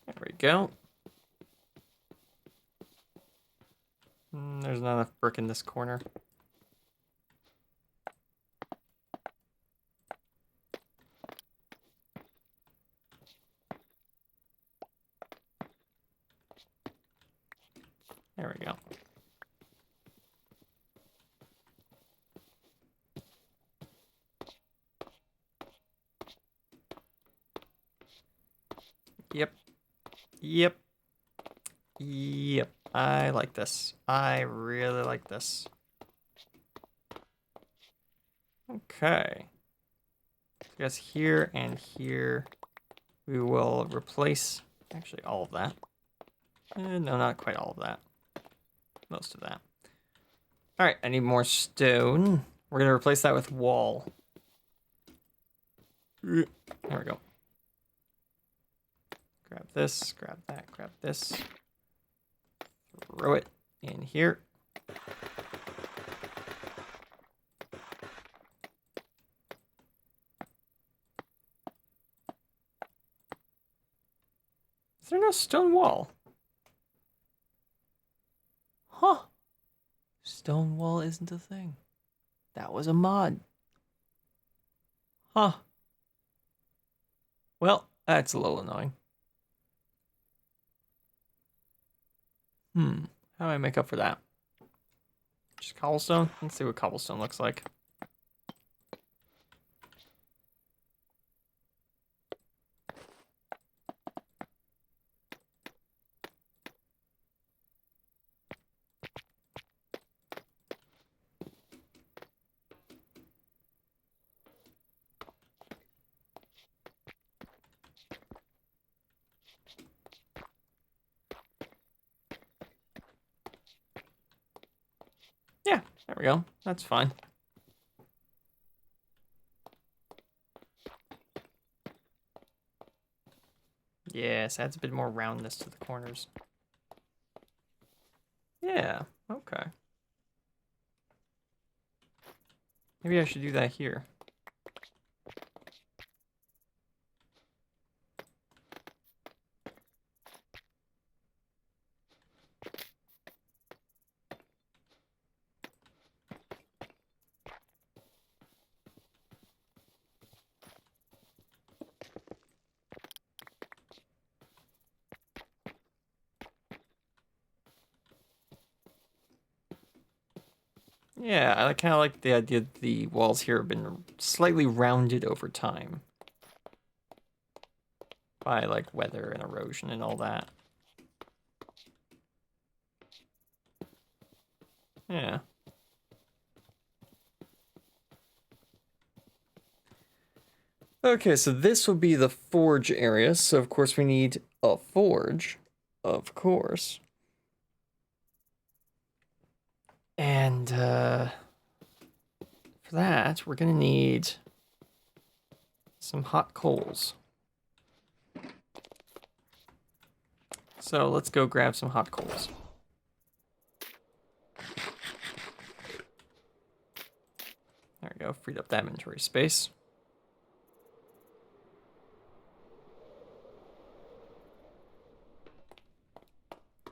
There we go. There's not enough brick in this corner. There we go. Yep. Yep. Yep. I like this. I really like this. Okay. I guess here and here we will replace actually all of that. No, not quite all of that. Most of that. All right, I need more stone. We're going to replace that with wall. There we go. Grab this, grab that, grab this. Throw it in here. Is there no stone wall? Huh. Stone wall isn't a thing. That was a mod. Huh. Well, that's a little annoying. How do I make up for that? Just cobblestone? Let's see what cobblestone looks like. Yeah, there we go. That's fine. Yes, adds a bit more roundness to the corners. Yeah, okay. Maybe I should do that here. Yeah, I kind of like the idea that the walls here have been slightly rounded over time. by like weather and erosion and all that. Yeah. Okay, so this will be the forge area. So of course we need a forge, of course. And for that, we're gonna need some hot coals. So let's go grab some hot coals. There we go, freed up that inventory space.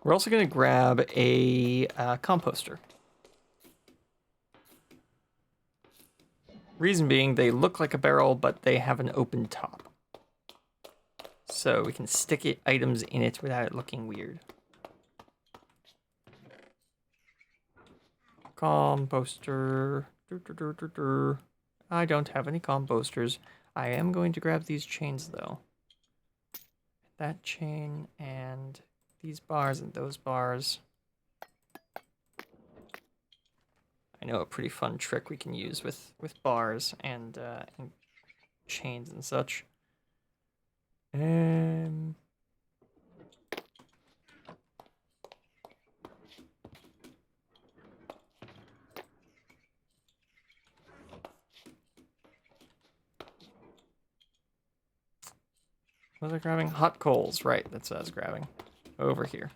We're also gonna grab a composter. Reason being, they look like a barrel, but they have an open top. So we can stick items in it without it looking weird. Composter. I don't have any composters. I am going to grab these chains, though. That chain and these bars and those bars. I know a pretty fun trick we can use with bars and chains and such. What was I grabbing? Hot coals, right, that's what I was grabbing. Over here.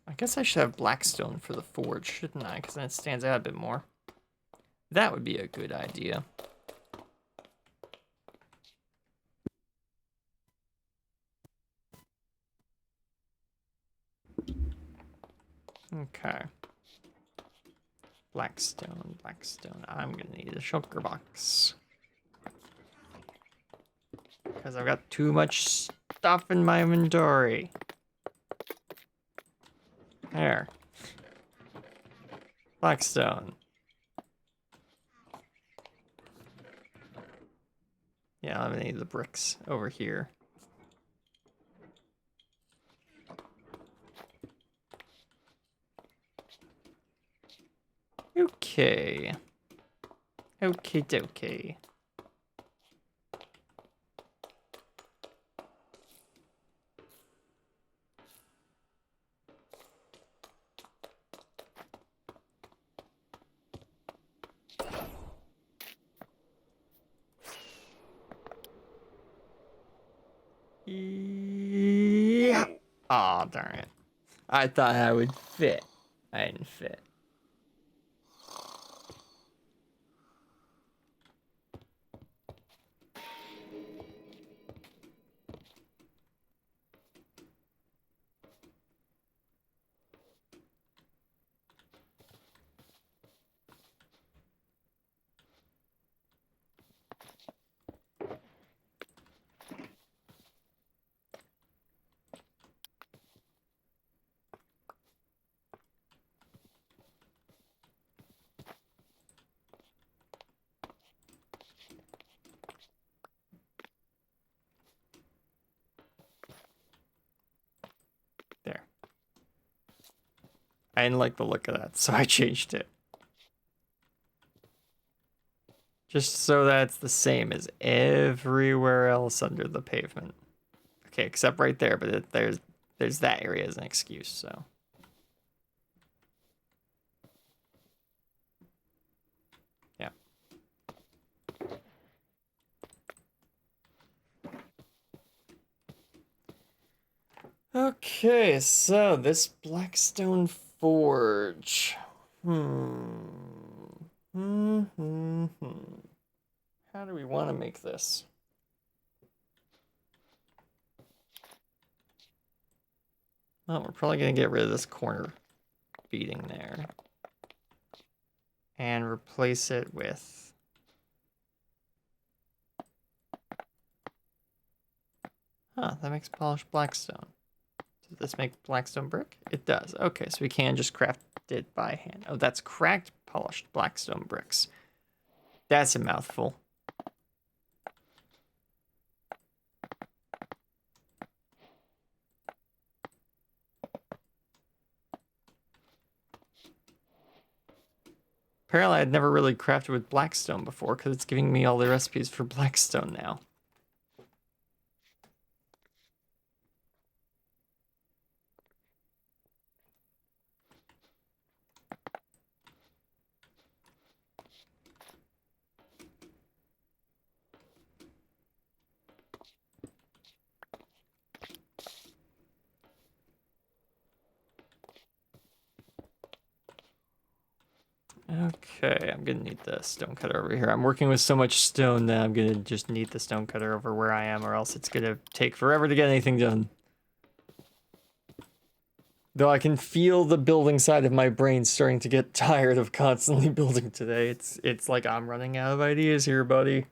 I guess I should have blackstone for the forge, shouldn't I? Because then it stands out a bit more. That would be a good idea. Okay. Blackstone, blackstone. I'm gonna need a shulker box. Because I've got too much stuff in my inventory. There. Blackstone. Yeah, I'm gonna need the bricks over here. Okay. Okie dokie. Yeah. Aw, darn it. I thought I would fit. I didn't fit. There. I didn't like the look of that, so I changed it. Just so that it's the same as everywhere else under the pavement. Okay, except right there, but there's that area as an excuse, so. Yeah. Okay, so this Blackstone Forge. How do we want to make this? Well, we're probably going to get rid of this corner beading there. And replace it with Huh, that makes polished blackstone. Does this make blackstone brick? It does. Okay, so we can just craft it by hand. Oh, that's cracked polished blackstone bricks. That's a mouthful. Apparently, I'd never really crafted with blackstone before because it's giving me all the recipes for blackstone now. Okay, I'm gonna need the stone cutter over here. I'm working with so much stone that I'm gonna just need the stone cutter over where I am, or else it's gonna take forever to get anything done. Though I can feel the building side of my brain starting to get tired of constantly building today. It's like I'm running out of ideas here, buddy.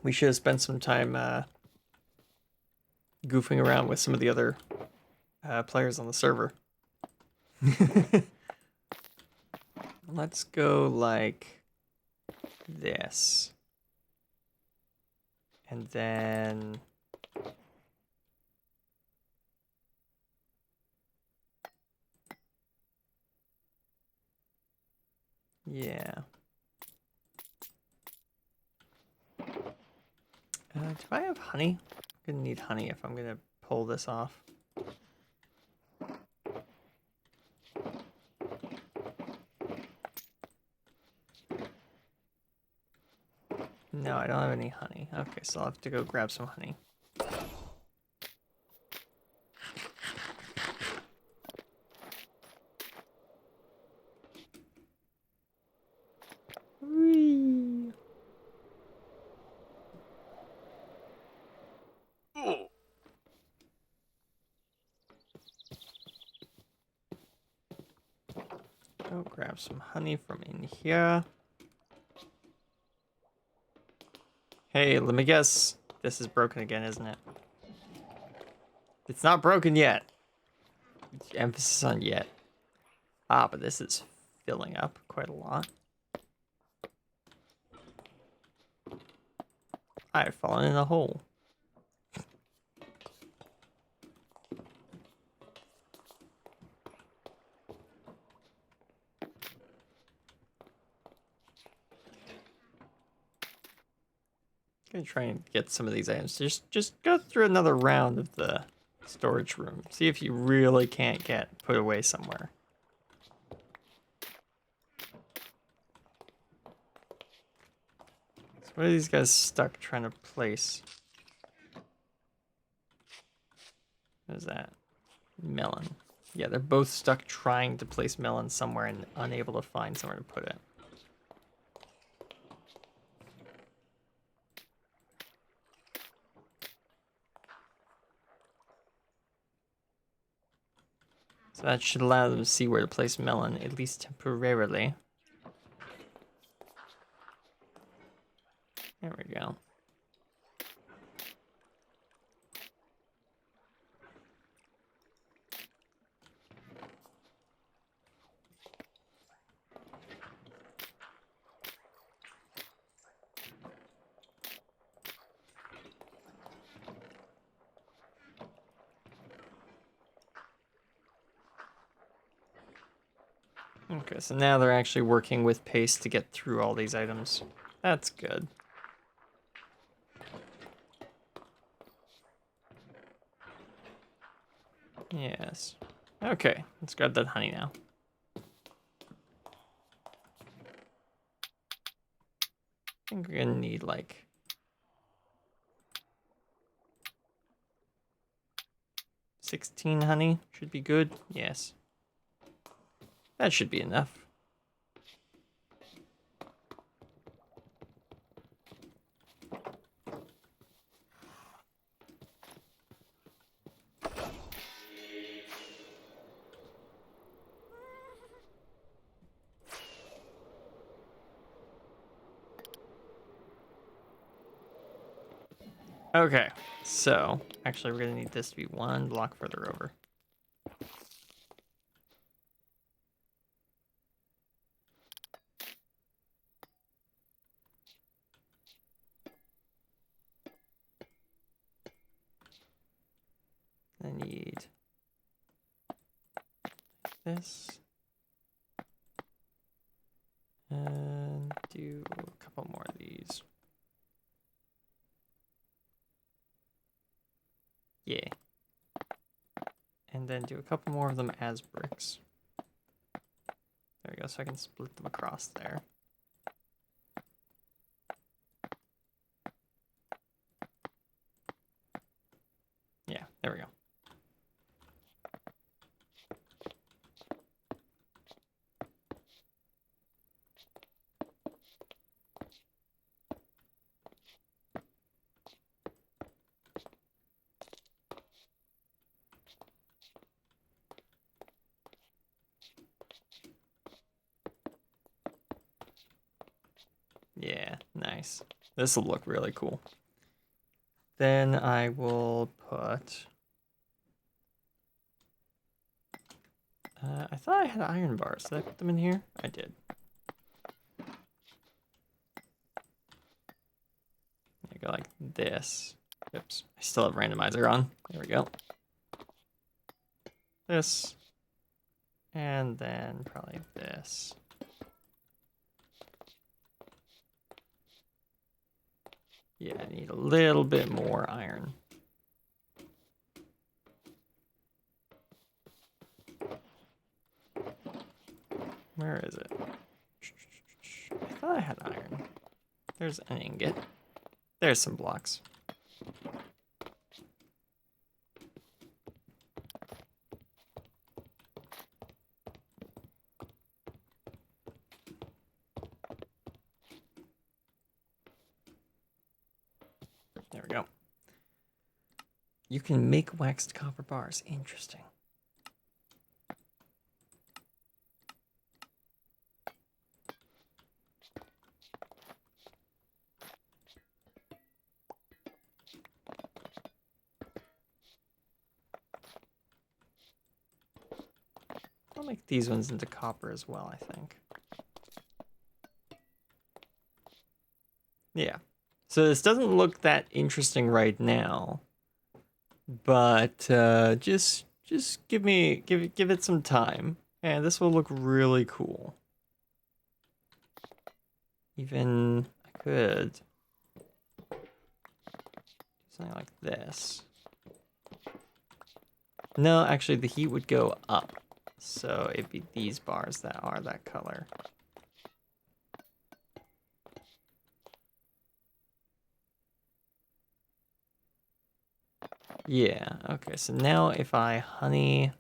We should have spent some time goofing around with some of the other players on the server. Let's go like this. And then... yeah. Do I have honey? I'm gonna need honey if I'm gonna pull this off. No, I don't have any honey. Okay, so I'll have to go grab some honey. Whee! Oh. Go grab some honey from in here. Hey, let me guess. This is broken again, isn't it? It's not broken yet. Emphasis on yet. Ah, but this is filling up quite a lot. I've fallen in a hole. Gonna try and get some of these items. Just go through another round of the storage room. See if you really can't get put away somewhere. So what are these guys stuck trying to place? What is that? Melon. Yeah, they're both stuck trying to place melon somewhere and unable to find somewhere to put it. So that should allow them to see where to place melon, at least temporarily. There we go. Okay, so now they're actually working with paste to get through all these items. That's good. Yes. Okay, let's grab that honey now. I think we're gonna need like 16 honey. Should be good. Yes. That should be enough. Okay, so actually we're gonna need this to be one block further over. I need this. And do a couple more of these. Yeah. And then do a couple more of them as bricks. There we go, so I can split them across there. Yeah, there we go. Yeah, nice. This will look really cool. Then I will put... I thought I had iron bars. Did I put them in here? I did. I go like this. Oops, I still have randomizer on. There we go. This. And then probably this. Yeah, I need a little bit more iron. Where is it? I thought I had iron. There's an ingot. There's some blocks. There we go. You can make waxed copper bars. Interesting. I'll make these ones into copper as well, I think. Yeah. So this doesn't look that interesting right now, but just give it some time, and this will look really cool. Even I could do something like this. No, actually the heat would go up, so it'd be these bars that are that color. Yeah, okay, so now if I honey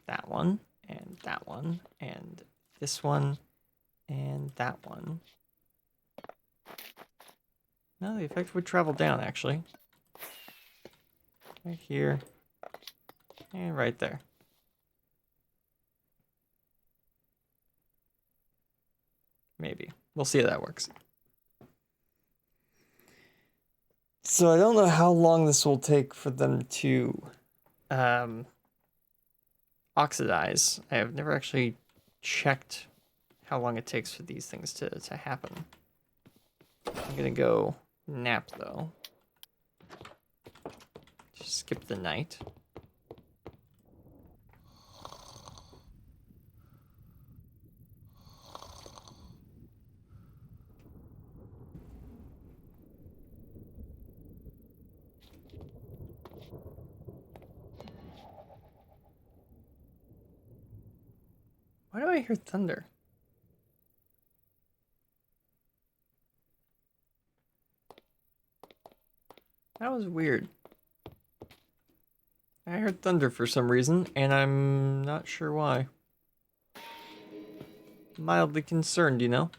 that one, and that one, and this one, and that one. No, the effect would travel down, actually. Right here, and right there. Maybe. We'll see how that works. So I don't know how long this will take for them to oxidize. I have never actually checked how long it takes for these things to happen. I'm gonna go nap though. Just skip the night. Why do I hear thunder? That was weird. I heard thunder for some reason, and I'm not sure why. Mildly concerned, you know?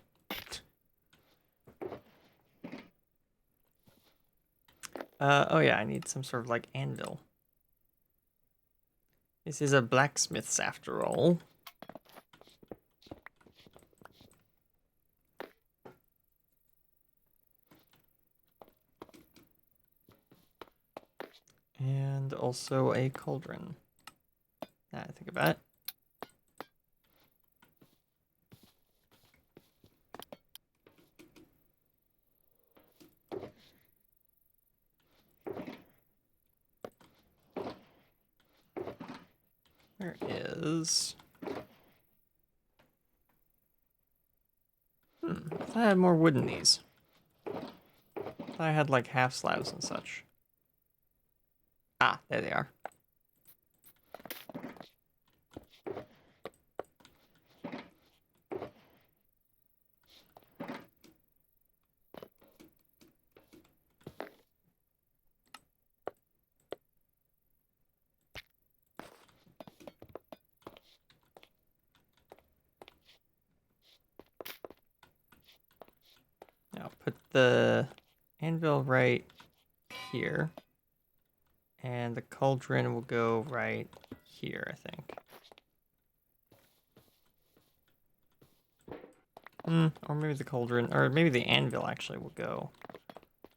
Oh yeah, I need some sort of like anvil. This is a blacksmith's after all. And also a cauldron. Now I think about it. There is... I thought I had more wood in these. I thought I had like half slabs and such. Ah, there they are. Now put the anvil right here. And the cauldron will go right here, I think. Or maybe the cauldron, or maybe the anvil actually will go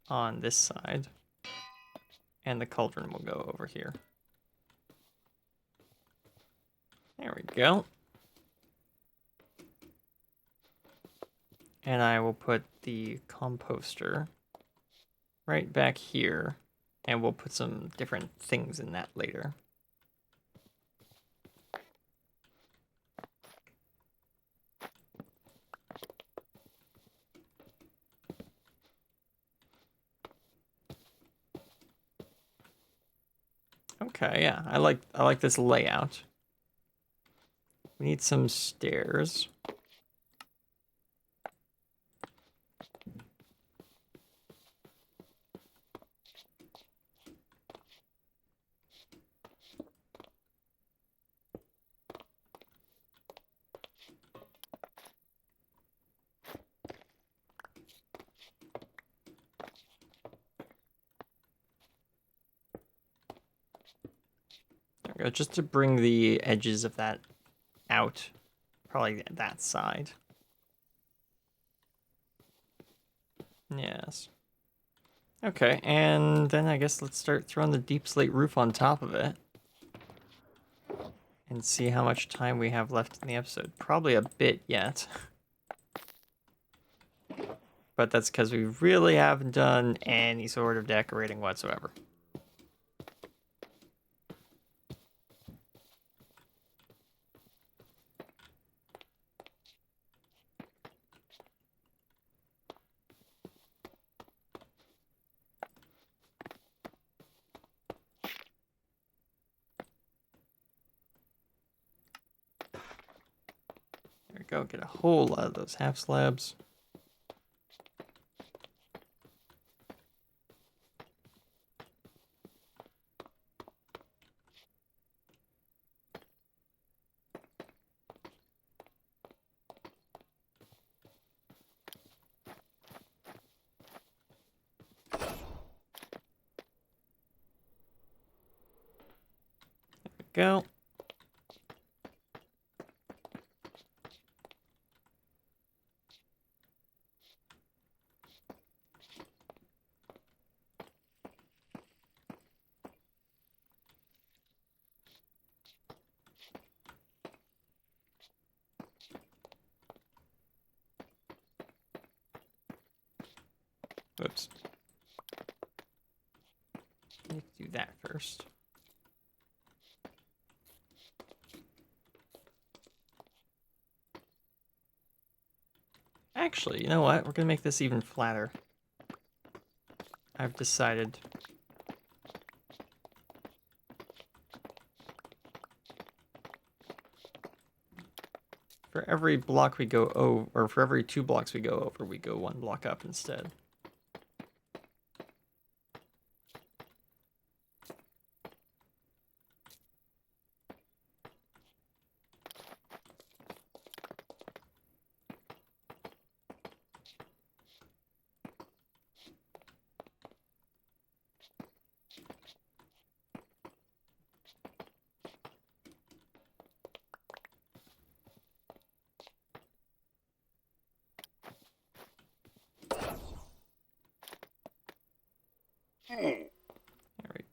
on this side. And the cauldron will go over here. There we go. And I will put the composter right back here. And we'll put some different things in that later. Okay, yeah, I like this layout. We need some stairs. There we go, just to bring the edges of that out, probably that side. Yes. Okay, and then I guess let's start throwing the deep slate roof on top of it. And see how much time we have left in the episode. Probably a bit yet. But that's because we really haven't done any sort of decorating whatsoever. There we go, get a whole lot of those half slabs. Go. Oops. Let's do that first. Actually, you know what? We're gonna make this even flatter. I've decided. For every block we go over, or for every 2 blocks we go over, we go 1 block up instead.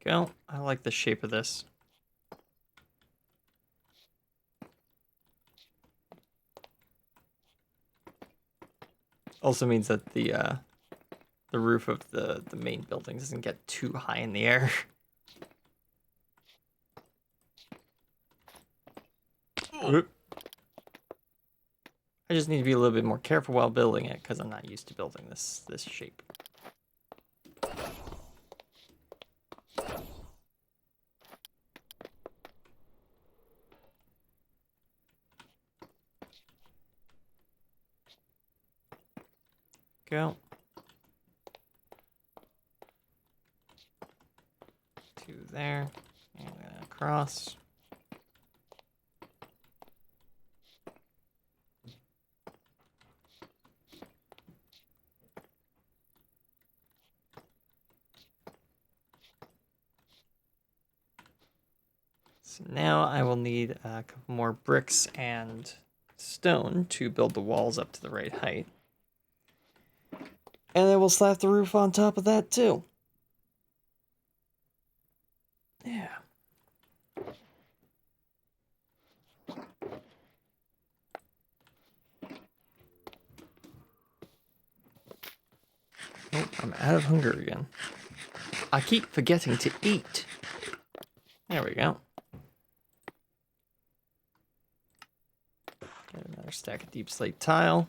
go. I like the shape of this. Also means that the roof of the main building doesn't get too high in the air. Oop. I just need to be a little bit more careful while building it because I'm not used to building this shape. Go. 2 there, and across. So now I will need a couple more bricks and stone to build the walls up to the right height. And then we'll slap the roof on top of that too. Yeah. Oh, I'm out of hunger again. I keep forgetting to eat. There we go. Get another stack of deep slate tile.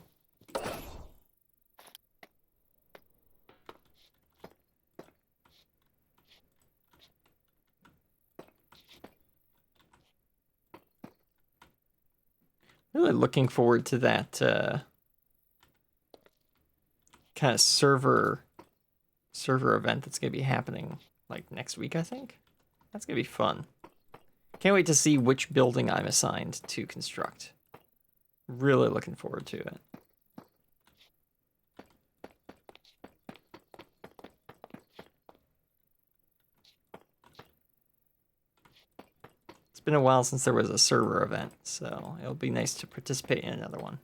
Really looking forward to that kind of server event that's going to be happening like next week, I think. That's going to be fun. Can't wait to see which building I'm assigned to construct. Really looking forward to it. It's been a while since there was a server event, so it'll be nice to participate in another one.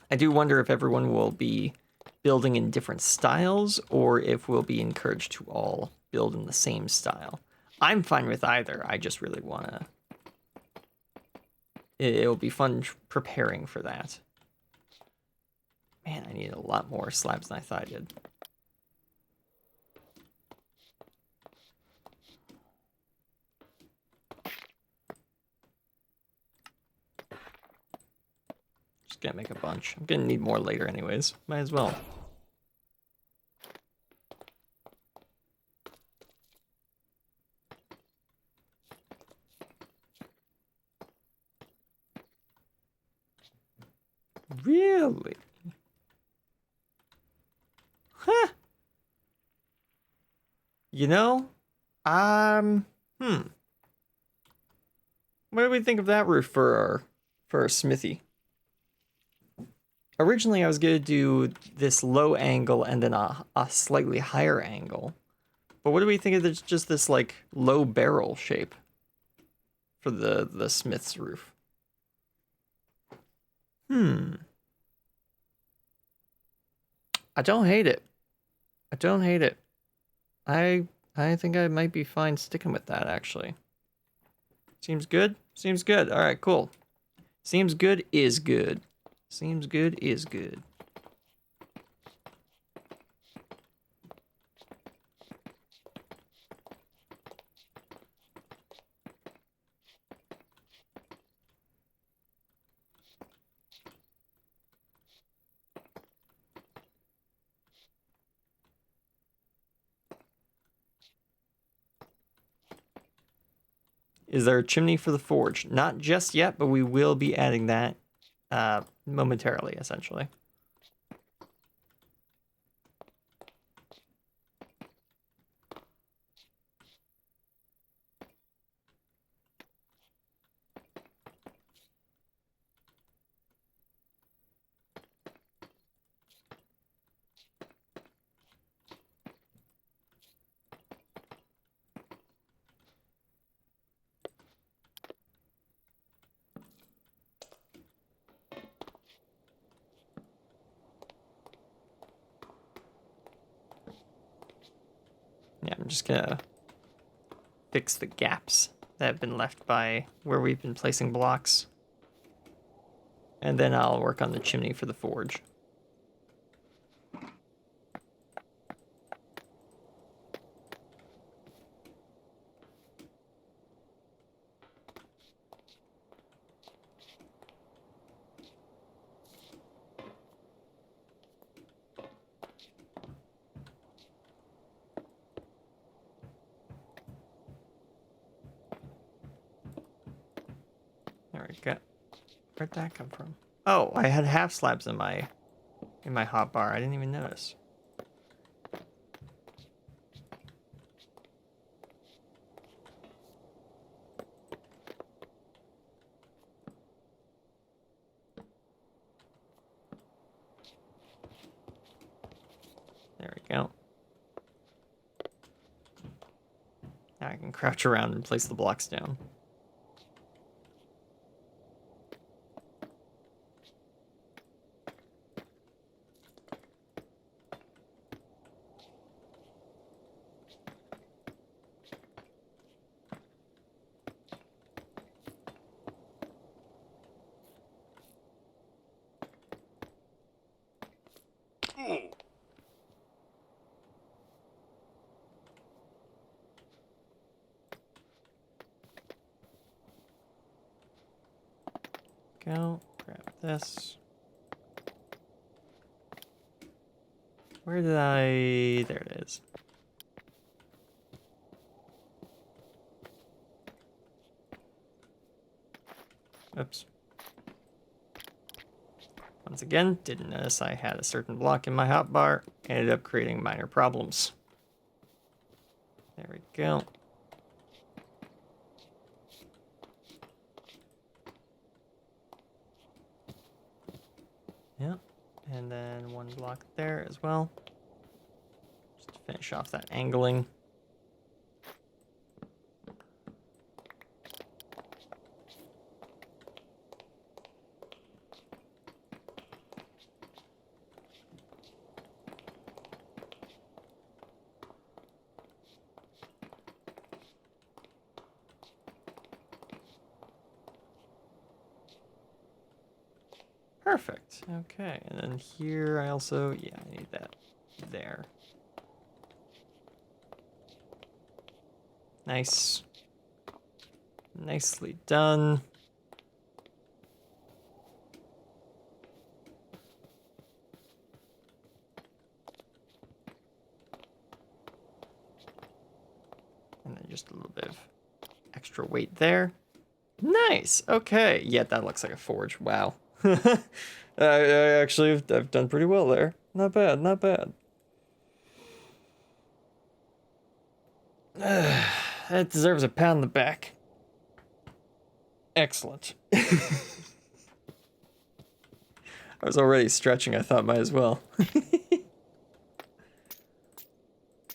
I do wonder if everyone will be building in different styles or if we'll be encouraged to all build in the same style. I'm fine with either. I just really want to... It'll be fun preparing for that. Man, I need a lot more slabs than I thought I did. Just gonna make a bunch. I'm gonna need more later anyways. Might as well. Really? Huh. You know, what do we think of that roof for our smithy? Originally, I was gonna do this low angle and then a slightly higher angle. But what do we think of this, just this like low barrel shape for the smith's roof? I don't hate it. I don't hate it. I think I might be fine sticking with that actually. Seems good? Seems good. All right, cool. Seems good is good. Seems good is good. Is there a chimney for the forge? Not just yet, but we will be adding that momentarily, essentially. just gonna fix the gaps that have been left by where we've been placing blocks. And then I'll work on the chimney for the forge. There we go. Where'd that come from? Oh, I had half slabs in my hotbar. I didn't even notice. There we go. Now I can crouch around and place the blocks down. Go, grab this. Where did I... There it is. Oops. Once again, didn't notice I had a certain block in my hotbar. Ended up creating minor problems. There we go. Yep. And then one block there as well. Just to finish off that angling. Perfect. Okay, and then here I also, yeah, I need that there. Nice. Nicely done. And then just a little bit of extra weight there. Nice. Okay. Yeah, that looks like a forge. Wow. I've done pretty well there. Not bad, not bad. That deserves a pat on the back. Excellent. I was already stretching, I thought might as well.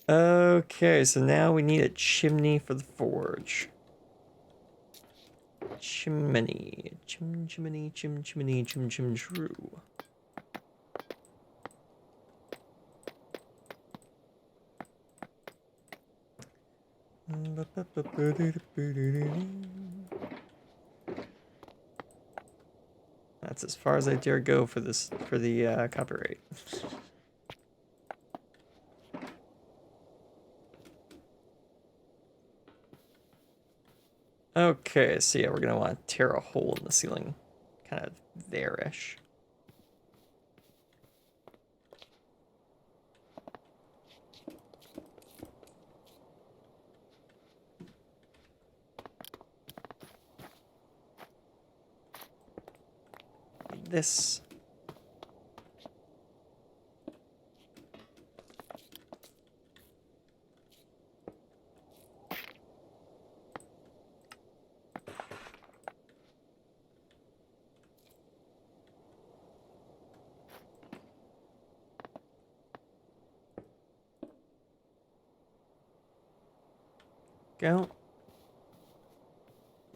Okay, so now we need a chimney for the forge. Chimney. Chimney, true. That's as far as I dare go for this, for the copyright. Okay, so yeah, we're gonna want to tear a hole in the ceiling, kind of there-ish. Like this. Go.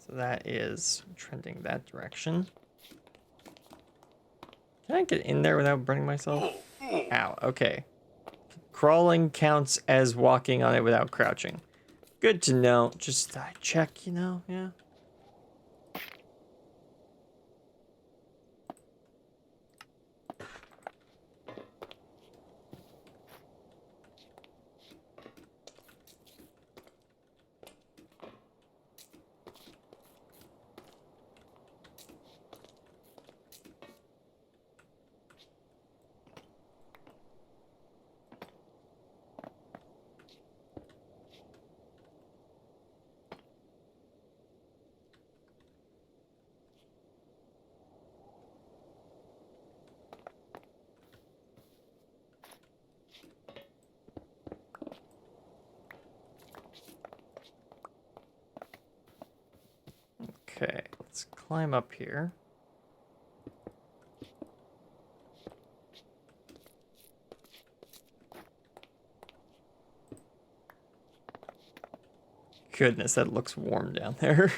So that is trending that direction. Can I get in there without burning myself? Ow, okay. Crawling counts as walking on it without crouching. Good to know. Just check, yeah. Okay, let's climb up here. Goodness, that looks warm down there.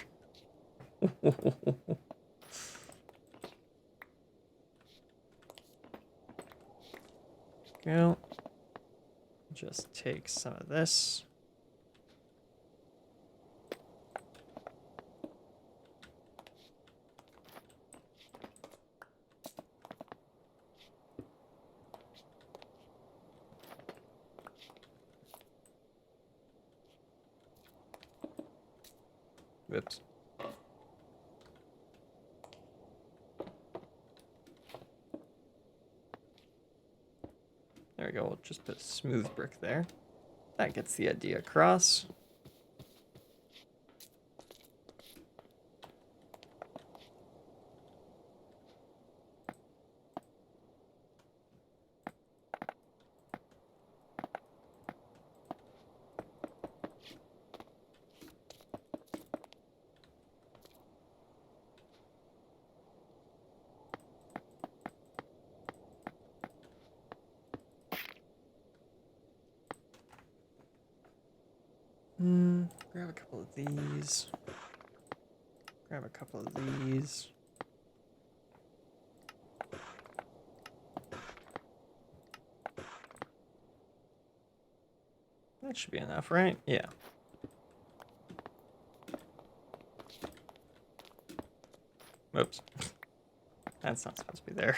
Go. Just take some of this. Whoops. There we go. We'll just put a smooth brick there. That gets the idea across. Grab a couple of these. Grab a couple of these. That should be enough, right? Yeah. Oops. That's not supposed to be there.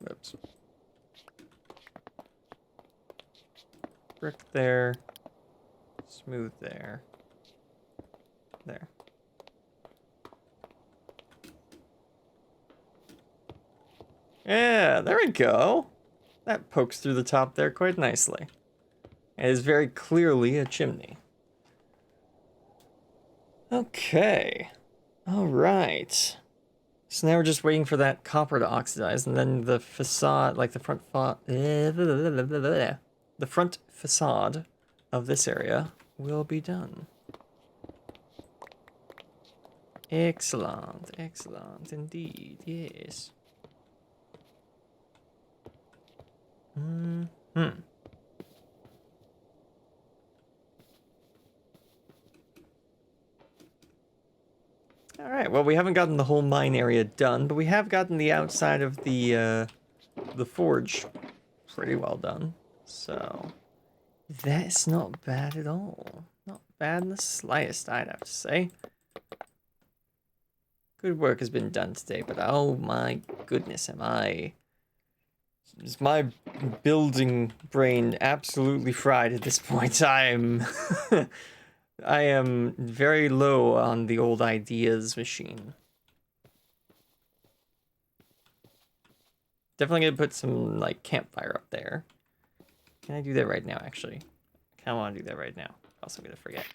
Oops. Brick there. Smooth there. There. Yeah, there we go. That pokes through the top there quite nicely. It is very clearly a chimney. Okay. All right. So now we're just waiting for that copper to oxidize, and then the facade, like the front facade of this area will be done. Excellent, excellent indeed, yes. All right, well, we haven't gotten the whole mine area done, but we have gotten the outside of the forge pretty well done. So that's not bad at all. Not bad in the slightest, I'd have to say. Good work has been done today, but oh my goodness, is my building brain absolutely fried at this point? I am very low on the old ideas machine. Definitely gonna put some, like, campfire up there. Can I do that right now, actually? I kinda wanna do that right now. Also gonna forget.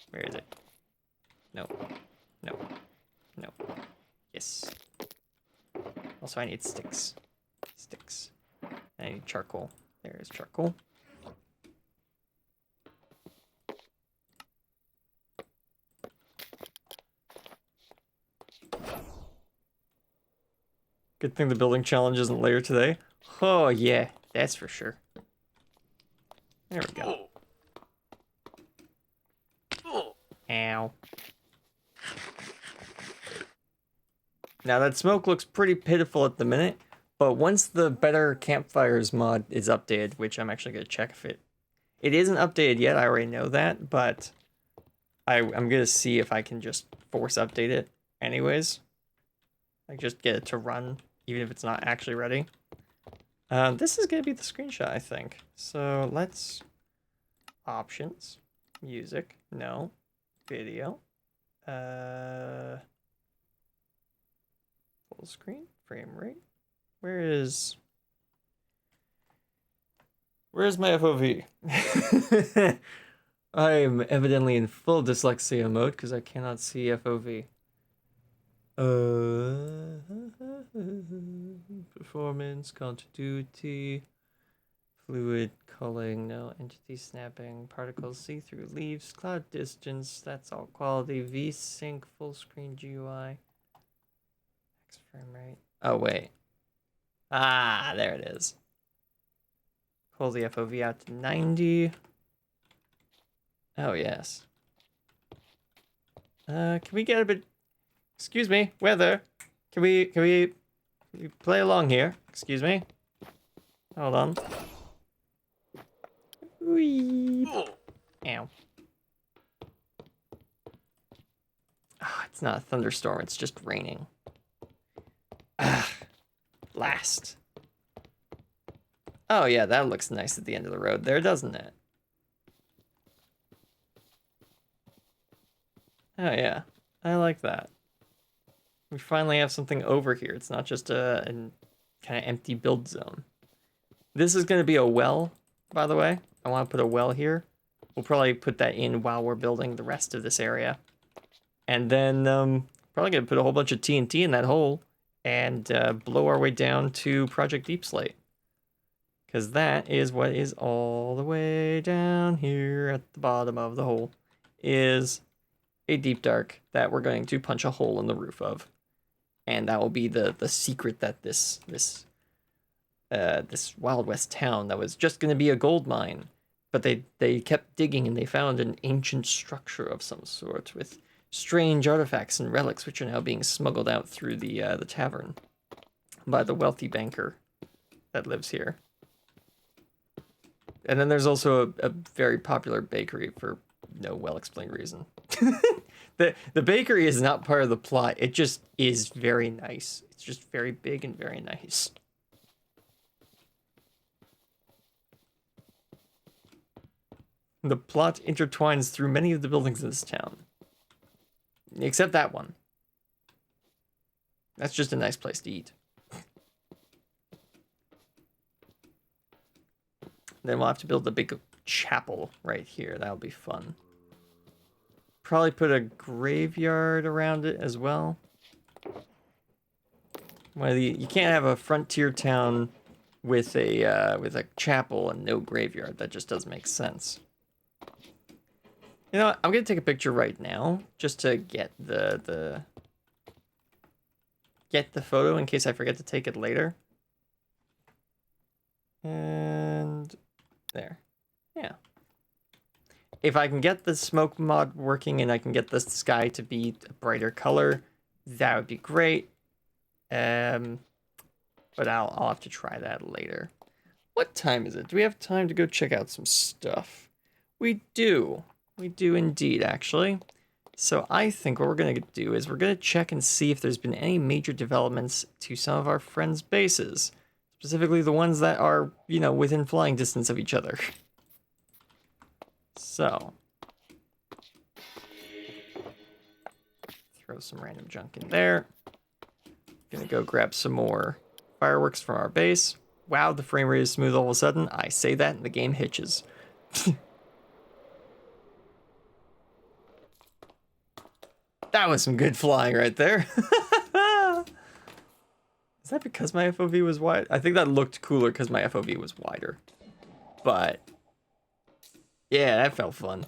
Where is it? No. No. No. Yes. Also, I need sticks. Sticks. I need charcoal. There's charcoal. Good thing the building challenge isn't later today. Oh, yeah, that's for sure. There we go. Ow. Now that smoke looks pretty pitiful at the minute, but once the Better Campfires mod is updated, which I'm actually going to check if it isn't updated yet, I already know that, but I'm going to see if I can just force update it anyways. Like just get it to run, even if it's not actually ready. This is going to be the screenshot, I think. So let's... Options. Music. No. Video. Full screen. Frame rate. Where's my FOV? I'm evidently in full dyslexia mode because I cannot see FOV. Performance, continuity, fluid culling, no entity snapping, particles see through leaves, cloud distance, that's all quality, VSync, full screen GUI, X frame rate. Oh, wait. Ah, there it is. Pull the FOV out to 90. Oh, yes. Can we get a bit... Excuse me, weather. Can we play along here? Excuse me. Hold on. Whee. Ow. Oh, it's not a thunderstorm, it's just raining. Ah, blast. Oh yeah, that looks nice at the end of the road there, doesn't it? Oh yeah, I like that. We finally have something over here. It's not just a kind of empty build zone. This is going to be a well, by the way. I want to put a well here. We'll probably put that in while we're building the rest of this area. And then probably going to put a whole bunch of TNT in that hole and blow our way down to Project Deep Slate. Because that is what is all the way down here at the bottom of the hole. Is a deep dark that we're going to punch a hole in the roof of. And that will be the secret that this Wild West town that was just going to be a gold mine. But they kept digging and they found an ancient structure of some sort with strange artifacts and relics which are now being smuggled out through the tavern by the wealthy banker that lives here. And then there's also a very popular bakery for no well-explained reason. The bakery is not part of the plot. It just is very nice. It's just very big and very nice. The plot intertwines through many of the buildings in this town. Except that one. That's just a nice place to eat. Then we'll have to build a big chapel right here. That'll be fun. Probably put a graveyard around it as well. Well, you can't have a frontier town with a chapel and no graveyard. That just doesn't make sense. You know what? I'm gonna take a picture right now just to get the photo in case I forget to take it later. And there. Yeah. If I can get the smoke mod working and I can get the sky to be a brighter color, that would be great. But I'll have to try that later. What time is it? Do we have time to go check out some stuff? We do. We do indeed, actually. So I think what we're going to do is we're going to check and see if there's been any major developments to some of our friends' bases. Specifically the ones that are, you know, within flying distance of each other. So. Throw some random junk in there. Gonna go grab some more fireworks from our base. Wow, the frame rate is smooth all of a sudden. I say that and the game hitches. That was some good flying right there. Is that because my FOV was wide? I think that looked cooler because my FOV was wider. But yeah, that felt fun.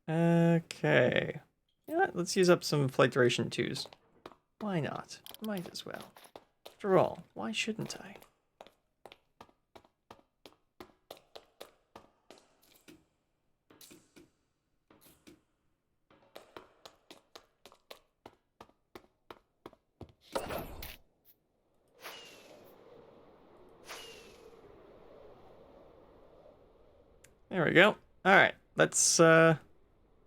Okay. You know what? Let's use up some flight duration 2s. Why not? Might as well. After all, why shouldn't I? There we go. All right, let's. Oh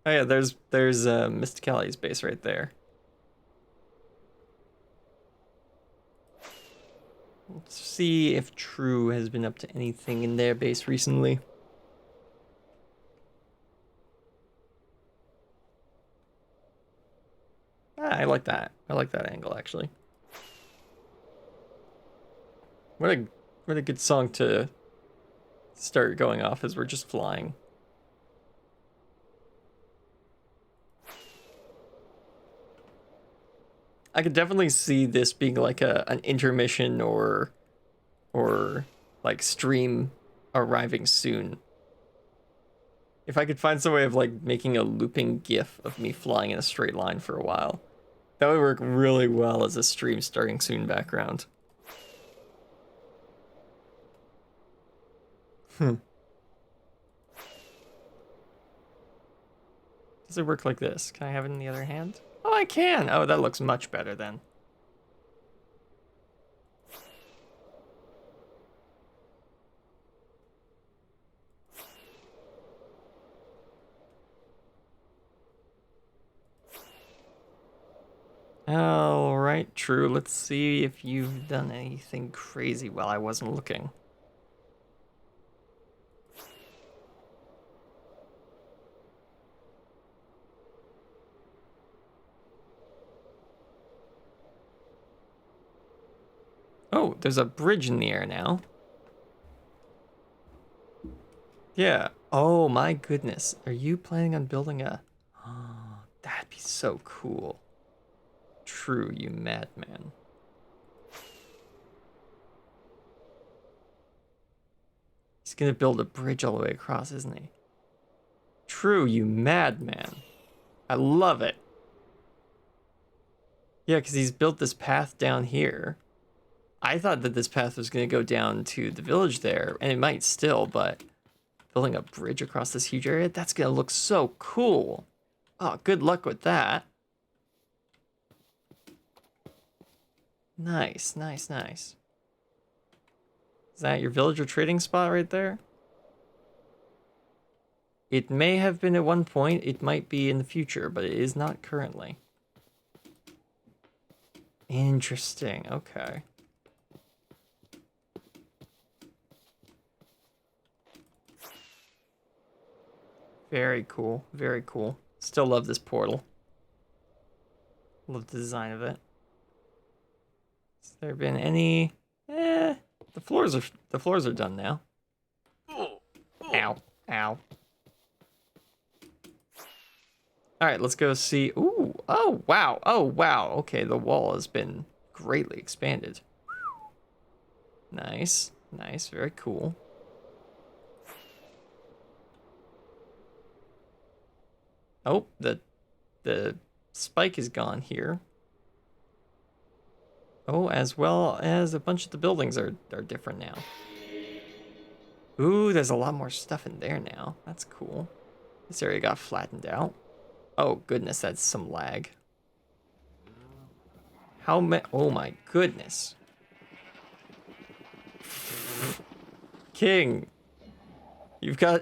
yeah, there's Mysticality's base right there. Let's see if True has been up to anything in their base recently. I like that. I like that angle actually. What a good song to start going off as we're just flying. I could definitely see this being like an intermission or like stream arriving soon. If I could find some way of like making a looping GIF of me flying in a straight line for a while, that would work really well as a stream starting soon background. Does it work like this? Can I have it in the other hand? Oh, I can! Oh, that looks much better then. Alright, True. Let's see if you've done anything crazy while I wasn't looking. Oh, there's a bridge in the air now. Yeah. Oh my goodness. Are you planning on building a... Oh, that'd be so cool. True, you madman. He's gonna build a bridge all the way across, isn't he? True, you madman. I love it. Yeah, because he's built this path down here. I thought that this path was going to go down to the village there, and it might still, but building a bridge across this huge area, that's going to look so cool. Oh, good luck with that. Nice, nice, nice. Is that your village or trading spot right there? It may have been at one point, it might be in the future, but it is not currently. Interesting, okay. Very cool, very cool. Still love this portal. Love the design of it. Has there been any... the floors are done now. Ow, ow. All right, let's go see. Ooh, oh wow. Okay, the wall has been greatly expanded. Nice, nice, very cool. Oh, the spike is gone here. Oh, as well as a bunch of the buildings are different now. Ooh, there's a lot more stuff in there now. That's cool. This area got flattened out. Oh goodness, that's some lag. How many? Oh my goodness. King, I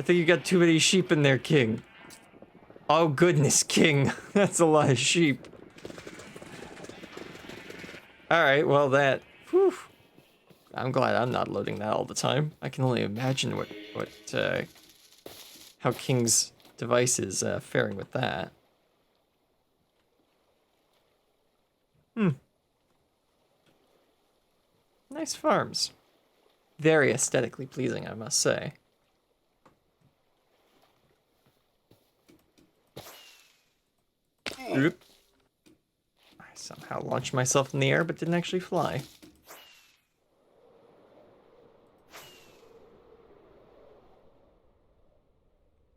think you've got too many sheep in there, King. Oh goodness, King, that's a lot of sheep. All right, well whew. I'm glad I'm not loading that all the time. I can only imagine how King's device is faring with that. Nice farms. Very aesthetically pleasing, I must say. Oop. I somehow launched myself in the air but didn't actually fly.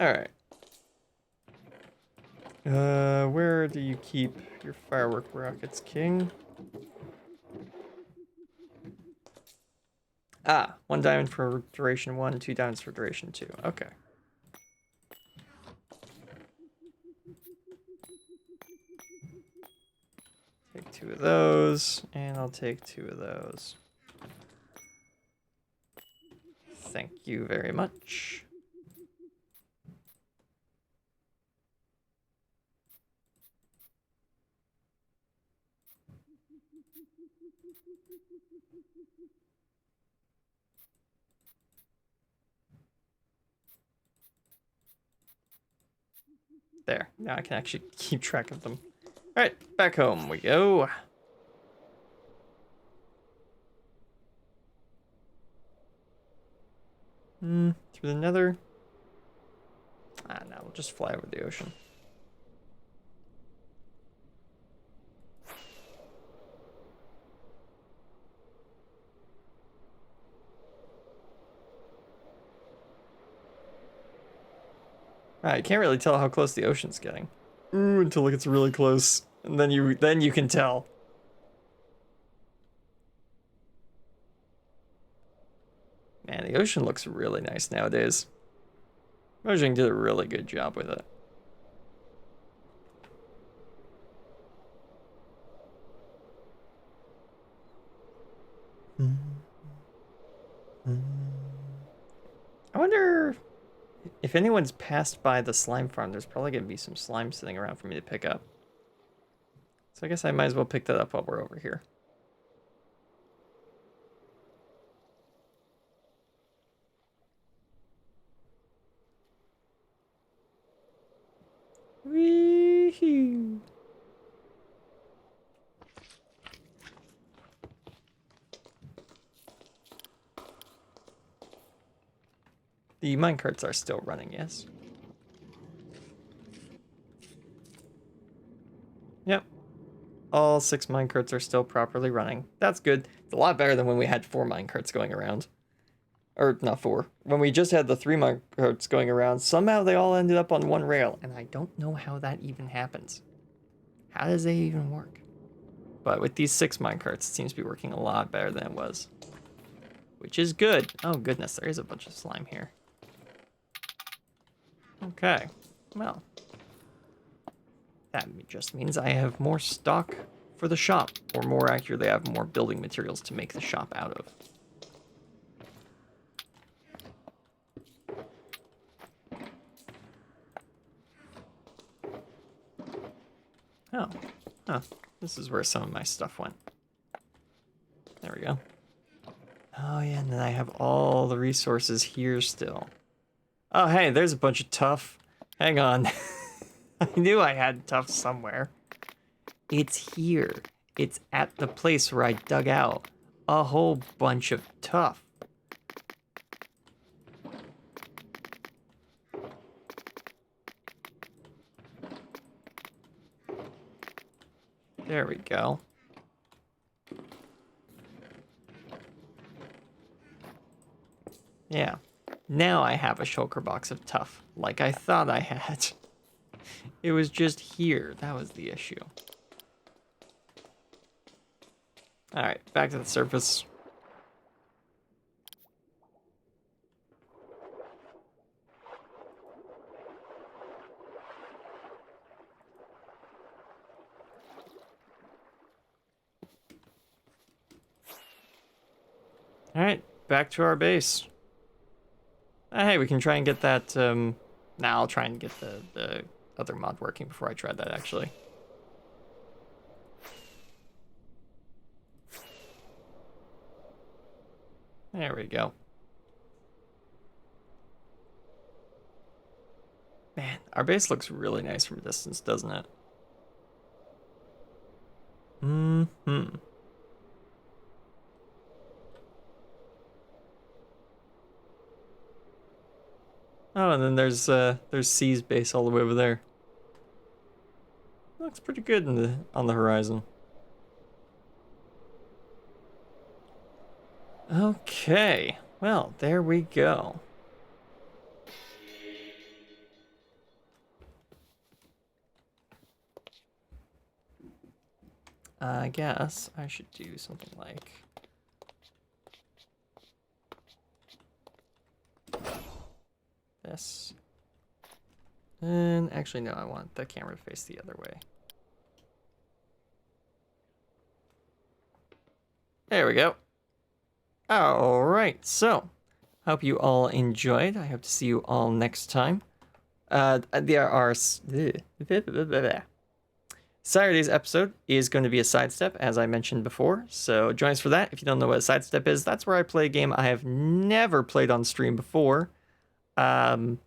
Alright. Where do you keep your firework rockets, King? Ah, 1 diamond for duration 1, 2 diamonds for duration 2. Okay. Take 2 of those, and I'll take 2 of those. Thank you very much. There, now I can actually keep track of them. Alright, back home we go. Through the nether. Ah, no, we'll just fly over the ocean. You can't really tell how close the ocean's getting. Ooh, until it gets really close. And then you can tell. Man, the ocean looks really nice nowadays. Mojang did a really good job with it. I wonder if anyone's passed by the slime farm. There's probably going to be some slime sitting around for me to pick up. So I guess I might as well pick that up while we're over here. Wee-hoo. The minecarts are still running, yes? Yep. All 6 minecarts are still properly running. That's good. It's a lot better than when we had 4 minecarts going around. Or, not 4. When we just had the 3 minecarts going around, somehow they all ended up on 1 rail. And I don't know how that even happens. How does that even work? But with these 6 minecarts, it seems to be working a lot better than it was. Which is good. Oh goodness, there is a bunch of slime here. Okay, well. That just means I have more stock for the shop. Or more accurately, I have more building materials to make the shop out of. Oh, huh. This is where some of my stuff went. There we go. Oh yeah, and then I have all the resources here still. Oh hey, there's a bunch of tuff. Hang on. I knew I had tuff somewhere. It's here. It's at the place where I dug out a whole bunch of tuff. There we go. Yeah. Now I have a shulker box of tuff, like I thought I had. It was just here. That was the issue. Alright, back to the surface. Alright, back to our base. Hey, we can try and get that, now I'll try and get the other mod working before I try that, actually. There we go. Man, our base looks really nice from a distance, doesn't it? Mm-hmm. Oh, and then there's C's base all the way over there. Looks pretty good on the horizon. Okay, well, there we go. I guess I should do something like this. And actually, no, I want the camera to face the other way. There we go. All right, so hope you all enjoyed. I hope to see you all next time. There are Saturday's episode is going to be a sidestep, as I mentioned before. So join us for that. If you don't know what a sidestep is, that's where I play a game I have never played on stream before, for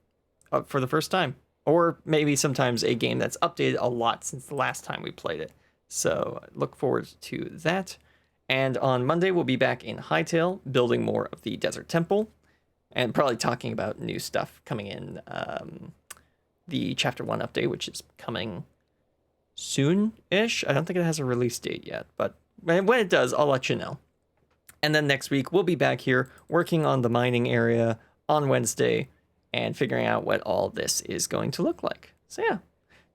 the first time, or maybe sometimes a game that's updated a lot since the last time we played it. So look forward to that. And on Monday, we'll be back in Hightail, building more of the Desert Temple, and probably talking about new stuff coming in, the Chapter 1 update, which is coming soon-ish. I don't think it has a release date yet, but when it does, I'll let you know. And then next week, we'll be back here working on the mining area on Wednesday and figuring out what all this is going to look like. So yeah,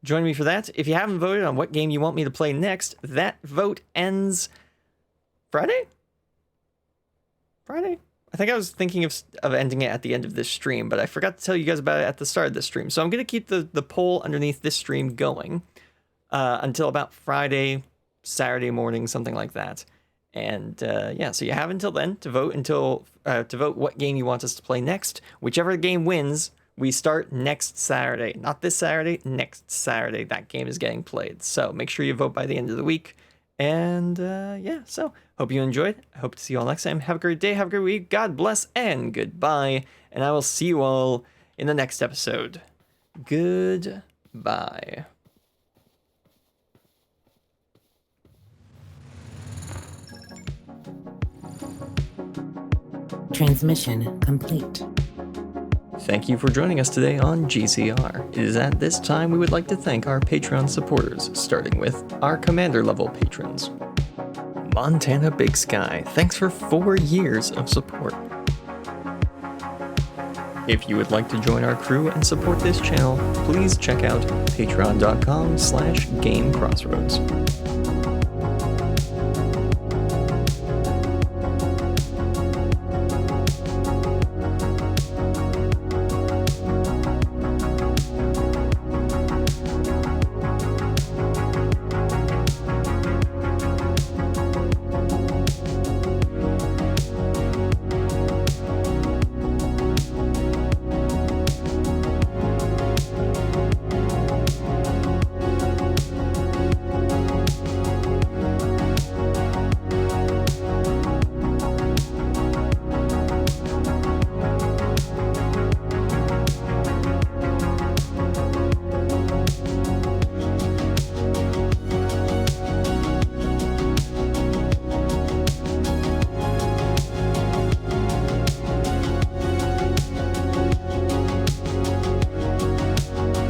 join me for that. If you haven't voted on what game you want me to play next, that vote ends Friday? I think I was thinking of ending it at the end of this stream, but I forgot to tell you guys about it at the start of this stream. So I'm going to keep the poll underneath this stream going until about Friday, Saturday morning, something like that. And yeah, so you have until then to vote what game you want us to play next. Whichever game wins, we start next Saturday. Not this Saturday, next Saturday. That game is getting played. So make sure you vote by the end of the week. And yeah, so hope you enjoyed. I hope to see you all next time. Have a great day, have a great week. God bless and goodbye. And I will see you all in the next episode. Goodbye. Transmission complete. Thank you for joining us today on GCR. It is at this time we would like to thank our Patreon supporters, starting with our commander level patrons. Montana Big Sky, thanks for 4 years of support. If you would like to join our crew and support this channel, please check out patreon.com/GameCrossRoads.